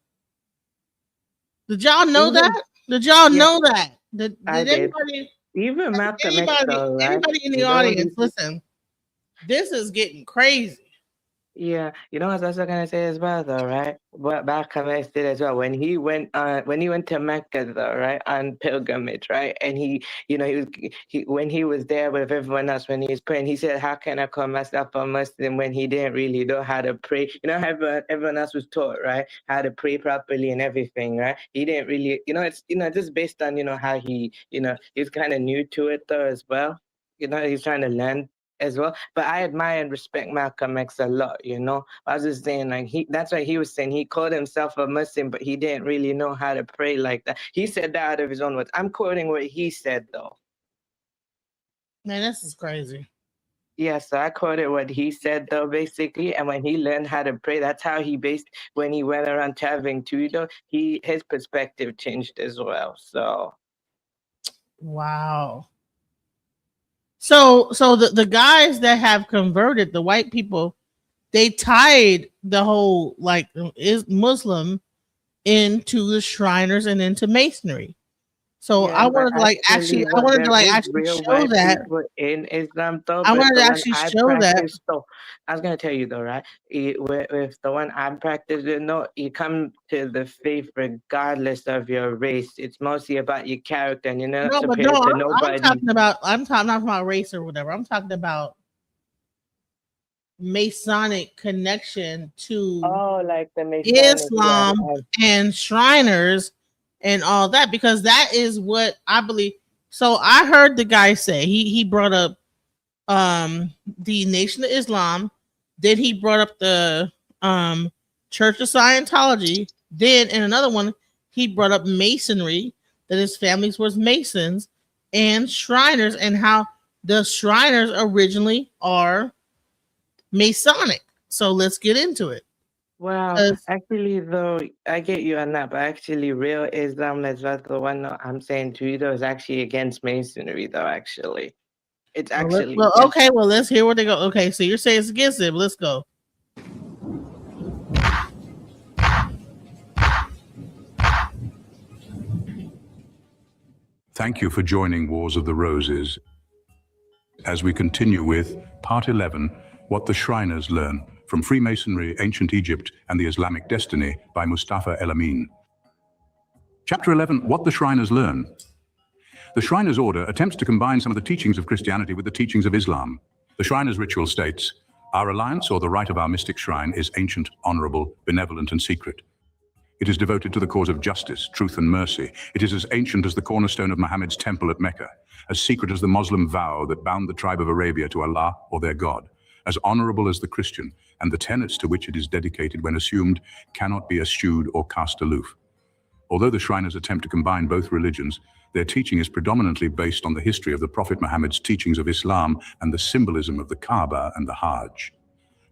Did y'all know that? Did y'all know that? Did anybody? Even Malcolm X, though, right? Anybody in the audience, listen. This is getting crazy. Yeah, I was also gonna say as well, though, right? What Malcolm X did as well when he went to Mecca, though, right, on pilgrimage, right? And he when he was there with everyone else when he was praying, he said, "How can I call myself a Muslim when he didn't really know how to pray?" Everyone else was taught, right, how to pray properly and everything, right? He didn't really, it's just based on how he, he's kind of new to it though as well. He's trying to learn as well. But I admire and respect Malcolm X a lot, I was just saying, that's why he was saying he called himself a Muslim, but he didn't really know how to pray like that. He said that out of his own words. I'm quoting what he said, though. Man, this is crazy. Yeah, so I quoted what he said, though, basically. And when he learned how to pray, that's how when he went around traveling too, though, his perspective changed as well. So. Wow. So the guys that have converted, the white people, they tied the whole is Muslim into the Shriners and into Masonry. So I wanted to actually show that in Islam, though. I wanted to actually show that. So I was gonna tell you though, right? With the one I'm practicing, you come to the faith regardless of your race. It's mostly about your character, and you're not superior to nobody. I'm talking not about race or whatever. I'm talking about Masonic connection to the Masonic, Islam and Shriners and all that, because that is what I believe. So I heard the guy say he brought up the Nation of Islam, then he brought up the Church of Scientology. Then in another one, he brought up Masonry, that his families was Masons, and Shriners, and how the Shriners originally are Masonic. So let's get into it. Well, actually, though, I get you on that, but actually, real Islam, that's not the one that I'm saying to you, though, is actually against Masonry, though, actually. It's actually. Okay, well, let's hear what they go. Okay, so you're saying it's against it, but let's go. Thank you for joining Wars of the Roses. As we continue with Part 11, What the Shriners Learn from Freemasonry, Ancient Egypt, and the Islamic Destiny by Mustafa El-Amin. Chapter 11, What the Shriners Learn. The Shriners Order attempts to combine some of the teachings of Christianity with the teachings of Islam. The Shriners Ritual states, "Our alliance or the right of our mystic shrine is ancient, honorable, benevolent, and secret. It is devoted to the cause of justice, truth, and mercy. It is as ancient as the cornerstone of Muhammad's temple at Mecca, as secret as the Muslim vow that bound the tribe of Arabia to Allah or their God, as honorable as the Christian, and the tenets to which it is dedicated when assumed cannot be eschewed or cast aloof." Although the Shriners attempt to combine both religions, their teaching is predominantly based on the history of the Prophet Muhammad's teachings of Islam and the symbolism of the Kaaba and the Hajj.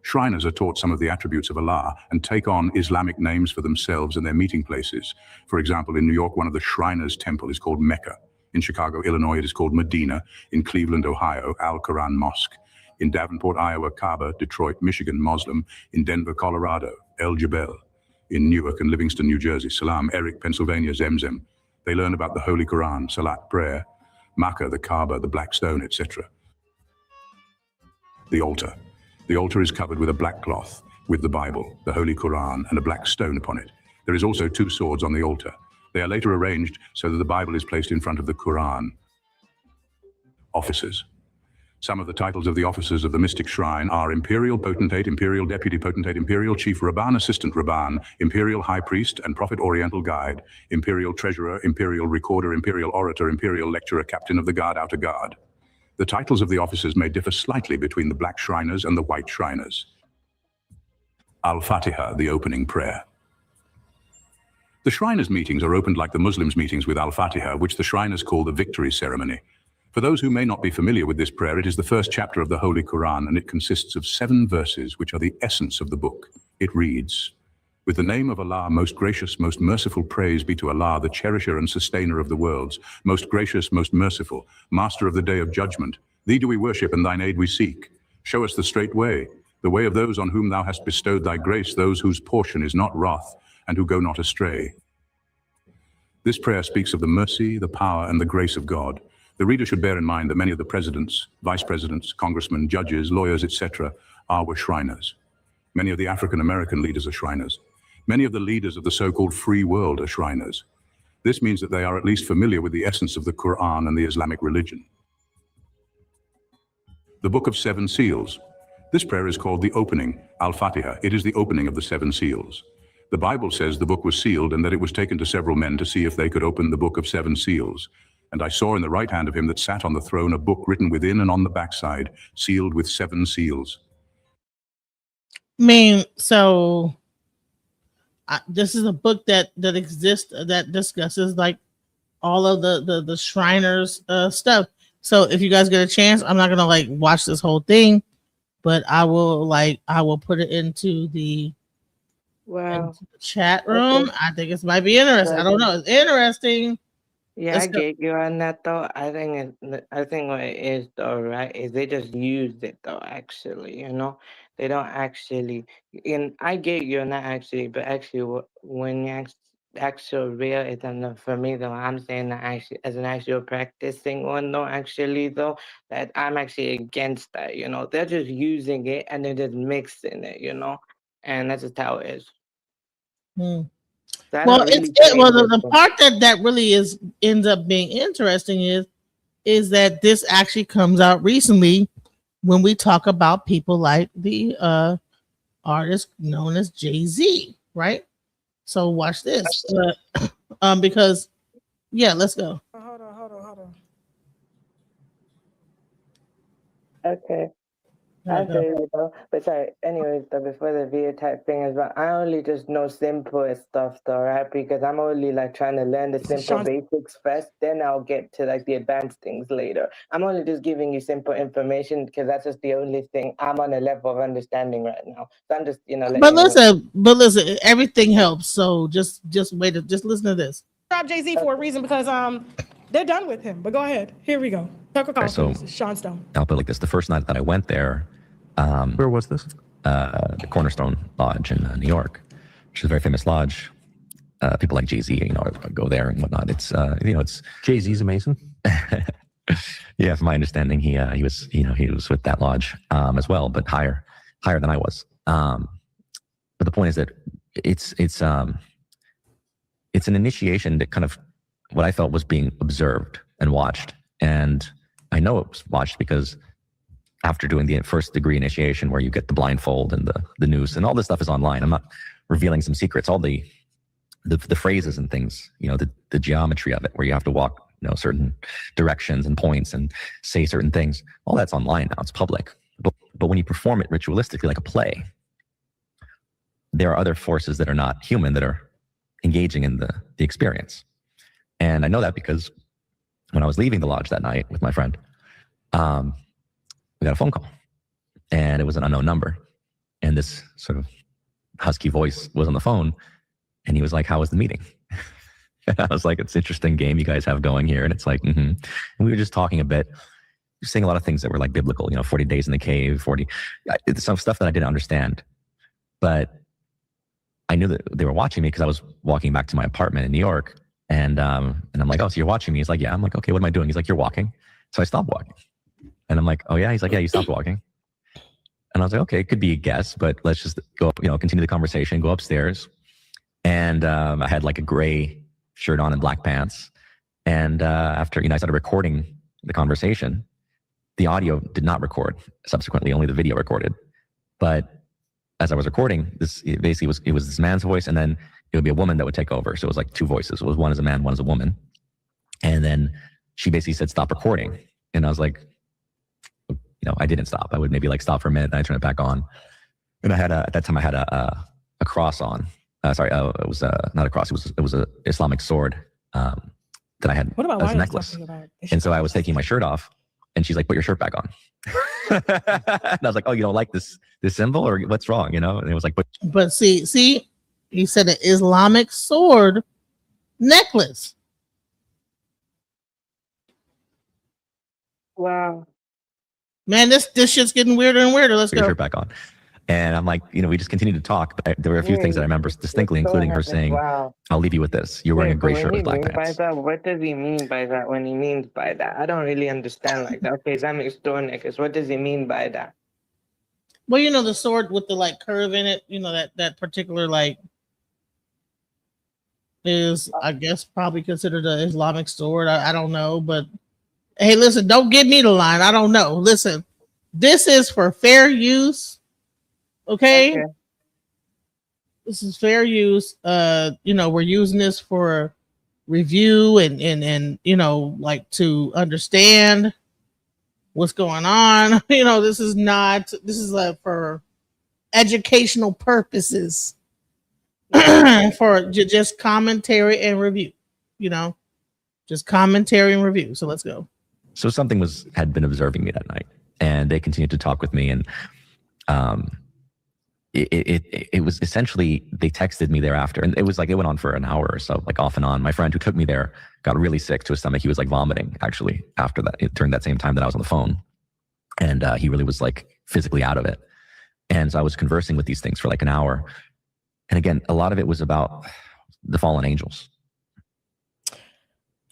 Shriners are taught some of the attributes of Allah and take on Islamic names for themselves and their meeting places. For example, in New York, one of the Shriners' temple is called Mecca. In Chicago, Illinois, it is called Medina. In Cleveland, Ohio, Al-Quran Mosque. In Davenport, Iowa, Kaaba. Detroit, Michigan, Muslim. In Denver, Colorado, El Jebel. In Newark and Livingston, New Jersey, Salam. Eric, Pennsylvania, Zemzem. They learn about the Holy Quran, Salat, prayer, Makkah, the Kaaba, the Black Stone, etc. The altar. The altar is covered with a black cloth, with the Bible, the Holy Quran, and a black stone upon it. There is also 2 swords on the altar. They are later arranged so that the Bible is placed in front of the Quran. Officers. Some of the titles of the officers of the mystic shrine are Imperial Potentate, Imperial Deputy Potentate, Imperial Chief Rabban, Assistant Rabban, Imperial High Priest and Prophet Oriental Guide, Imperial Treasurer, Imperial Recorder, Imperial Orator, Imperial Lecturer, Captain of the Guard, Outer Guard. The titles of the officers may differ slightly between the black Shriners and the white Shriners. Al-Fatiha, the opening prayer. The Shriners' meetings are opened like the Muslims' meetings with Al-Fatiha, which the Shriners call the victory ceremony. For those who may not be familiar with this prayer, it is the first chapter of the Holy Quran, and it consists of 7 verses, which are the essence of the book. It reads, "With the name of Allah, most gracious, most merciful, praise be to Allah, the cherisher and sustainer of the worlds, most gracious, most merciful, master of the day of judgment. Thee do we worship and thine aid we seek. Show us the straight way, the way of those on whom thou hast bestowed thy grace, those whose portion is not wrath, and who go not astray." This prayer speaks of the mercy, the power, and the grace of God. The reader should bear in mind that many of the presidents, vice presidents, congressmen, judges, lawyers, etc. were Shriners. Many of the African American leaders are Shriners. Many of the leaders of the so-called free world are Shriners. This means that they are at least familiar with the essence of the Quran and the Islamic religion. The Book of 7 Seals. This prayer is called the opening, Al-Fatiha. It is the opening of the 7 seals. The Bible says the book was sealed and that it was taken to several men to see if they could open the book of 7 seals. And I saw in the right hand of him that sat on the throne a book written within and on the backside, sealed with 7 seals. I mean, so this is a book that exists that discusses like all of the Shriners stuff. So if you guys get a chance, I'm not gonna like watch this whole thing, but I will put it into the chat room. Okay. I think it might be interesting. I don't know. It's interesting. Yeah, Let's I go. get you on that though. I think what it is though, right, is they just used it though, actually, They don't actually, and I get you on that actually, but actually when you actual real is for me though, I'm saying that actually as an actual practicing one though, actually though, that I'm actually against that, They're just using it and they're just mixing it, And that's just how it is. So I Well, don't really the part that really ends up being interesting is that this actually comes out recently when we talk about people like the artist known as Jay-Z, right? So watch this, because let's go. Hold on. Okay. I feel you though. But sorry, anyways, though, before the video type thing as well, I only just know simple stuff though, right? Because I'm only like trying to learn the simple basics first, then I'll get to like the advanced things later. I'm only just giving you simple information because that's just the only thing I'm on a level of understanding right now. So I'm just, letting But you know. listen, everything helps. So just wait, just listen to this. Drop Jay-Z for a reason because they're done with him. But go ahead. Here we go. Tucker Carlson, So- Sean Stone. I'll put it like this. The first night that I went there, where was this? The Cornerstone Lodge in New York, which is a very famous lodge. People like Jay-Z, go there and whatnot. It's, it's Jay-Z's a Mason. Yeah, from my understanding, he was, he was with that lodge as well, but higher than I was. But the point is that it's an initiation that kind of what I felt was being observed and watched, and I know it was watched because after doing the first degree initiation, where you get the blindfold and the noose and all this stuff is online. I'm not revealing some secrets. All the phrases and things, the geometry of it, where you have to walk, certain directions and points and say certain things. All that's online now. It's public. But when you perform it ritualistically like a play, there are other forces that are not human that are engaging in the experience. And I know that because when I was leaving the lodge that night with my friend, we got a phone call, and it was an unknown number. And this sort of husky voice was on the phone, and he was like, "How was the meeting?" And I was like, "It's an interesting game you guys have going here." And it's like, And we were just talking a bit, saying a lot of things that were like biblical, 40 days in the cave, some stuff that I didn't understand. But I knew that they were watching me because I was walking back to my apartment in New York. And I'm like, "Oh, so you're watching me?" He's like, "Yeah." I'm like, "Okay, what am I doing?" He's like, "You're walking." So I stopped walking. And I'm like, "Oh yeah?" He's like, "Yeah, you stopped walking." And I was like, "Okay, it could be a guess, but let's just go up, continue the conversation, go upstairs." And I had like a gray shirt on and black pants. And after, I started recording the conversation. The audio did not record. Subsequently, only the video recorded. But as I was recording, it was this man's voice, and then it would be a woman that would take over. So it was like two voices. It was one as a man, one as a woman. And then she basically said, "Stop recording." And I was like, I didn't stop. I would maybe like stop for a minute, then I turn it back on. And I had at that time I had a cross on. It was not a cross. It was a Islamic sword that I had as a necklace. And so I was taking my shirt off, and she's like, "Put your shirt back on." And I was like, "Oh, you don't like this symbol, or what's wrong?" And it was like, But see, he said an Islamic sword necklace. Wow. Man, this shit's getting weirder and weirder. Let's "Put your go. shirt back on." And I'm like, we just continued to talk. But there were a few things that I remember distinctly, including her saying, "Wow, "I'll leave you with this. You're wearing a gray when shirt he with black means by pants." that, what does he mean by that? When he means by that, I don't really understand like that. Okay, Islamic sword necklace. What does he mean by that? Well, the sword with the like curve in it, that particular like is, I guess, probably considered an Islamic sword. I don't know, but hey, listen, don't give me the line. I don't know. Listen, this is for fair use. Okay. This is fair use. We're using this for review and like to understand what's going on. This is for educational purposes. For just commentary and review, just commentary and review. So let's go. So something had been observing me that night, and they continued to talk with me. And it was essentially, they texted me thereafter, and it was like, it went on for an hour or so, like off and on. My friend who took me there got really sick to his stomach. He was like vomiting actually after that, during that same time that I was on the phone. And he really was like physically out of it. And so I was conversing with these things for like an hour. And again, a lot of it was about the fallen angels.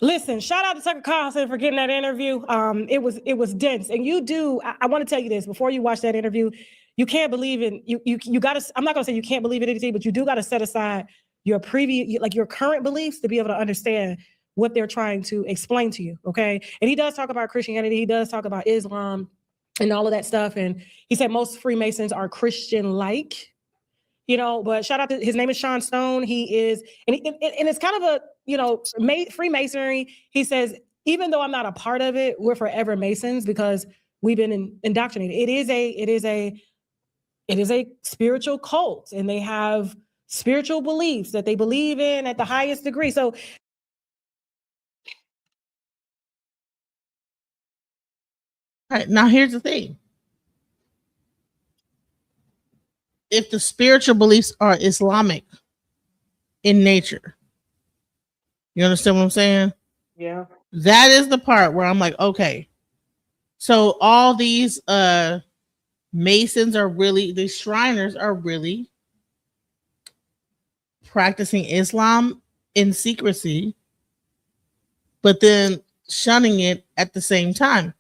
Listen, shout out to Tucker Carlson for getting that interview. It was dense. And I want to tell you this before you watch that interview. You can't believe in you gotta, I'm not gonna say you can't believe in anything, but you do gotta set aside your your current beliefs to be able to understand what they're trying to explain to you. Okay. And he does talk about Christianity, he does talk about Islam and all of that stuff. And he said most Freemasons are Christian-like, but shout out to, his name is Sean Stone. He is, and it's kind of a Freemasonry. He says, even though I'm not a part of it, we're forever Masons because we've been indoctrinated. It is a spiritual cult, and they have spiritual beliefs that they believe in at the highest degree. So all right, now here's the thing. If the spiritual beliefs are Islamic in nature, you understand what I'm saying? Yeah. That is the part where I'm like, okay. So all these Masons are really, these Shriners are really practicing Islam in secrecy, but then shunning it at the same time.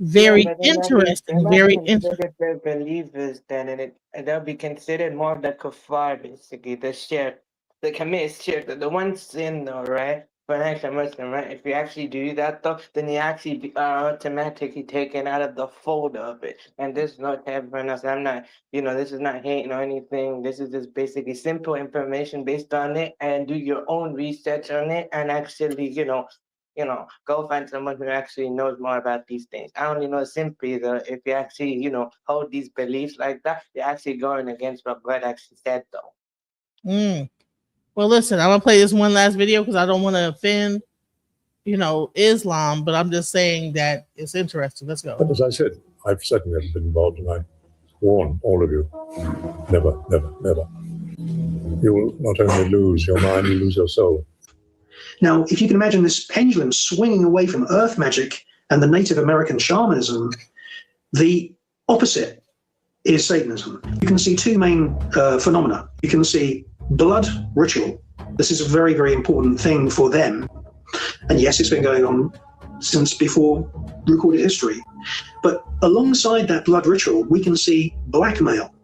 Very Yeah, but interesting. they're not Very interesting. considered the believers then, and they'll be considered more the kuffar, basically, the shirk, the commit shirk, the one sin though, right? For an actual Muslim, right? If you actually do that though, then you actually are automatically taken out of the fold of it. And this is not to everyone else. I'm not, this is not hating or anything. This is just basically simple information based on it, and do your own research on it, and actually, go find someone who actually knows more about these things. I only know simply that if you actually, hold these beliefs like that, you're actually going against what God actually said, though. Well, listen, I'm gonna play this one last video because I don't want to offend, Islam, but I'm just saying that it's interesting. Let's go. But as I said, I've certainly never been involved, and I warn all of you, never, never, never. You will not only lose your mind, you lose your soul. Now, if you can imagine this pendulum swinging away from earth magic and the Native American shamanism, the opposite is Satanism. You can see two main phenomena. You can see blood ritual. This is a very, very important thing for them. And yes, it's been going on since before recorded history. But alongside that blood ritual, we can see blackmail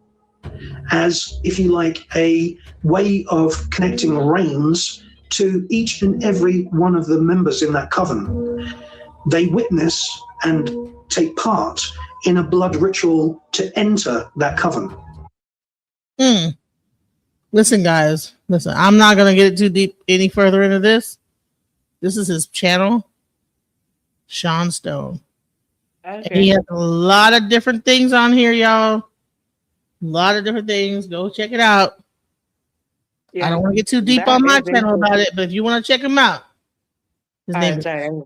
as, if you like, a way of connecting reins to each and every one of the members in that coven. They witness and take part in a blood ritual to enter that coven. Listen, guys, listen, I'm not going to get too deep any further into this. This is his channel, Sean Stone. Okay. And he has a lot of different things on here, y'all. A lot of different things. Go check it out. Yeah, I don't want to get too deep on my channel about it, but if you want to check him out, his name is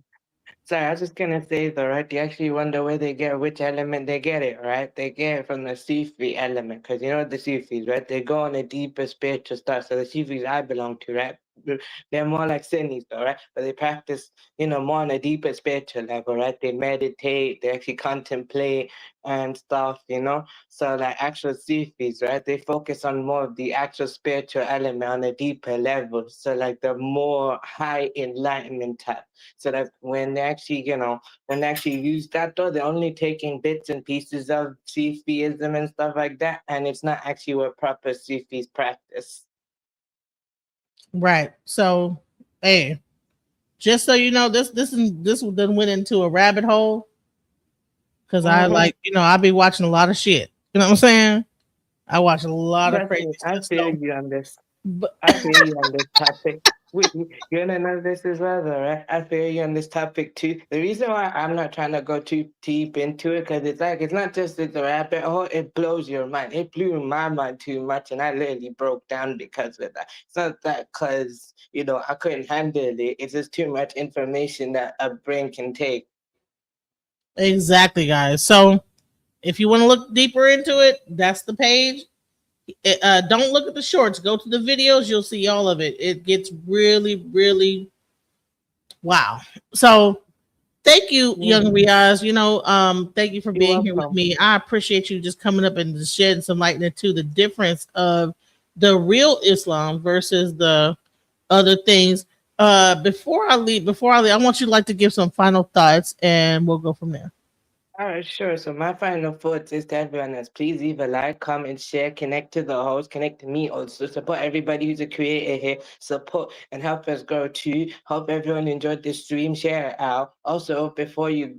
Sorry, I was just gonna say though, right? You actually wonder where they get which element they get it, right? They get it from the Sufi element, because you know the Sufis, right? They go on a deeper spiritual stuff. So the Sufis I belong to, right? They're more like Sunnis though, right? But they practice, more on a deeper spiritual level, right? They meditate, they actually contemplate and stuff, So like actual Sufis, right? They focus on more of the actual spiritual element on a deeper level. So like the more high enlightenment type. So that when they actually, when they actually use that though, they're only taking bits and pieces of Sufism and stuff like that, and it's not actually what proper Sufis practice. right. So, hey, just so you know, this then went into a rabbit hole because I I be watching a lot of shit. You know what I'm saying? I watch a lot of crazy I stuff. feel you on this. I feel you on this topic. Wait, you wanna know this as well, though, right? I feel you on this topic too. The reason why I'm not trying to go too deep into it, because it's not just the rabbit hole. It blows your mind. It blew my mind too much, and I literally broke down because of that. It's not that because I couldn't handle it. It's just too much information that a brain can take. Exactly, guys. So if you want to look deeper into it, that's the page. Don't look at the shorts. Go to the videos. You'll see all of it. It gets really, really wow. So thank you, young Riaz. Thank you for being here with me. I appreciate you just coming up and just shedding some light into the difference of the real Islam versus the other things. Before I leave, I want you to give some final thoughts, and we'll go from there. All right, sure. So my final thoughts is to everyone else, please leave a like, comment, share, connect to the host, connect to me also, support everybody who's a creator here, support and help us grow too. Hope everyone enjoyed this stream, share it out. Also, before you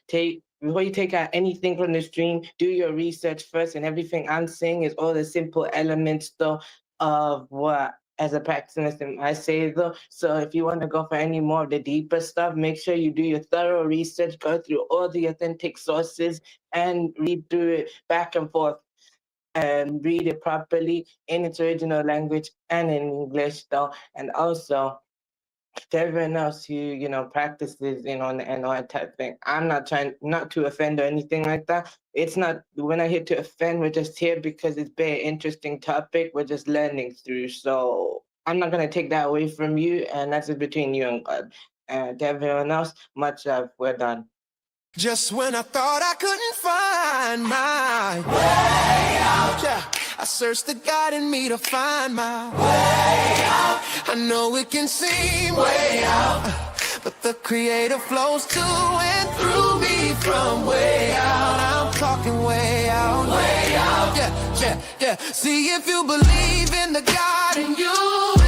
take out anything from the stream, do your research first, and everything I'm saying is all the simple elements though of what as a practicing Muslim, I say though, so if you want to go for any more of the deeper stuff, make sure you do your thorough research, go through all the authentic sources and read through it back and forth and read it properly in its original language and in English though. And also to everyone else who, you know, practices, you know, and all that type of thing. I'm not trying not to offend or anything like that. It's not, we're not here to offend, we're just here because it's very interesting topic. We're just learning through. So I'm not gonna take that away from you, and that's just between you and God. And to everyone else, much love. We're done. Just when I thought I couldn't find my way out, yeah, I searched the God in me to find my way out. I know it can seem way out, but the Creator flows to and through me from way out. I'm talking way out, yeah, yeah, yeah. See, if you believe in the God in you,